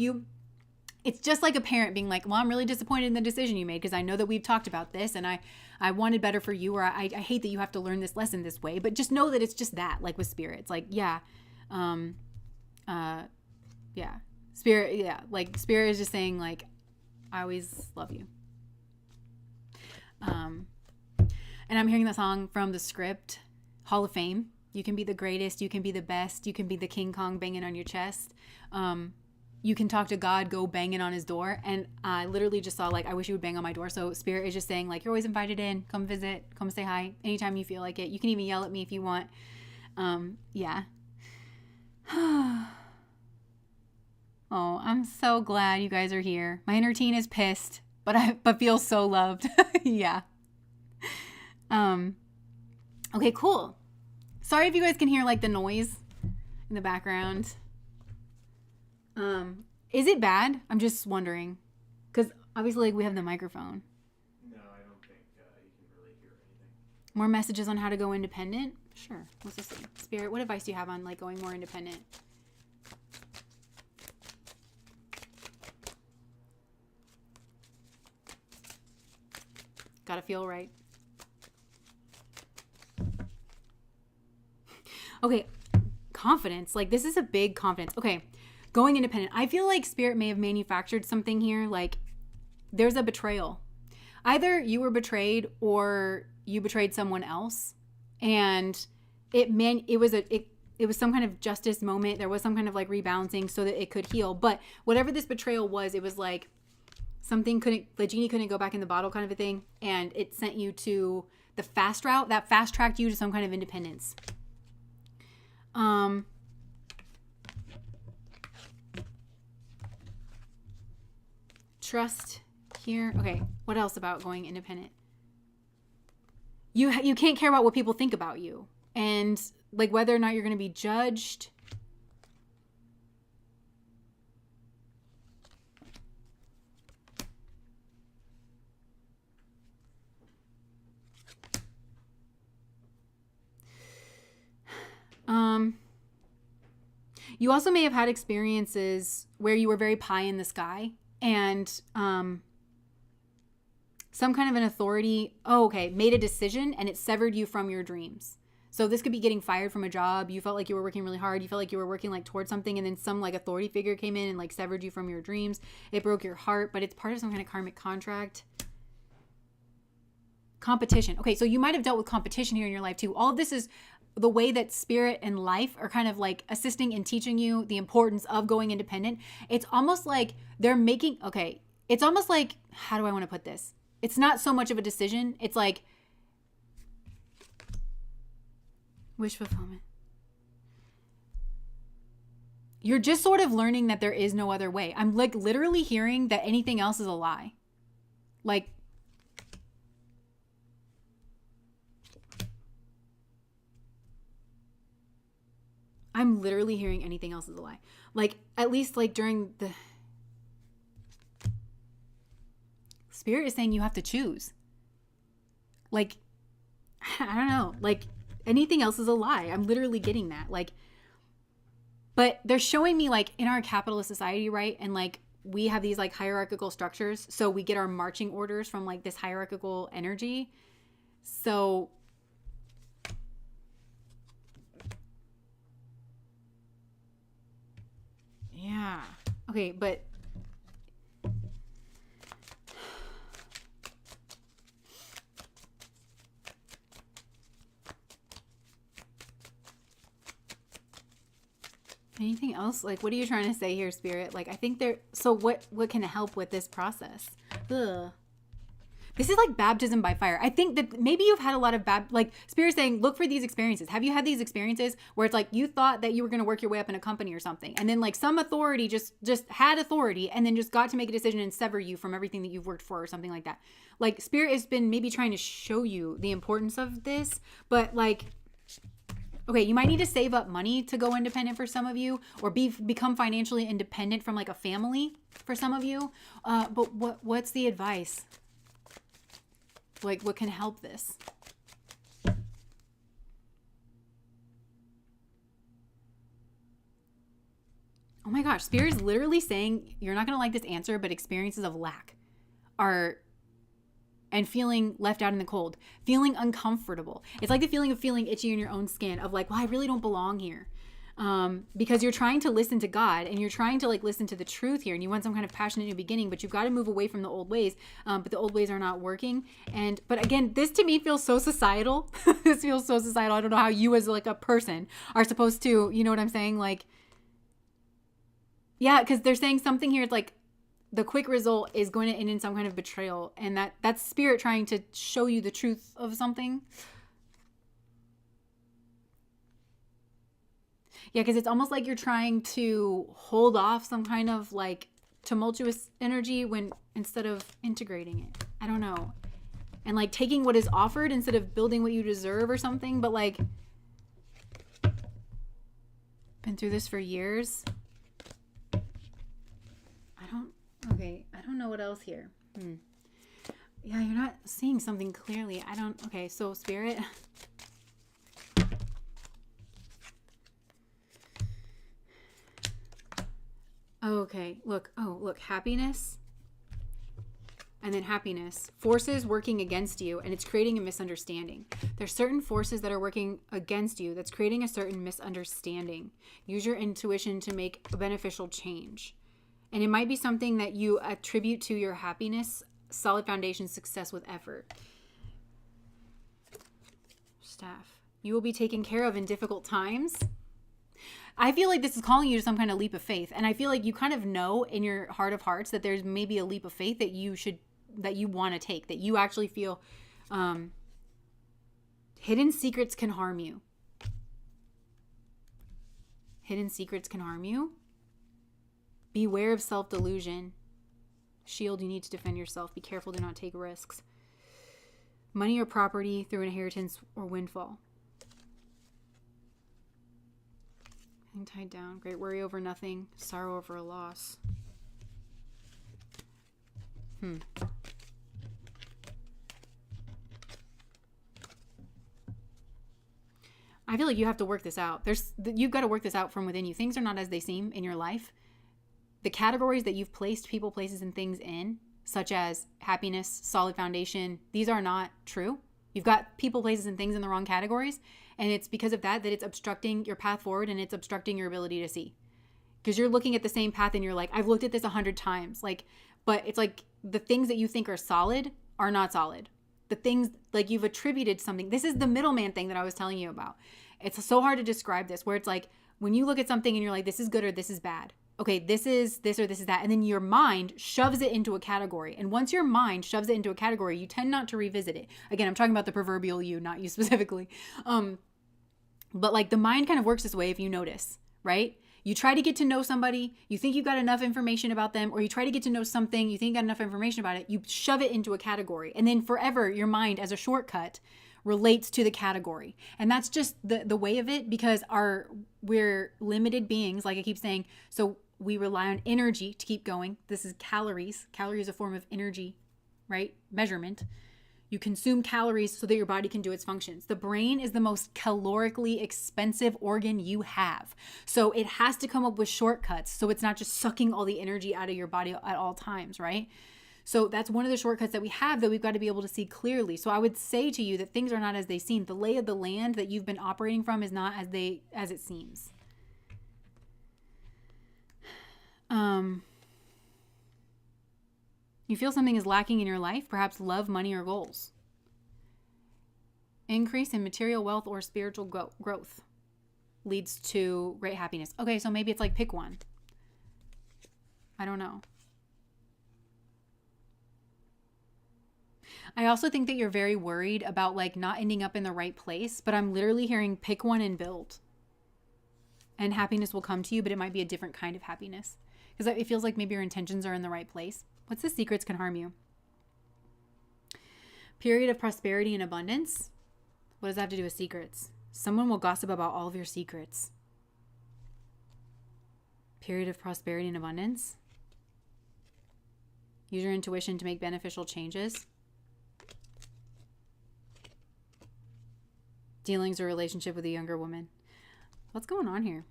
it's just like a parent being like, well, I'm really disappointed in the decision you made because I know that we've talked about this and I wanted better for you, or I hate that you have to learn this lesson this way. But just know that it's just that, like with Spirit. It's like, yeah. Spirit, yeah. Like Spirit is just saying like, I always love you. And I'm hearing that song from the Script, Hall of Fame. You can be the greatest. You can be the best. You can be the King Kong banging on your chest. You can talk to God, go banging on his door. And I literally just saw like, I wish you would bang on my door. So Spirit is just saying like, you're always invited in. Come visit. Come say hi. Anytime you feel like it. You can even yell at me if you want. Yeah. Oh, I'm so glad you guys are here. My inner teen is pissed, but feels so loved. Yeah. Okay, cool. Sorry if you guys can hear like the noise in the background. Is it bad? I'm just wondering. Because obviously like, we have the microphone. No, I don't think you can really hear anything. More messages on how to go independent? Sure. Let's just see. Spirit, what advice do you have on like going more independent? Gotta feel right. Okay, confidence. Like this is a big confidence. Okay, going independent. I feel like Spirit may have manufactured something here. Like there's a betrayal. Either you were betrayed or you betrayed someone else, and it was some kind of justice moment. There was some kind of like rebalancing so that it could heal. But whatever this betrayal was, it was like the genie couldn't go back in the bottle kind of a thing, and it sent you to the fast route that fast tracked you to some kind of independence. Trust here. Okay, what else about going independent? You can't care about what people think about you, and like whether or not you're going to be judged. You also may have had experiences where you were very pie in the sky and some kind of an authority, made a decision and it severed you from your dreams. So this could be getting fired from a job. You felt like you were working really hard. You felt like you were working like towards something, and then some like authority figure came in and like severed you from your dreams. It broke your heart, but it's part of some kind of karmic contract. Competition. Okay, so you might have dealt with competition here in your life too. All of this is the way that spirit and life are kind of like assisting and teaching you the importance of going independent. It's almost like they're making, it's almost like, how do I want to put this? It's not so much of a decision. It's like wish fulfillment. You're just sort of learning that there is no other way. I'm like literally hearing that anything else is a lie. Like, I'm literally hearing anything else is a lie. Like, at least like during the spirit is saying you have to choose. Like, I don't know. Like, anything else is a lie. I'm literally getting that. Like, but they're showing me like in our capitalist society, right? And like we have these like hierarchical structures. So we get our marching orders from like this hierarchical energy. So yeah. Okay, but anything else? Like, what are you trying to say here, Spirit? Like, I think so what can help with this process? Ugh. This is like baptism by fire. I think that maybe you've had a lot of like Spirit saying, look for these experiences. Have you had these experiences where it's like you thought that you were going to work your way up in a company or something, and then like some authority just had authority and then just got to make a decision and sever you from everything that you've worked for or something like that. Like Spirit has been maybe trying to show you the importance of this, but like, okay, you might need to save up money to go independent for some of you, or become financially independent from like a family for some of you. But what's the advice? Like, what can help this? Oh my gosh, Spirit is literally saying you're not going to like this answer, but experiences of lack and feeling left out in the cold, feeling uncomfortable. It's like the feeling of feeling itchy in your own skin of like, well, I really don't belong here. Because you're trying to listen to God and you're trying to like listen to the truth here, and you want some kind of passionate new beginning, but you've got to move away from the old ways. But the old ways are not working. But again, this to me feels so societal. This feels so societal. I don't know how you as like a person are supposed to, you know what I'm saying? Like, yeah, because they're saying something here. It's like the quick result is going to end in some kind of betrayal, and that's Spirit trying to show you the truth of something. Yeah, because it's almost like you're trying to hold off some kind of like tumultuous energy when instead of integrating it. I don't know. And like taking what is offered instead of building what you deserve or something. But like, been through this for years. I don't know what else here. Yeah, you're not seeing something clearly. Okay, so Spirit. Okay, look, happiness. And then happiness. Forces working against you, and it's creating a misunderstanding. There's certain forces that are working against you that's creating a certain misunderstanding. Use your intuition to make a beneficial change. And it might be something that you attribute to your happiness, solid foundation, success with effort. Staff. You will be taken care of in difficult times. I feel like this is calling you to some kind of leap of faith. And I feel like you kind of know in your heart of hearts that there's maybe a leap of faith that you want to take, that you actually feel hidden secrets can harm you. Hidden secrets can harm you. Beware of self-delusion. Shield, you need to defend yourself. Be careful, do not take risks. Money or property through inheritance or windfall. Being tied down. Great worry over nothing. Sorrow over a loss. I feel like you have to work this out. You've got to work this out from within you. Things are not as they seem in your life. The categories that you've placed people, places, and things in, such as happiness, solid foundation, these are not true. You've got people, places, and things in the wrong categories. And it's because of that it's obstructing your path forward and it's obstructing your ability to see. Because you're looking at the same path and you're like, I've looked at this 100 times. Like, but it's like the things that you think are solid are not solid. The things, like, you've attributed something. This is the middleman thing that I was telling you about. It's so hard to describe this, where it's like when you look at something and you're like, this is good or this is bad. Okay, this is this or this is that. And then your mind shoves it into a category. And once your mind shoves it into a category, you tend not to revisit it. Again, I'm talking about the proverbial you, not you specifically. But like the mind kind of works this way if you notice, right? You try to get to know somebody, you think you've got enough information about them, or you try to get to know something, you think you got enough information about it, you shove it into a category. And then forever, your mind, as a shortcut, relates to the category. And that's just the way of it, because we're limited beings, like I keep saying. So we rely on energy to keep going. This is calories. Calorie is a form of energy, right? Measurement. You consume calories so that your body can do its functions. The brain is the most calorically expensive organ you have. So it has to come up with shortcuts so it's not just sucking all the energy out of your body at all times, right? So that's one of the shortcuts that we have that we've got to be able to see clearly. So I would say to you that things are not as they seem. The lay of the land that you've been operating from is not as it seems. You feel something is lacking in your life, perhaps love, money, or goals. Increase in material wealth or spiritual growth leads to great happiness. Okay, so maybe it's like pick one. I don't know. I also think that you're very worried about like not ending up in the right place, but I'm literally hearing pick one and build. And happiness will come to you, but it might be a different kind of happiness. Because it feels like maybe your intentions are in the right place. What's the secrets can harm you? Period of prosperity and abundance. What does that have to do with secrets? Someone will gossip about all of your secrets. Period of prosperity and abundance. Use your intuition to make beneficial changes. Dealings or relationship with a younger woman. What's going on here?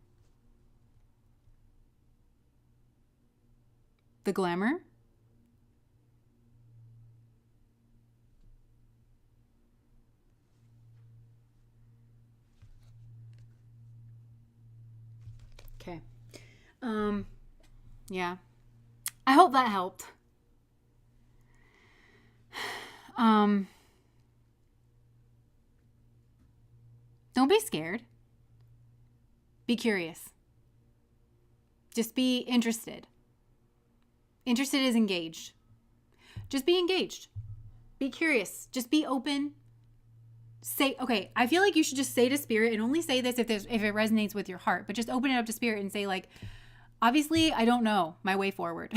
The glamour. Okay. Yeah. I hope that helped. Don't be scared. Be curious. Just be interested. Interested is engaged. Just be engaged. Be curious. Just be open. Say, okay, I feel like you should just say to spirit, and only say this if it resonates with your heart, but just open it up to spirit and say, like, obviously I don't know my way forward.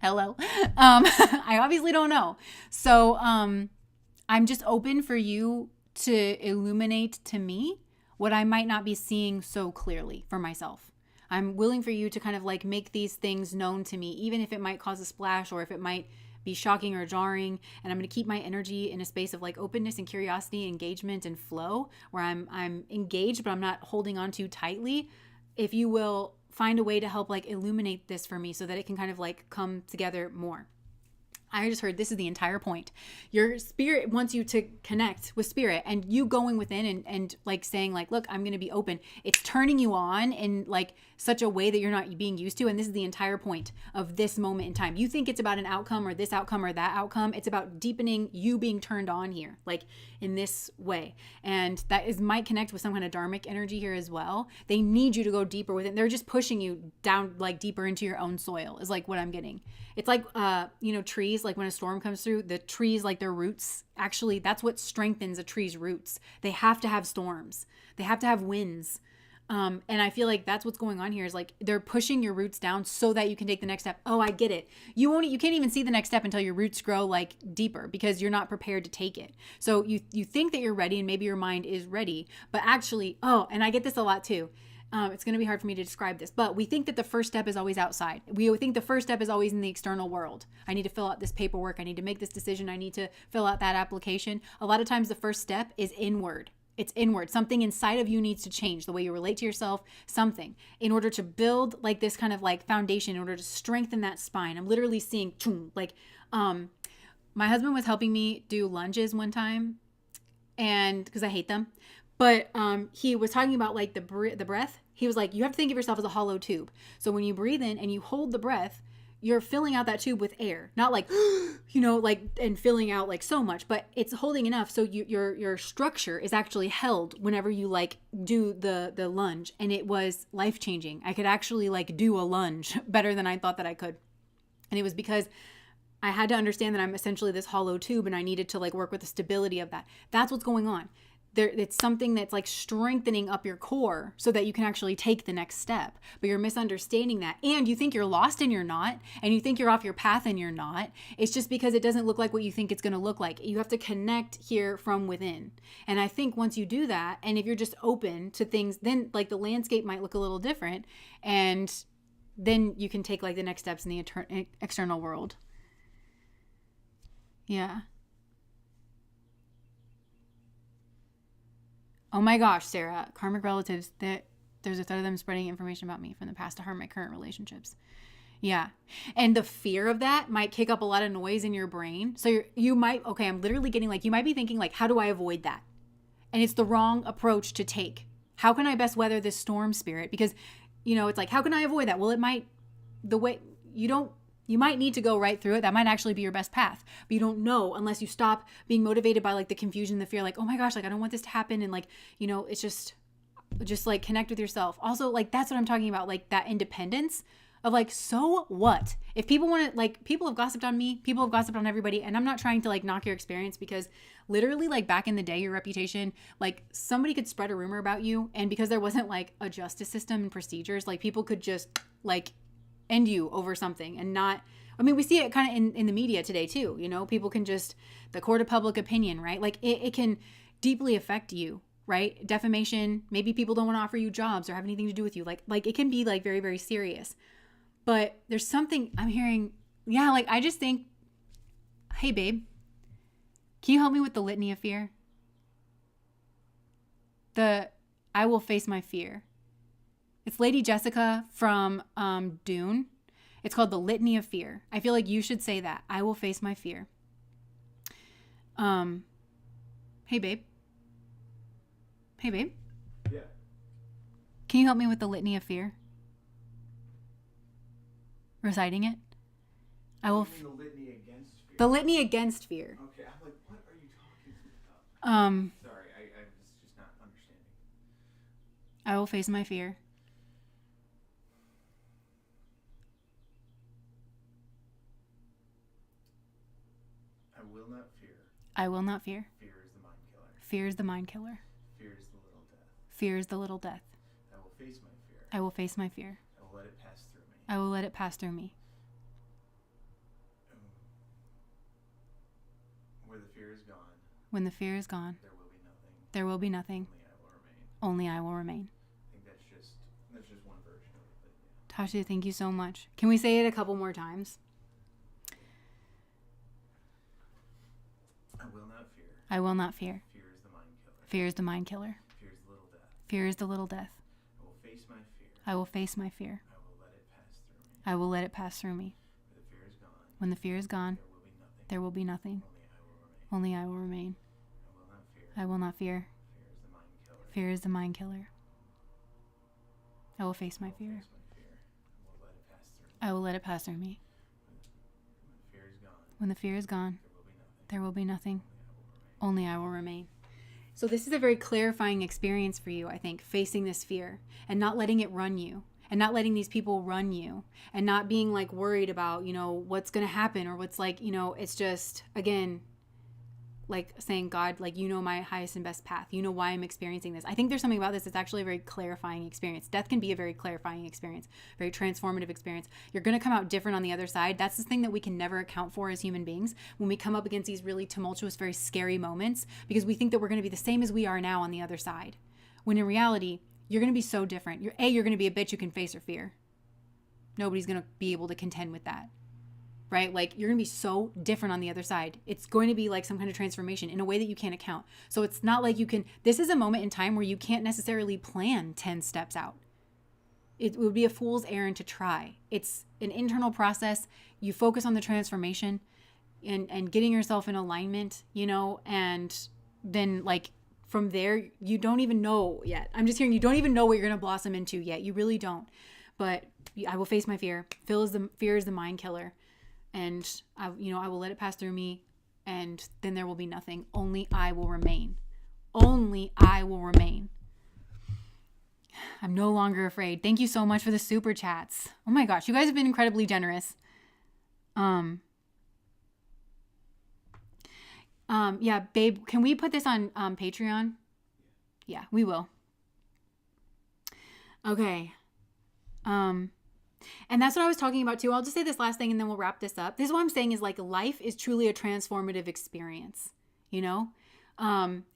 Hello. I obviously don't know. So I'm just open for you to illuminate to me what I might not be seeing so clearly for myself. I'm willing for you to kind of like make these things known to me, even if it might cause a splash or if it might be shocking or jarring. And I'm going to keep my energy in a space of like openness and curiosity, engagement and flow, where I'm engaged, but I'm not holding on too tightly. If you will find a way to help like illuminate this for me so that it can kind of like come together more. I just heard this is the entire point. Your spirit wants you to connect with spirit, and you going within and like saying like, look, I'm going to be open. It's turning you on in like such a way that you're not being used to. And this is the entire point of this moment in time. You think it's about an outcome or this outcome or that outcome. It's about deepening you being turned on here, like in this way. And that might connect with some kind of dharmic energy here as well. They need you to go deeper with it. They're just pushing you down like deeper into your own soil is like what I'm getting. It's like, trees, like when a storm comes through, the trees, like their roots, actually, that's what strengthens a tree's roots. They have to have storms. They have to have winds. And I feel like that's what's going on here is like they're pushing your roots down so that you can take the next step. Oh, I get it. You can't even see the next step until your roots grow like deeper because you're not prepared to take it. So you think that you're ready and maybe your mind is ready, but actually, and I get this a lot too. It's going to be hard for me to describe this, but we think that the first step is always outside. We think the first step is always in the external world. I need to fill out this paperwork. I need to make this decision. I need to fill out that application. A lot of times the first step is inward. It's inward. Something inside of you needs to change, the way you relate to yourself, something, in order to build like this kind of like foundation, in order to strengthen that spine. I'm literally seeing like my husband was helping me do lunges one time, and because I hate them, but he was talking about like the breath. He was like, you have to think of yourself as a hollow tube. So when you breathe in and you hold the breath, you're filling out that tube with air, not like, like, and filling out like so much, but it's holding enough. So your structure is actually held whenever you like do the lunge. And it was life-changing. I could actually like do a lunge better than I thought that I could. And it was because I had to understand that I'm essentially this hollow tube, and I needed to like work with the stability of that. That's what's going on. It's something that's like strengthening up your core so that you can actually take the next step. But you're misunderstanding that. And you think you're lost and you're not. And you think you're off your path and you're not. It's just because it doesn't look like what you think it's going to look like. You have to connect here from within. And I think once you do that, and if you're just open to things, then like the landscape might look a little different. And then you can take like the next steps in the external world. Yeah. Oh my gosh, Sarah, karmic relatives, there's a thread of them spreading information about me from the past to harm my current relationships. Yeah. And the fear of that might kick up a lot of noise in your brain. So you might, okay, I'm literally getting like, you might be thinking like, how do I avoid that? And it's the wrong approach to take. How can I best weather this storm, spirit? Because, it's like, how can I avoid that? Well, you might need to go right through it. That might actually be your best path, but you don't know unless you stop being motivated by like the confusion, the fear, like, oh my gosh, like I don't want this to happen. And like, it's just like connect with yourself. Also, like, that's what I'm talking about. Like that independence of like, so what? If people want to, like, people have gossiped on me, people have gossiped on everybody. And I'm not trying to like knock your experience, because literally like back in the day, your reputation, like somebody could spread a rumor about you. And because there wasn't like a justice system and procedures, like people could just like end you over something. And not, I mean, we see it kind of in the media today too, people can just, the court of public opinion, right? Like it can deeply affect you, right? Defamation, maybe people don't want to offer you jobs or have anything to do with you. Like it can be like very, very serious. But there's something I'm hearing. Yeah. Like I just think, hey babe, can you help me with the litany of fear? I will face my fear. It's Lady Jessica from Dune. It's called the Litany of Fear. I feel like you should say that. I will face my fear. Hey, babe. Hey, babe. Yeah. Can you help me with the Litany of Fear? Reciting it. I will. The litany against fear. The litany against fear. Okay, I'm like, what are you talking about? Sorry, I was just not understanding. I will face my fear. I will not fear. I will not fear. Fear is the mind killer. Fear is the mind killer. Fear is the little death. Fear is the little death. I will face my fear. I will face my fear. I will let it pass through me. I will let it pass through me. Where the fear is gone. When the fear is gone, There will be nothing. There will be nothing. Only I will remain. Only I will remain. I think that's just one version of it. But yeah. Tasha, thank you so much. Can we say it a couple more times? I will not fear. I will not fear. Fear is the mind killer. Fear is the mind killer. Fear is the little death. Fear is the little death. I will face my fear. I will face my fear. I will let it pass through me. I will let it pass through me. Where the fear is gone. When the fear is gone, There will be nothing. there will be nothing. Only I will remain. Only I will remain. I will not fear. I will not fear. Fear is the mind killer. Fear is the mind killer. I will face my fear. Face my fear. I will let it pass through me. I will let it pass through me. When the fear is gone. When the fear is gone, There will be nothing. there will be nothing. Only I will remain. So this is a very clarifying experience for you, I think, facing this fear and not letting it run you, and not letting these people run you, and not being like worried about, what's going to happen, or what's like, it's just, again, like saying, God, like, my highest and best path. You know why I'm experiencing this. I think there's something about this. It's actually a very clarifying experience. Death can be a very clarifying experience, very transformative experience. You're going to come out different on the other side. That's the thing that we can never account for as human beings when we come up against these really tumultuous, very scary moments, because we think that we're going to be the same as we are now on the other side. When in reality, you're going to be so different. You're going to be a bitch who can face her fear. Nobody's going to be able to contend with that. right? Like you're going to be so different on the other side. It's going to be like some kind of transformation in a way that you can't account. So it's not like this is a moment in time where you can't necessarily plan 10 steps out. It would be a fool's errand to try. It's an internal process. You focus on the transformation and getting yourself in alignment, and then like from there, you don't even know yet. I'm just hearing you don't even know what you're going to blossom into yet. You really don't. But I will face my fear. Fear is the mind killer. And I will let it pass through me, and then there will be nothing. Only I will remain. Only I will remain. I'm no longer afraid. Thank you so much for the super chats. Oh my gosh, you guys have been incredibly generous. Yeah, babe, can we put this on Patreon? Yeah, we will. Okay. And that's what I was talking about too. I'll just say this last thing and then we'll wrap this up. This is what I'm saying is like life is truly a transformative experience,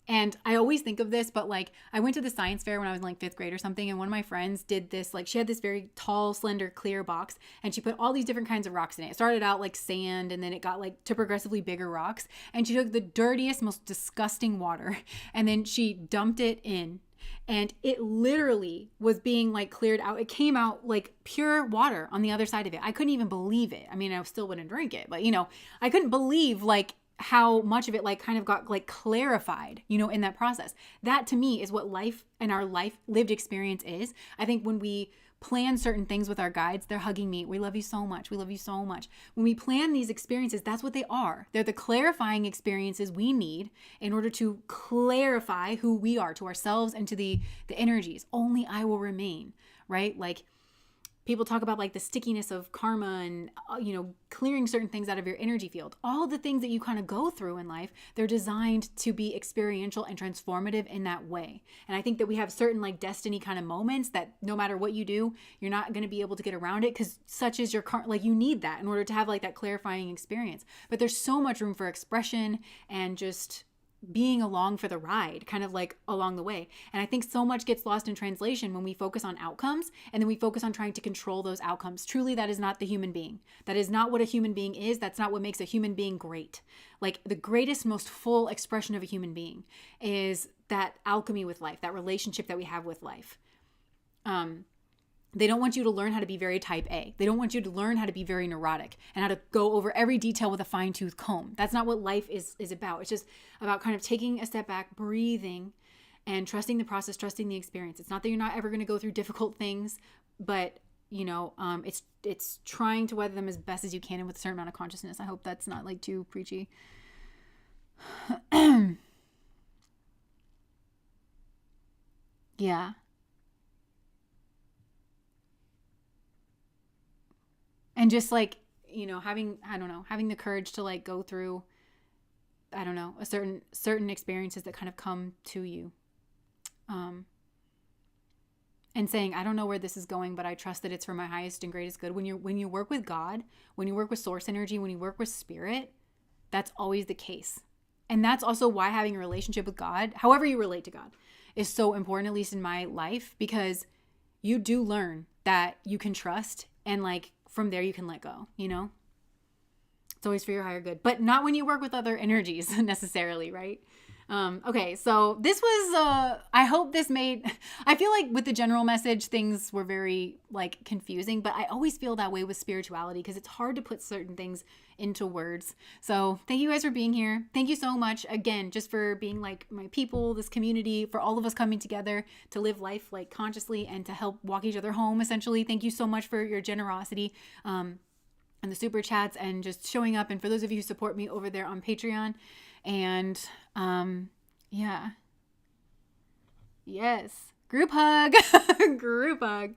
and I always think of this, but like I went to the science fair when I was in like 5th grade or something. And one of my friends did this, like she had this very tall, slender, clear box and she put all these different kinds of rocks in it. It started out like sand and then it got like to progressively bigger rocks. And she took the dirtiest, most disgusting water and then she dumped it in. And it literally was being like cleared out. It came out like pure water on the other side of it. I couldn't even believe it. I mean, I still wouldn't drink it, but I couldn't believe like how much of it like kind of got like clarified, in that process. That to me is what life and our life lived experience is. I think when we plan certain things with our guides, they're hugging me. We love you so much. We love you so much. When we plan these experiences, that's what they are. They're the clarifying experiences we need in order to clarify who we are to ourselves and to the energies. Only I will remain, right? Like people talk about like the stickiness of karma and, clearing certain things out of your energy field. All the things that you kind of go through in life, they're designed to be experiential and transformative in that way. And I think that we have certain like destiny kind of moments that no matter what you do, you're not going to be able to get around it because such is your like you need that in order to have like that clarifying experience. But there's so much room for expression and just being along for the ride, kind of like along the way. And I think so much gets lost in translation when we focus on outcomes and then we focus on trying to control those outcomes. Truly, that is not the human being. That is not what a human being is. That's not what makes a human being great. Like the greatest, most full expression of a human being is that alchemy with life, that relationship that we have with life. They don't want you to learn how to be very type A. They don't want you to learn how to be very neurotic and how to go over every detail with a fine-tooth comb. That's not what life is about. It's just about kind of taking a step back, breathing, and trusting the process, trusting the experience. It's not that you're not ever going to go through difficult things, but it's trying to weather them as best as you can and with a certain amount of consciousness. I hope that's not like too preachy. Yeah. And just like, having the courage to like go through, a certain experiences that kind of come to you. And saying, I don't know where this is going, but I trust that it's for my highest and greatest good. When you work with God, when you work with source energy, when you work with spirit, that's always the case. And that's also why having a relationship with God, however you relate to God, is so important, at least in my life, because you do learn that you can trust and like from there you can let go, It's always for your higher good, but not when you work with other energies necessarily, right? Okay, so this was, I hope this I feel like with the general message, things were very like confusing, but I always feel that way with spirituality because it's hard to put certain things into words. So thank you guys for being here. Thank you so much again, just for being like my people, this community, for all of us coming together to live life like consciously and to help walk each other home, essentially. Thank you so much for your generosity, and the super chats and just showing up. And for those of you who support me over there on Patreon. And yeah. Yes. Group hug. Group hug.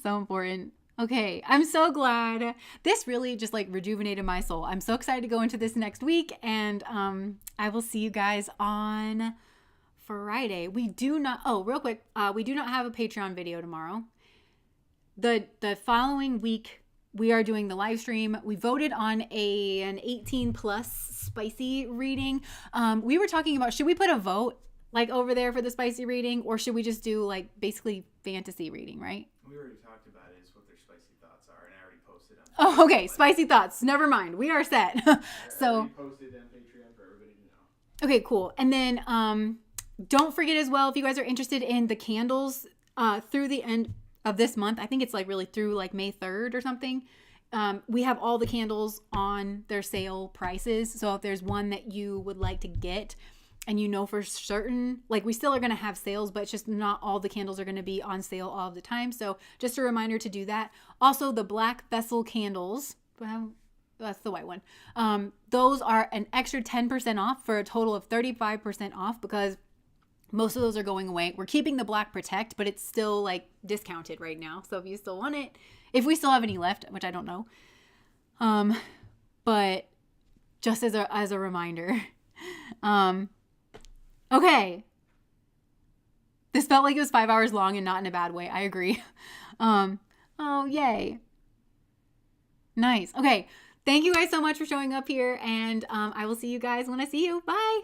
So important. Okay. I'm so glad. This really just like rejuvenated my soul. I'm so excited to go into this next week. And I will see you guys on Friday. We do not, real quick. We do not have a Patreon video tomorrow. The following week, we are doing the live stream. We voted on an 18 plus spicy reading. We were talking about, should we put a vote like over there for the spicy reading, or should we just do like basically fantasy reading, right? We already talked about it, is what their spicy thoughts are, and I already posted on Oh, okay. Spicy thoughts. Never mind. We are set. So We posted on Patreon for everybody to know. okay, cool. And then don't forget as well, if you guys are interested in the candles through the end of this month, I think it's like really through like May 3rd or something. We have all the candles on their sale prices. So if there's one that you would like to get and you know for certain, like we still are going to have sales, but it's just not all the candles are going to be on sale all the time. So just a reminder to do that. Also, the black vessel candles, that's the white one. Those are an extra 10% off for a total of 35% off because most of those are going away. We're keeping the black protect, but it's still like discounted right now. So if you still want it, if we still have any left, which I don't know. But just as a reminder. Okay. This felt like it was 5 hours long and not in a bad way. I agree. Oh, yay. Nice. Okay. Thank you guys so much for showing up here. And I will see you guys when I see you. Bye.